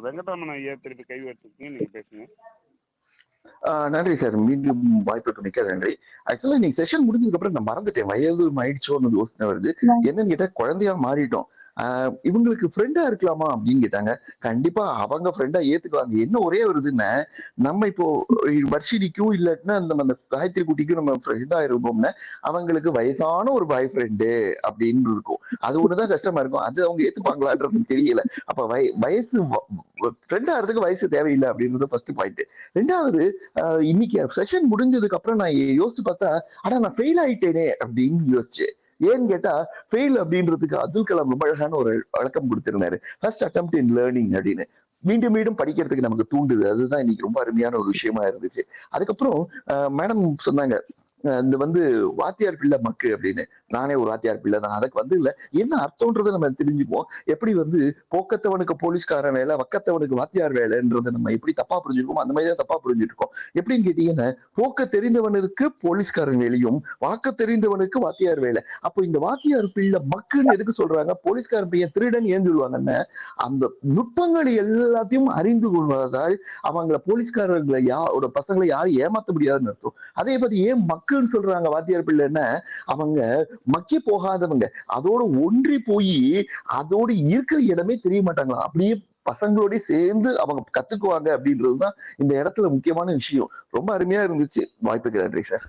வெங்கட்ராமன் ஐயா திருப்பி கை வச்சிருக்கீங்க, நீங்க பேசுங்க. நன்றி சார். மீண்டும் வாய்ப்புக்கு மிக்க நன்றி. ஆக்சுவலா நீங்க செஷன் முடிஞ்சதுக்கு அப்புறம் நான் மறந்துட்டேன். வயது ஆயிடுச்சோன்னு யோசனை வருது. என்னன்னு கேட்டா குழந்தையா மாறிட்டோம். இவங்களுக்கு ஃப்ரெண்டா இருக்கலாமா அப்படின்னு கேட்டாங்க. கண்டிப்பா அவங்க ஃப்ரெண்டா ஏத்துக்குவாங்க. என்ன ஒரே ஒரு இதுன்னா, நம்ம இப்போ வர்ஷினிக்கும் இல்லாட்டினா அந்த காயத்ரி குட்டிக்கும் நம்ம ஃப்ரெண்டா இருப்போம்னா, அவங்களுக்கு வயசான ஒரு பாய் ஃப்ரெண்டு அப்படின்னு இருக்கும். அது ஒண்ணுதான் கஷ்டமா இருக்கும். அது அவங்க ஏத்துப்பாங்களான்றது தெரியல. அப்ப வயசு ஃப்ரெண்டா இருக்கிறதுக்கு வயசு தேவையில்லை அப்படின்றது ஃபர்ஸ்ட் பாயிண்ட். ரெண்டாவது, இன்னைக்கு செஷன் முடிஞ்சதுக்கு அப்புறம் நான் யோசிச்சு பார்த்தா, நான் ஃபெயில் ஆயிட்டேனே அப்படின்னு யோசிச்சேன். ஏன்னு கேட்டா, ஃபெயில் அப்படின்றதுக்கு அப்துல் கலாம் ரொம்ப அழகான ஒரு வழக்கம் கொடுத்திருந்தாரு. ஃபர்ஸ்ட் அட்டெம்ப்ட் இன் லேர்னிங் அப்படின்னு. மீண்டும் மீண்டும் படிக்கிறதுக்கு நமக்கு தூண்டுது. அதுதான் இன்னைக்கு ரொம்ப அருமையான ஒரு விஷயமா இருந்துச்சு. அதுக்கப்புறம் மேடம் சொன்னாங்க, இந்த வாத்தியார் பிள்ளை மக்கு அப்படின்னு. நானே ஒரு வாத்தியார் பிள்ளை தான். அதுக்கு இல்ல என்ன அர்த்தம்ன்றதை நம்ம தெரிஞ்சுக்குவோம். எப்படி போக்கத்தவனுக்கு போலீஸ்காரன் வேலை, வக்கத்தவனுக்கு வாத்தியார் வேலைன்றதை நம்ம எப்படி தப்பா புரிஞ்சுருக்கோம், அந்த மாதிரி தான் தப்பா புரிஞ்சுட்டு இருக்கோம். எப்படின்னு கேட்டீங்கன்னா, போக்க தெரிந்தவனுக்கு போலீஸ்காரன் வேலையும், வாக்க தெரிந்தவனுக்கு வாத்தியார் வேலை. அப்போ இந்த வாத்தியார் பிள்ளை மக்குன்னு எதுக்கு சொல்றாங்க? போலீஸ்காரன் பையன் திருடன் ஏன் சொல்லுவாங்கன்னா, அந்த நுட்பங்கள் எல்லாத்தையும் அறிந்து கொள்வதால் அவங்கள போலீஸ்காரர்களை பசங்களை யாரும் ஏமாத்த முடியாதுன்னு அர்த்தம். அதே பத்தி ஏன் மக்குன்னு சொல்றாங்க வாத்தியார் பிள்ளைன்னா, அவங்க மக்கி போகாதவங்க, அதோட ஒன்றி போய் அதோட இருக்கிற இடமே தெரிய மாட்டாங்களா, அப்படியே பசங்களோட சேர்ந்து அவங்க கத்துக்குவாங்க அப்படின்றதுதான் இந்த இடத்துல முக்கியமான விஷயம். ரொம்ப அருமையா இருந்துச்சு. வாய்ப்புக்கு நன்றி சார்.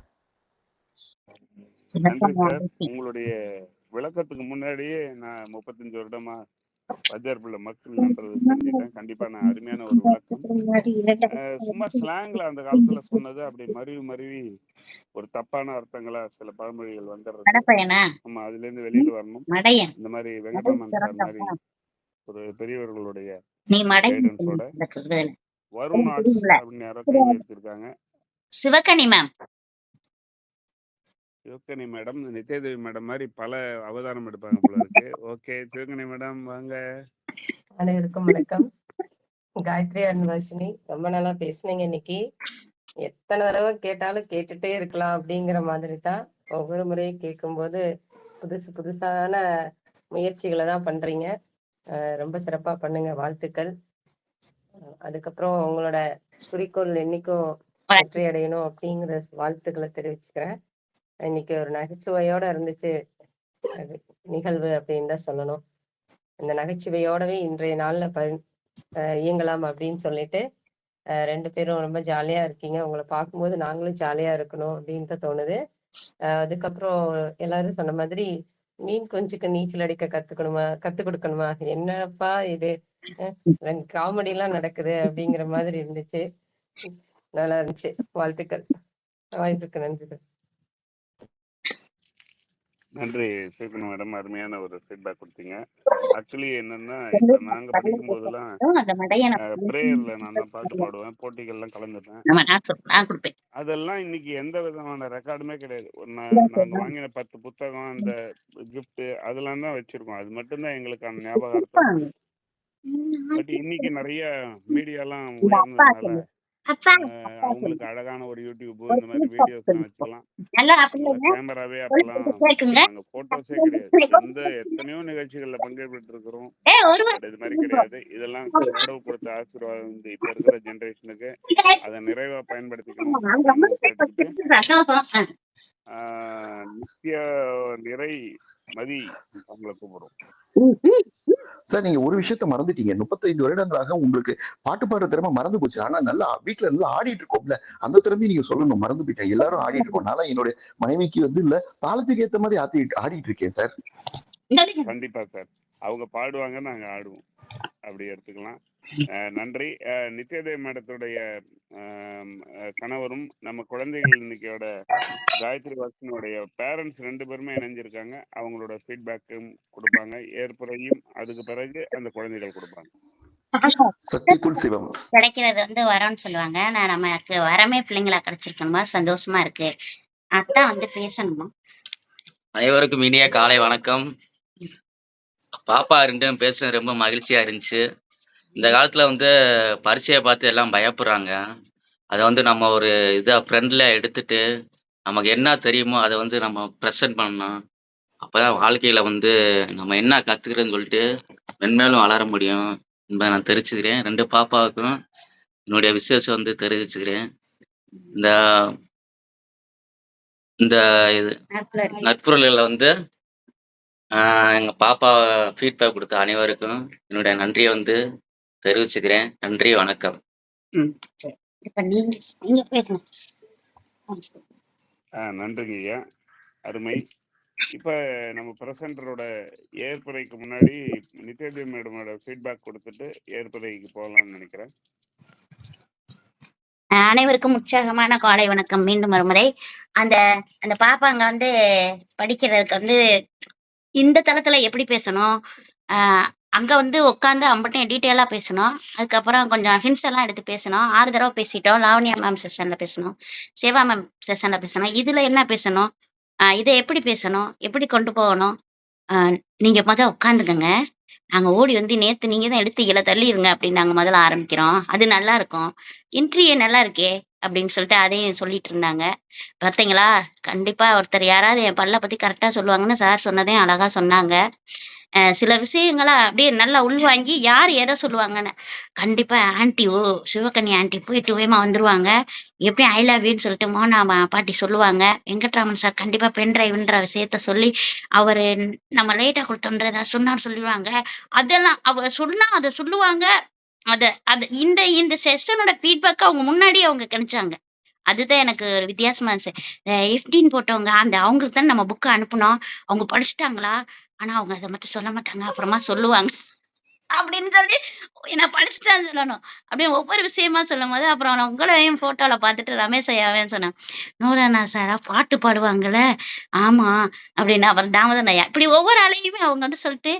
நன்றி சார். உங்களுடைய விளக்கத்துக்கு முன்னாடியே நான் 35 வருடமா வாத்தியார் பிள்ளை மக்கள்ன்றது தெரிஞ்சுட்டேன். கண்டிப்பா நான் அருமையான ஒரு விளக்கம். சும்மா ஸ்லாங்ல அந்த காலத்துல சொன்னது அப்படி மருவி ஒரு தப்பான அர்த்தங்களா சில பழமொழிகள் வந்துடுறது. நம்ம அதுல இருந்து வெளியில வரணும். இந்த மாதிரி வெங்கட்ராமன் சார் மாதிரி ஒரு பெரியவர்களுடைய கைடன்ஸோட வருண் ஆர்ட்ஸ் அப்படின்னு யாரோ கை வச்சிருக்காங்க. சிவகனி மேம், சிவகனி மேடம் நித்யாதேவி மேடம் மாதிரி பல அவதாரம் எடுப்பாங்க போல இருக்கு. ஓகே, சிவகனி மேடம் வாங்க. அனைவருக்கும் வணக்கம். காயத்ரி அண்ட் வர்ஷினி, ரொம்ப நாளா பேசுனீங்க இன்னைக்கு. எத்தனை தடவை கேட்டாலும் கேட்டுட்டே இருக்கலாம் அப்படிங்கிற மாதிரி தான். ஒவ்வொரு முறையும் கேட்கும்போது புதுசான முயற்சிகளை தான் பண்றீங்க. ரொம்ப சிறப்பா பண்ணுங்க, வாழ்த்துக்கள். அதுக்கப்புறம் உங்களோட குறிக்கோள் என்னைக்கும் வெற்றி அடையணும் அப்படிங்கிற வாழ்த்துக்களை தெரிவிச்சுக்கிறேன். இன்னைக்கு ஒரு நகைச்சுவையோட இருந்துச்சு நிகழ்வு அப்படின்னு தான் சொல்லணும். இந்த நகைச்சுவையோடவே இன்றைய நாள்ல இயங்கலாம் அப்படின்னு சொல்லிட்டு 2 பேரும் ரொம்ப ஜாலியா இருக்கீங்க. உங்களை பார்க்கும்போது நாங்களும் ஜாலியா இருக்கணும் அப்படின்ட்டு தோணுது. அதுக்கப்புறம் எல்லாரும் சொன்ன மாதிரி மீன் குஞ்சுக்கு நீச்சல் அடிக்க கத்து கொடுக்கணுமா, என்னப்பா இது காமெடி எல்லாம் நடக்குது அப்படிங்கிற மாதிரி இருந்துச்சு. நல்லா இருந்துச்சு. வாழ்த்துக்கள். வாய்ப்புக்கு நன்றி. நன்றி சிவகனி மேடம், அருமையான ஒரு ஃபீட்பேக் கொடுத்தீங்க. ஆக்சுவலி என்னன்னா, இப்ப நாங்க படிக்கும் போதெல்லாம் பிரேயர்ல நான் தான் பாட்டு பாடுவேன், போட்டிகள்லாம் கலந்துட்டேன். அதெல்லாம் இன்னைக்கு எந்த விதமான ரெக்கார்டுமே கிடையாது. நாங்க வாங்கின 10 புத்தகம், அந்த கிஃப்ட் அதெல்லாம் தான் வச்சிருக்கோம். அது மட்டும்தான் எங்களுக்கான ஞாபகார்த்தம். பட் இன்னைக்கு நிறைய மீடியாலாம் உயர்ந்ததுனால அவங்களுக்கு அழகான ஒரு யூடியூப் இந்த மாதிரி வீடியோஸ் வச்சுக்கலாம். கேமராவே அப்பெல்லாம் நாங்க போட்டோஸே கிடையாது. எத்தனையோ நிகழ்ச்சிகள்ல பங்கேற்று இருக்கிறோம். இது மாதிரி கிடையாது. இதெல்லாம் கடவுள் கொடுத்த ஆசீர்வாதம். இப்ப இருக்கிற ஜெனரேஷனுக்கு அதை நிறைவா பயன்படுத்திக்கணும். நித்ய நிறை மதி அவங்களை கூப்பிடும். சார், நீங்க ஒரு விஷயத்த மறந்துட்டீங்க. 35 வருடங்களாக உங்களுக்கு பாட்டு பாடுற திறமை மறந்து போச்சு. ஆனா நல்லா வீட்டுல நல்லா ஆடிட்டு இருக்கோம்ல, அந்த திறமையை நீங்க சொல்லணும். மறந்து போயிட்டேன். எல்லாரும் ஆடிட்டு இருக்கோம். நான் என்னோட மனைவிக்கு இல்ல தாளத்துக்கு ஏத்த மாதிரி ஆடிட்டு இருக்கேன் சார். கண்டிப்பா சார், அவங்க பாடுவாங்க, நாங்க ஆடுவோம், அப்படி எடுத்துக்கலாம். நன்றி. நித்யாதேவி மேடத்துடைய கணவரும் நம்ம குழந்தைகள் இன்னைக்கோட காயத்ரி வாசனுடைய பேரண்ட்ஸ் 2 பேருமே இணைஞ்சிருக்காங்க. அவங்களோட ஃபீட்பேக்கும் கொடுப்பாங்க, ஏற்புரையும் அதுக்கு பிறகு அந்த குழந்தைகள் கொடுப்பாங்க. சக்திக்குள் சிவம். கிடைக்கிறது வந்து வரம்னு சொல்லுவாங்க. நான் நமக்கு வரமே பிள்ளைங்களா கிடைச்சிருக்கணுமா, சந்தோஷமா இருக்கு. அதான் வந்து பேசணுமா. அனைவருக்கும் இனிய காலை வணக்கம். பாப்பா 2 பேசுறது ரொம்ப மகிழ்ச்சியா இருந்துச்சு. இந்த காலத்துல வந்து பரீட்சையை பார்த்து எல்லாம் பயப்படுறாங்க. அதை வந்து நம்ம ஒரு ஃப்ரெண்ட்ல எடுத்துட்டு நமக்கு என்ன தெரியுமோ அதை வந்து நம்ம ப்ரெசென்ட் பண்ணணும். அப்பதான் வாழ்க்கையில வந்து நம்ம என்ன கத்துக்கிறோன்னு சொல்லிட்டு மென்மேலும் வளர முடியும் என்பதை நான் தெரிவிச்சுக்கிறேன். 2 பாப்பாவுக்கும் என்னுடைய விசேஷம் வந்து தெரிவிச்சுக்கிறேன். இந்த இந்த இது நட்புறலில் வந்து எங்க பாப்பா ஃபீட்பேக் கொடுத்த அனைவருக்கும் என்னுடைய நன்றியை வந்து தெரிவிச்சுக்கிறேன். நன்றி, வணக்கம். சரி. இப்ப நீங்க பேசணும். நன்றிங்க ஐயா, அருமை. இப்போ நம்ம ப்ரெசென்டரோட ஏற்புரைக்கு முன்னாடி நித்யாதேவி மேடமோட ஃபீட்பேக் கொடுத்துட்டு ஏற்புரைக்கு போகலாம்னு நினைக்கிறேன். அனைவருக்கும் உற்சாகமான காலை வணக்கம். மீண்டும் ஒருமுறை அந்த அந்த பாப்பாங்க வந்து படிக்கிறதுக்கு வந்து இந்த தளத்துல எப்படி பேசணும், அங்க வந்து உட்காந்து அம்பட்டையும் டீட்டெயிலா பேசணும். அதுக்கப்புறம் கொஞ்சம் ஹிண்ட்ஸ் எல்லாம் எடுத்து பேசணும். 6 தடவை பேசிட்டோம். லாவண்யா மேம் செஷன்ல பேசணும், சிவா மேம் செஷன்ல பேசணும். இதுல என்ன பேசணும், இதை எப்படி பேசணும், எப்படி கொண்டு போகணும். நீங்க உட்காந்துக்கங்க, நாங்க ஓடி வந்து நேத்து நீங்க தான் எடுத்தீங்கள, தள்ளிருங்க அப்படின்னு நாங்க முதல்ல ஆரம்பிக்கிறோம். அது நல்லா இருக்கும். இன்ட்ரியே நல்லா இருக்கே அப்படின்னு சொல்லிட்டு அதையும் சொல்லிட்டு இருந்தாங்க. பார்த்தீங்களா, கண்டிப்பா ஒருத்தர் யாராவது என் பல்ல பத்தி கரெக்டா சொல்லுவாங்கன்னு சார் சொன்னதையும் அழகா சொன்னாங்க. சில விஷயங்களை அப்படியே நல்லா உள்வாங்கி யார் எதை சொல்லுவாங்கன்னு கண்டிப்பா ஆன்டி சிவகன்னி ஆன்டி போயிட்டு வேமா வந்துருவாங்க. எப்படியும் ஐ லவ் யூன்னு சொல்லிட்டு மோனா பாட்டி சொல்லுவாங்க. வெங்கட்ராமன் சார் கண்டிப்பா பென் டிரைவ்ன்ற விஷயத்த சொல்லி அவரு நம்ம லேட்டா கொடுத்தோன்றத சொன்னார் சொல்லிடுவாங்க. அதெல்லாம் அவர் சொன்னா அதை சொல்லுவாங்க. அது இந்த இந்த செஷனோட ஃபீட்பேக் அவங்க முன்னாடி அவங்க கணிச்சாங்க. அதுதான் எனக்கு ஒரு வித்தியாசமா இருந்துச்சு. எஃப்டின்னு போட்டவங்க அவங்களுக்கு தான் நம்ம புக்கை அனுப்பணும். அவங்க படிச்சுட்டாங்களா, ஆனா அவங்க அதை மட்டும் சொல்ல மாட்டாங்க, அப்புறமா சொல்லுவாங்க அப்படின்னு சொல்லி நான் படிச்சுட்டான்னு சொல்லணும். அப்படியே ஒவ்வொரு விஷயமா சொல்லும் போது அப்புறம் நான் உங்களையும் போட்டோல பார்த்துட்டு ரமேஷ் ஐயாவேன்னு சொன்னேன். நூறானா சாரா பாட்டு பாடுவாங்கல்ல, ஆமா அப்படின்னு. அப்புறம் தாமோதரன் ஐயா இப்படி ஒவ்வொரு ஆளையுமே அவங்க வந்து சொல்லிட்டு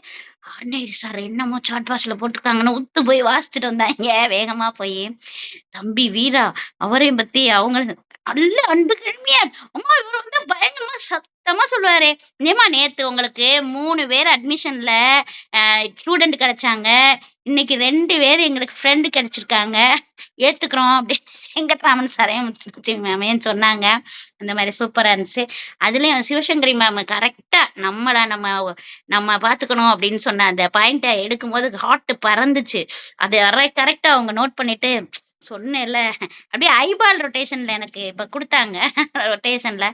அன்னைக்கு சார் என்னமோ சாட் பாக்ஸ்ல போட்டிருக்காங்கன்னு உத்து போய் வாசிச்சுட்டு வந்தாங்க வேகமா போய். தம்பி வீரா அவரையும் பத்தி அவங்க நல்ல அன்பு கண்மையார். அம்மா இவர் வந்து பயங்கரமா சத்தமா சொல்லுவாரு. ஏமா நேத்து உங்களுக்கு 3 பேர் அட்மிஷன்ல ஸ்டூடெண்ட் கிடைச்சாங்க, இன்னைக்கு 2 பேர் எங்களுக்கு ஃப்ரெண்டு கிடைச்சிருக்காங்க, ஏத்துக்கிறோம் அப்படி வெங்கட்ராமன் சாரையும் மேமையும் சொன்னாங்க. அந்த மாதிரி சூப்பரா இருந்துச்சு. அதுலயும் சிவசங்கரி மேம் கரெக்டா நம்ம பாத்துக்கணும் அப்படின்னு சொன்ன அந்த பாயிண்ட்டை எடுக்கும்போது ஹார்ட் பறந்துச்சு. அது கரெக்டா அவங்க நோட் பண்ணிட்டு சொன்னேன்ல, அப்படியே ஐபால் ரொட்டேஷன்ல எனக்கு இப்ப கொடுத்தாங்க. ரொட்டேஷன்ல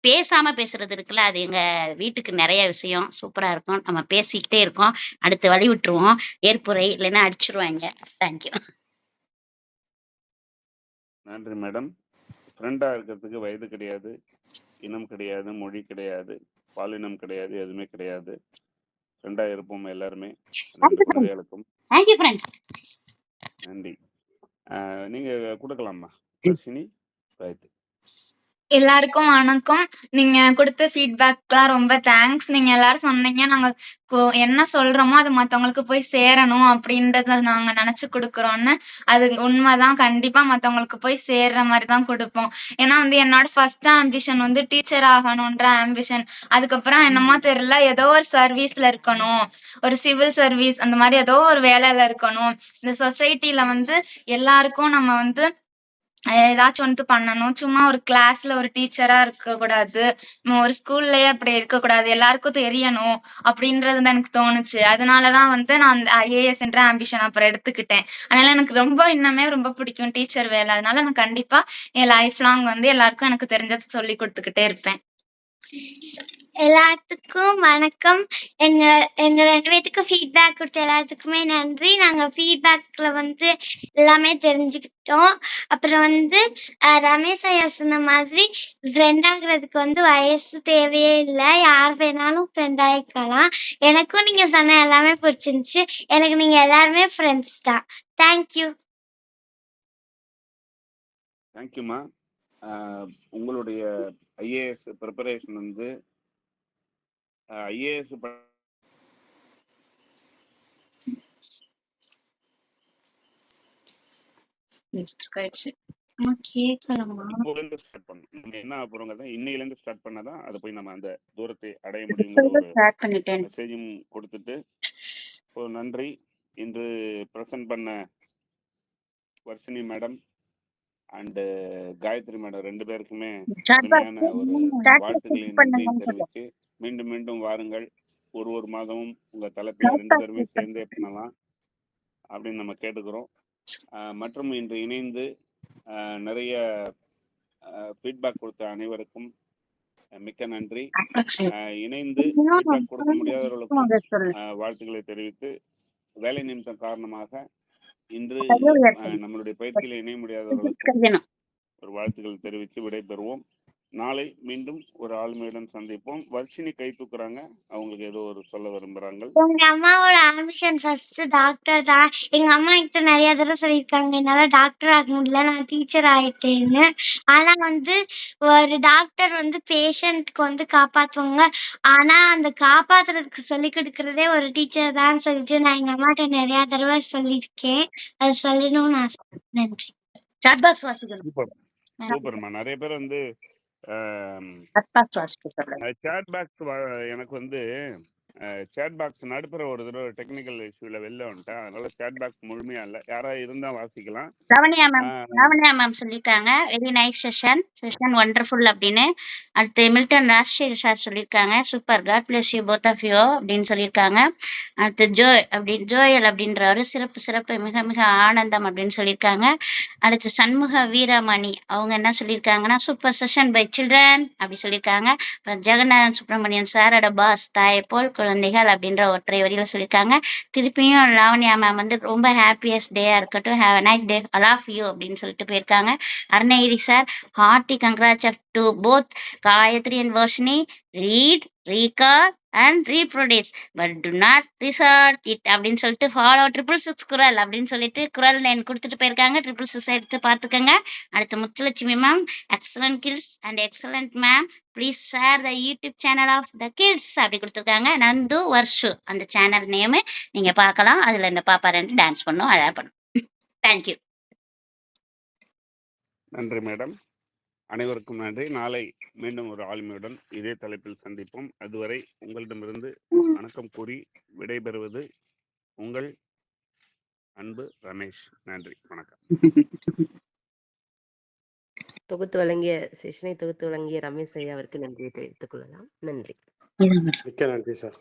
பேசாம பேசுறது இருக்குல்ல, அது எங்க வீட்டுக்கு நிறைய விஷயம் சூப்பரா இருக்கும். நம்ம பேசிக்கிட்டே இருக்கோம், அடுத்து வழி விட்டுருவோம். ஏற்புரை இல்லைன்னா அடிச்சிருவாங்க. தேங்க்யூ. நன்றி மேடம். ஃப்ரெண்டா இருக்கிறதுக்கு வயது கிடையாது, இனம் கிடையாது, மொழி கிடையாது, பாலினம் கிடையாது, எதுவுமே கிடையாது. ஃப்ரெண்டா இருப்போம் எல்லாருமே. 2 குழந்தைகளுக்கும் தேங்க்யூ ஃப்ரெண்ட். நன்றி. நீங்க கொடுக்கலாமா தர்ஷினி? ரைட். எல்லாருக்கும் வணக்கம். நீங்க கொடுத்த ஃபீட்பேக்லாம் ரொம்ப தேங்க்ஸ். நீங்க எல்லாரும் சொன்னீங்க நாங்க என்ன சொல்றோமோ அது மத்தவங்களுக்கு போய் சேரணும் அப்படின்றத நாங்க நினைச்சு கொடுக்குறோம்னு. அது உண்மைதான். கண்டிப்பா மத்தவங்களுக்கு போய் சேர்ற மாதிரி தான் கொடுப்போம். ஏன்னா வந்து என்னோட ஃபர்ஸ்ட் ஆம்பிஷன் வந்து டீச்சர் ஆகணும்ன்ற ஆம்பிஷன். அதுக்கப்புறம் என்னமோ தெரியல, ஏதோ ஒரு சர்வீஸ்ல இருக்கணும், ஒரு சிவில் சர்வீஸ் அந்த மாதிரி ஏதோ ஒரு வேலையில இருக்கணும். இந்த சொசைட்டில வந்து எல்லாருக்கும் நம்ம வந்து ஏதாச்சும் வந்து பண்ணணும். சும்மா ஒரு கிளாஸ்ல ஒரு டீச்சரா இருக்கக்கூடாது, ஒரு ஸ்கூல்லயே அப்படி இருக்கக்கூடாது, எல்லாருக்கும் தெரியணும் அப்படின்றது தான் எனக்கு தோணுச்சு. அதனாலதான் வந்து நான் அந்த ஐஏஎஸ் என்ற ஆம்பிஷன் அப்புறம் எடுத்துக்கிட்டேன். அதனால எனக்கு இன்னமே ரொம்ப பிடிக்கும் டீச்சர் வேலை. அதனால நான் கண்டிப்பா என் லைஃப் லாங் வந்து எல்லாருக்கும் எனக்கு தெரிஞ்சதை சொல்லி கொடுத்துக்கிட்டே இருப்பேன். எல்லாத்துக்கும் வணக்கம். எங்க 2 பேத்துக்கும் ஃபீட்பேக் கொடுத்த எல்லாத்துக்குமே நன்றி. நாங்க ஃபீட்பேக்ல வந்து எல்லாமே தெரிஞ்சுக்கிட்டோம். அப்புறம் வந்து ரமேஷ் ஐயா சொன்ன மாதிரி ஃப்ரெண்ட் ஆகுறதுக்கு வந்து வயசு தேவையே இல்லை, யார் வேணாலும் ஃப்ரெண்ட் ஆகிக்கலாம். எனக்கும் நீங்க சொன்ன எல்லாமே பிடிச்சிருந்துச்சு. எனக்கு நீங்க எல்லாருமே ஃப்ரெண்ட்ஸ் தான். தேங்க்யூ. தேங்க்யூமா. உங்களுடைய ஐஏஎஸ் ப்ரிப்பரேஷன் வந்து ஐஏஎஸ் ஆயிடுச்சு. கேட்கலாமா? இப்போலேருந்து ஸ்டார்ட் பண்ணணும். நம்ம என்ன ஆகப்போறோங்கிறத இன்னையிலேருந்து ஸ்டார்ட் பண்ணாதான் அதை போய் நம்ம அந்த தூரத்தை அடைய இப்ப முடியுங்கிற ஒரு ஸ்டார்ட் பண்ணிட்டேன். மெசேஜும் கொடுத்துட்டு நன்றி. இன்று ப்ரெசென்ட் பண்ண Varshini madam and Gayathri madam 2 பேருக்குமே சாட் பாக்ஸ் அருமையான ஒரு வாழ்த்துக்களையும் நன்றியும் தெரிவித்து மீண்டும் மீண்டும் வாருங்கள். ஒரு மாதமும் உங்க தலைப்புல 2 பேருமே சேர்ந்தே பண்ணலாம் அப்படின்னு நம்ம கேட்டுக்கிறோம். மற்றும் இன்று இணைந்து நிறைய ஃபீட்பேக் கொடுத்த அனைவருக்கும் மிக்க நன்றி. இணைந்து ஃபீட்பேக் கொடுக்க முடியாதவர்களுக்கும் வாழ்த்துக்களை தெரிவித்து வேலை நிமித்தம் காரணமாக இன்று நம்மளுடைய பயிற்சியில் இணைய முடியாதவர்களுக்கு ஒரு வாழ்த்துக்கள் தெரிவித்து விடைபெறுவோம். நாளை மீண்டும் ஒரு ஆளுமையுடன் சந்திப்போம். வர்ஷினி கை தூக்குறாங்க, அவங்களுக்கு ஏதோ ஒரு சொல்ல விரும்புறாங்க. எங்க அம்மாவோட ஆம்பிஷன் ஃபர்ஸ்ட் டாக்டர் தான். எங்க அம்மா கிட்ட நிறைய தடவை சொல்லியிருக்காங்க என்னால டாக்டர் ஆக முடியல, நான் டீச்சர் ஆயிட்டேன்னு. ஆனா ஒரு டாக்டர் பேஷண்ட்க்கு காப்பாத்துவாங்க. ஆனா அந்த காப்பாத்துறதுக்கு சொல்லி கொடுக்கறதே ஒரு டீச்சர் தான் சொல்லிட்டு நான் எங்க அம்மாட்ட நிறைய தடவை சொல்லியிருக்கேன். அது சொல்லணும்னு ஆசை. நன்றி. சாட் பாக்ஸ் வாசிக்கணும். சூப்பர்மா. நிறைய பேர் சாட் பாக்ஸ் வாசிக்க சொல்லுங்க. சேட் பாக்ஸ் எனக்கு சேட் பாக்ஸ் நடுப்புற ஒரு தடவை டெக்னிக்கல் இஷ்யூல வெளில வந்துட்டேன். அதனால சேட் பாக்ஸ் முழுமையா இல்லை, யாராவது இருந்தா வாசிக்கலாம். லாவண்யா மேம் சொல்லியிருக்காங்க வெரி நைஸ் செஷன் ஒண்டர்ஃபுல் அப்படின்னு. அடுத்து மில்டன் ராஜ்சேகர் சார் சொல்லியிருக்காங்க super, God bless you both of you அப்படின்னு சொல்லியிருக்காங்க. அடுத்து ஜோயல் அப்படின்றவர் சிறப்பு மிக மிக ஆனந்தம் அப்படின்னு சொல்லியிருக்காங்க. அடுத்து சண்முக வீரமணி அவங்க என்ன சொல்லியிருக்காங்கன்னா சூப்பர் செஷன் பை சில்ட்ரன் அப்படி சொல்லியிருக்காங்க. அப்புறம் ஜெகநாதன் சுப்பிரமணியன் சாரோட பாஸ் தாயை போல் குழந்தைகள் அப்படின்ற ஒற்றை வரியில சொல்லியிருக்காங்க. திருப்பியும் லாவண்யா மேம் ரொம்ப ஹாப்பியஸ்ட் டேயா இருக்கட்டும், have a nice day all of you அப்படின்னு சொல்லிட்டு போயிருக்காங்க. Arunagiri sir hearty congratulation to both Gayathri and Varshini. Read, recall and reproduce but do not resort it அப்படின்னு சொல்லிட்டு ஃபாலோ 666 குரல் அப்படின்னு சொல்லிட்டு குரல் லைன் கொடுத்துட்டு போயிருக்காங்க. 666 எடுத்து பார்த்துக்கோங்க. அடுத்து Muthulakshmi ma'am excellent kids and excellent ma'am, please share the YouTube channel of the kids அப்படி கொடுத்துருக்காங்க. நந்து வர்ஷு அந்த சேனல் நேமு நீங்க பார்க்கலாம். அதுல இந்த பாப்பா 2 டான்ஸ் பண்ணும், அழகா பண்ணும். தேங்க்யூ. நன்றி மேடம். அனைவருக்கும் நன்றி. நாளை மீண்டும் ஒரு ஆளுமையுடன் இதே தலைப்பில் சந்திப்போம். அதுவரை உங்களிடமிருந்து வணக்கம் கூறி விடைபெறுவது உங்கள் அன்பு ரமேஷ். நன்றி, வணக்கம். செஷனை தொகுத்து வழங்கிய ரமேஷ் ஐயா அவருக்கு நன்றியை தெரிவித்துக் கொள்ளலாம். நன்றி. மிக்க நன்றி சார்.